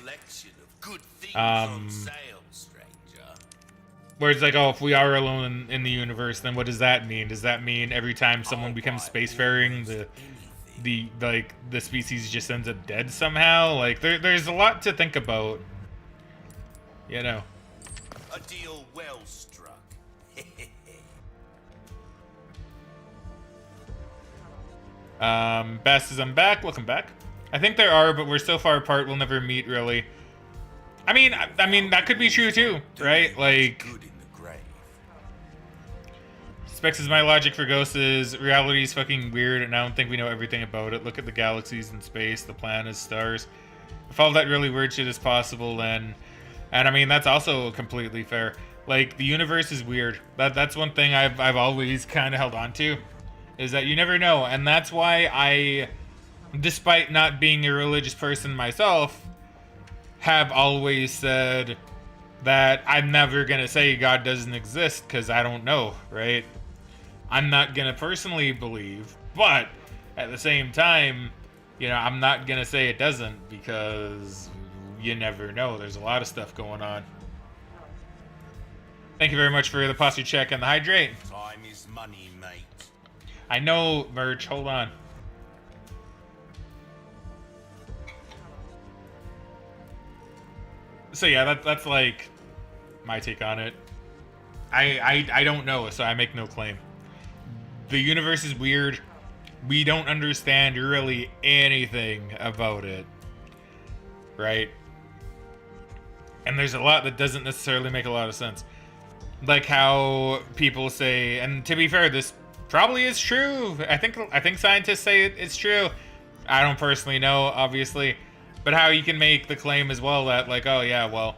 where it's like, oh, if we are alone in the universe, then what does that mean? Does that mean every time someone becomes spacefaring, the species just ends up dead somehow? Like, there's a lot to think about, you know. A deal well struck. Bass says, I'm back. Welcome back. I think there are, but we're so far apart we'll never meet, really. I mean, that could be true, too, right? Like... Specs is my logic for ghosts is reality is fucking weird and I don't think we know everything about it. Look at the galaxies in space, the planets, stars. If all that really weird shit is possible, then... And I mean, that's also completely fair. Like, the universe is weird. That's one thing I've always kind of held on to. Is that you never know. And that's why I, despite not being a religious person myself, have always said that I'm never going to say God doesn't exist because I don't know, right? I'm not going to personally believe, but at the same time, you know, I'm not going to say it doesn't because you never know. There's a lot of stuff going on. Thank you very much for the posture check and the hydrate. Time is money, mate. I know, Merch. Hold on. So yeah, that's like my take on it. I don't know, so I make no claim. The universe is weird. We don't understand really anything about it, right? And there's a lot that doesn't necessarily make a lot of sense. Like how people say, and to be fair, this probably is true. I think scientists say it's true. I don't personally know, obviously, but how you can make the claim as well that like, oh yeah, well,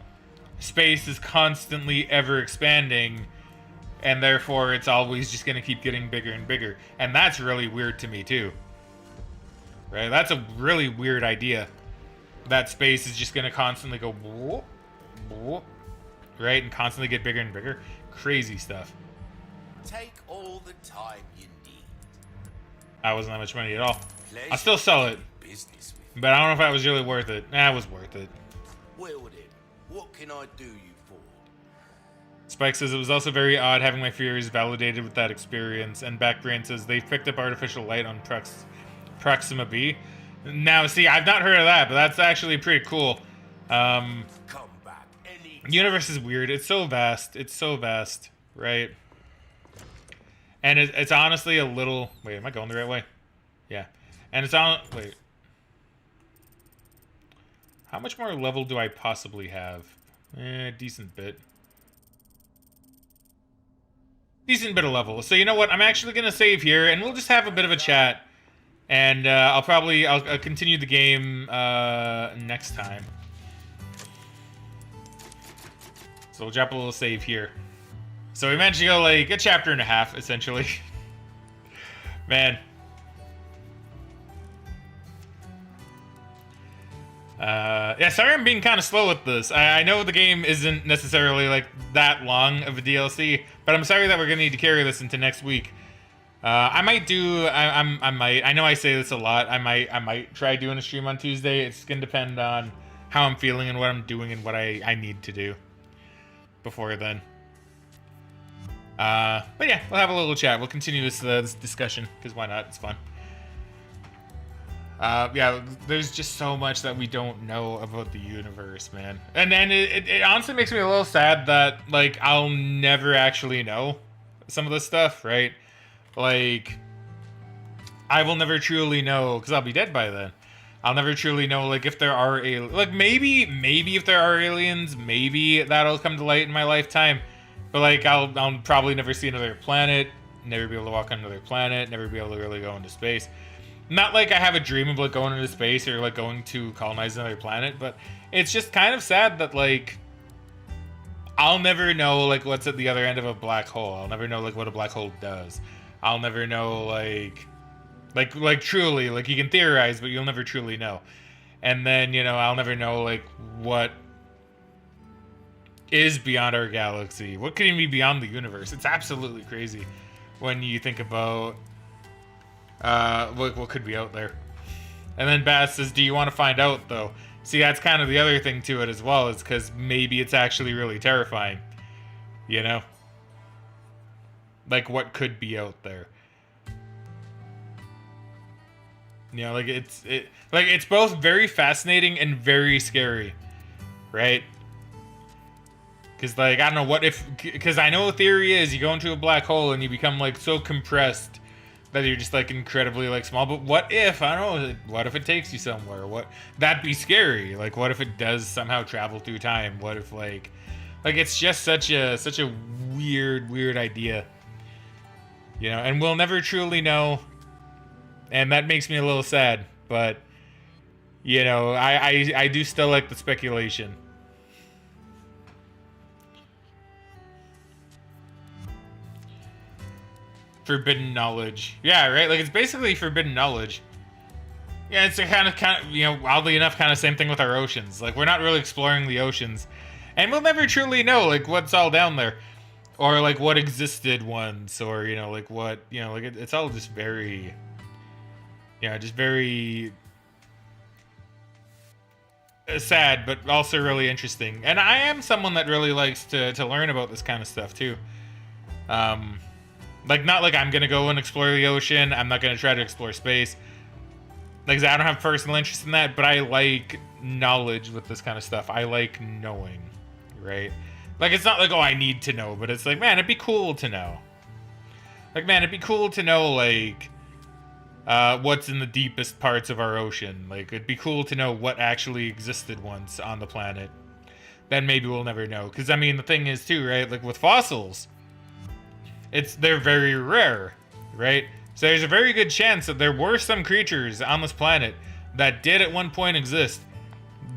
space is constantly ever expanding, and therefore it's always just going to keep getting bigger and bigger. And that's really weird to me too. Right? That's a really weird idea. That space is just going to constantly go whoop, whoop, right? And constantly get bigger and bigger. Crazy stuff. Take all the time you need. That wasn't that much money at all. Pleasure I'll still sell it. Business with But I don't know if that was really worth it. It was worth it. Well then, what can I do you for? Spike says it was also very odd having my fears validated with that experience. And Backbrain says they picked up artificial light on Proxima B. Now, see, I've not heard of that, but that's actually pretty cool. Come back any Universe is weird. It's so vast. It's so vast, right? And it's honestly a little... Wait, am I going the right way? Yeah. And it's on... Wait. How much more level do I possibly have? Decent bit. Decent bit of level. So you know what? I'm actually going to save here, and we'll just have a bit of a chat. And I'll continue the game next time. So we'll drop a little save here. So we managed to go like a chapter and a half, essentially. Man. Yeah, sorry I'm being kind of slow with this. I know the game isn't necessarily like that long of a DLC, but I'm sorry that we're gonna need to carry this into next week. I might do. I might. I know I say this a lot. I might try doing a stream on Tuesday. It's gonna depend on how I'm feeling and what I'm doing and what I need to do before then. But yeah, we'll have a little chat. We'll continue this discussion because why not? It's fun. Yeah, there's just so much that we don't know about the universe, man. And then it honestly makes me a little sad that like I'll never actually know some of this stuff, right? Like, I will never truly know, because I'll be dead by then. I'll never truly know, like, if there are aliens. Like, maybe if there are aliens, maybe that'll come to light in my lifetime. But, like, I'll probably never see another planet, never be able to walk on another planet, never be able to really go into space. Not like I have a dream of, like, going into space or, like, going to colonize another planet, but it's just kind of sad that, like, I'll never know, like, what's at the other end of a black hole. I'll never know, like, what a black hole does. I'll never know, like truly, like, you can theorize, but you'll never truly know. And then, you know, I'll never know, like, what is beyond our galaxy. What could even be beyond the universe? It's absolutely crazy when you think about what could be out there. And then Bass says, do you want to find out, though? See, that's kind of the other thing to it as well, is because maybe it's actually really terrifying. You know? Like, what could be out there? You know, like, it's both very fascinating and very scary, right? Because, like, I don't know, what if... Because I know a theory is you go into a black hole and you become, like, so compressed that you're just, like, incredibly, like, small. But what if, I don't know, what if it takes you somewhere? That'd be scary. Like, what if it does somehow travel through time? What if, like, it's just such a weird idea. You know, and we'll never truly know, and that makes me a little sad, but, you know, I do still like the speculation. Forbidden knowledge. Yeah, right? Like, it's basically forbidden knowledge. Yeah, it's a kind of, you know, oddly enough, kind of same thing with our oceans. Like, we're not really exploring the oceans, and we'll never truly know, like, what's all down there. Or, like, what existed once, or, you know, like, what, you know, like, it's all just very, you know, just very, sad, but also really interesting. And I am someone that really likes to learn about this kind of stuff too. Like, not like I'm gonna go and explore the ocean. I'm not gonna try to explore space. Like, I don't have personal interest in that, but I like knowledge with this kind of stuff. I like knowing, right? Like, it's not like, oh, I need to know, but it's like, man, it'd be cool to know. Like, man, it'd be cool to know, like, what's in the deepest parts of our ocean. Like, it'd be cool to know what actually existed once on the planet. Then maybe we'll never know. Because, I mean, the thing is, too, right? Like, with fossils, they're very rare, right? So there's a very good chance that there were some creatures on this planet that did at one point exist,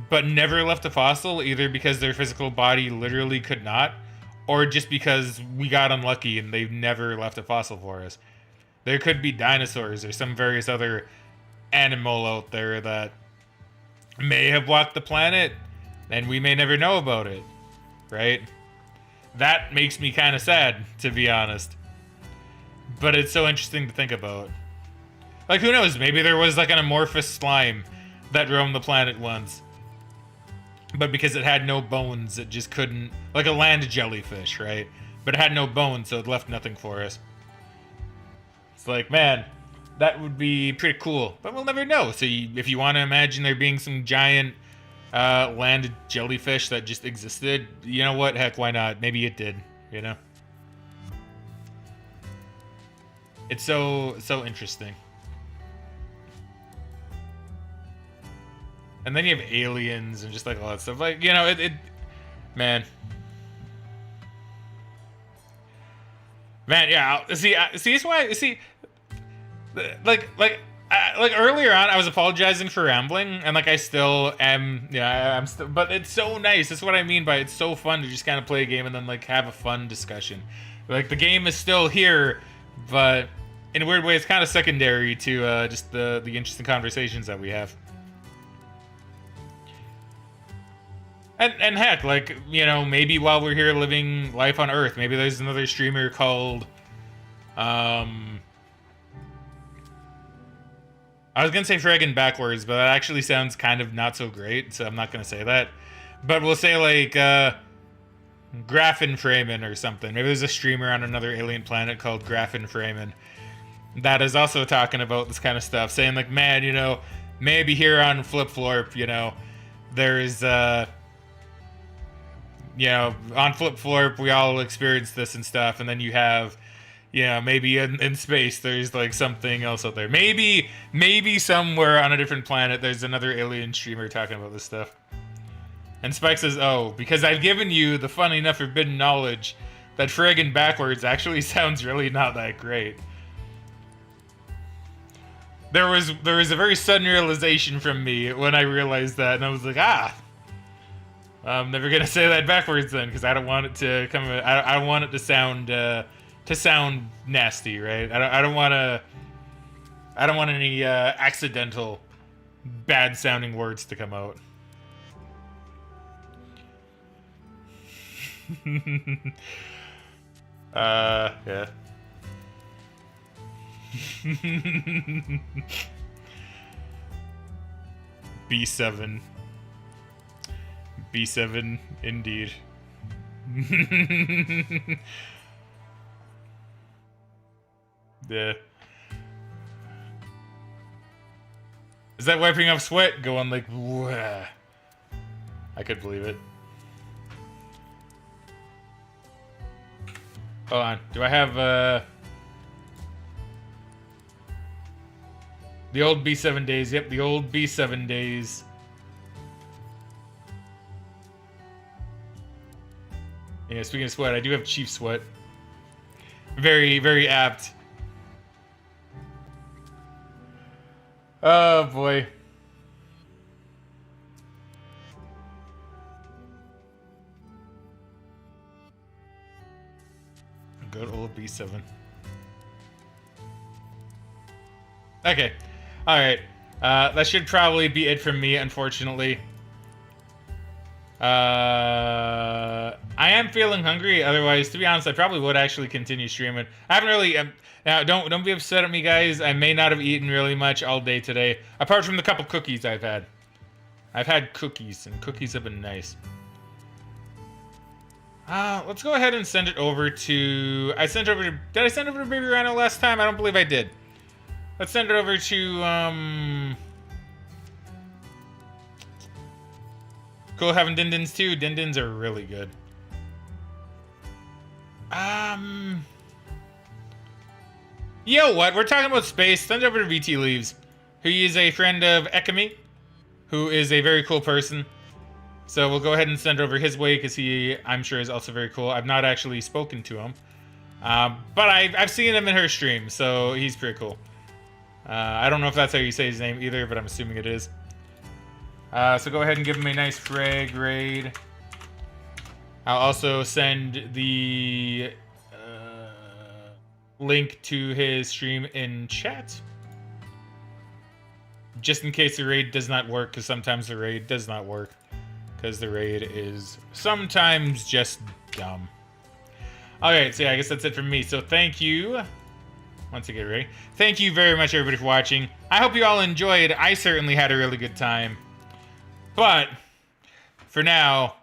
but never left a fossil, either because their physical body literally could not, or just because we got unlucky and they've never left a fossil for us. There could be dinosaurs or some various other animal out there that may have walked the planet, and we may never know about it, right? That makes me kind of sad, to be honest. But it's so interesting to think about. Like, who knows? Maybe there was, like, an amorphous slime that roamed the planet once. But because it had no bones, it just couldn't... Like a land jellyfish, right? But it had no bones, so it left nothing for us. It's like, man, that would be pretty cool. But we'll never know. So if you want to imagine there being some giant landed jellyfish that just existed, you know what? Heck, why not? Maybe it did, you know? It's so interesting. And then you have aliens and just like all that stuff. Like, you know, man, yeah. See, that's why. See, like earlier on, I was apologizing for rambling, and like I still am. Yeah, I'm still. But it's so nice. That's what I mean by it's so fun to just kind of play a game and then like have a fun discussion. Like the game is still here, but in a weird way, it's kind of secondary to just the interesting conversations that we have. And heck, like, you know, maybe while we're here living life on Earth, maybe there's another streamer called, I was gonna say Fraggin backwards, but that actually sounds kind of not so great, so I'm not gonna say that. But we'll say, like, Graffin Framin or something. Maybe there's a streamer on another alien planet called Graffin Framin that is also talking about this kind of stuff, saying, like, man, you know, maybe here on Flip Florp, you know, there's, you know, on Flip Florp, we all experience this and stuff, and then you have, you know, maybe in space, there's, like, something else out there. Maybe somewhere on a different planet, there's another alien streamer talking about this stuff. And Spike says, oh, because I've given you the funny enough forbidden knowledge that Fraggin backwards actually sounds really not that great. There was a very sudden realization from me when I realized that, and I was like, I'm never gonna say that backwards then, because I don't want it to come. I don't want it to sound nasty, right? I don't want any accidental bad sounding words to come out. Yeah. B7. B7, indeed. Yeah. Is that wiping off sweat? Going like, wah. I could believe it. Hold on. Do I have, the old B7 days? Yep, the old B7 days. Yeah, speaking of sweat, I do have Chief Sweat. Very, very apt. Oh, boy. Good old B7. Okay. Alright. That should probably be it from me, unfortunately. I am feeling hungry. Otherwise, to be honest, I probably would actually continue streaming. I haven't really... now, don't be upset at me, guys. I may not have eaten really much all day today. Apart from the couple cookies I've had. I've had cookies, and cookies have been nice. Let's go ahead and send it over to... Did I send over to Baby Rhino last time? I don't believe I did. Let's send it over to, Cool having Din-Dins too. Din-Dins are really good. You know what? We're talking about space. Send it over to VT Leaves, who is a friend of Ekami, who is a very cool person. So we'll go ahead and send over his way because he, I'm sure, is also very cool. I've not actually spoken to him, but I've seen him in her stream, so he's pretty cool. I don't know if that's how you say his name either, but I'm assuming it is. So go ahead and give him a nice frag raid. I'll also send the link to his stream in chat. Just in case the raid does not work, because sometimes the raid does not work. Because the raid is sometimes just dumb. Alright, so yeah, I guess that's it from me. So thank you. Once I get ready. Thank you very much, everybody, for watching. I hope you all enjoyed. I certainly had a really good time. But, for now,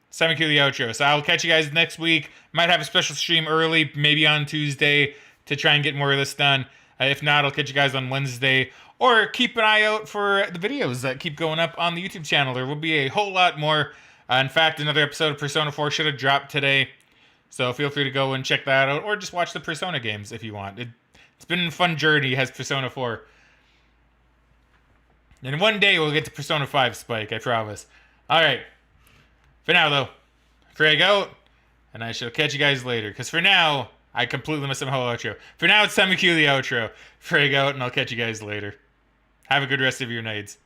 it's time to cue the outro. So I'll catch you guys next week. Might have a special stream early, maybe on Tuesday, to try and get more of this done. If not, I'll catch you guys on Wednesday. Or keep an eye out for the videos that keep going up on the YouTube channel. There will be a whole lot more. In fact, another episode of Persona 4 should have dropped today. So feel free to go and check that out. Or just watch the Persona games if you want. It's been a fun journey, has Persona 4. And one day we'll get to Persona 5 Spike, I promise. Alright. For now, though, frag out. And I shall catch you guys later. Because for now, I completely missed the whole outro. For now, it's time to cue the outro. Frag out, and I'll catch you guys later. Have a good rest of your nights.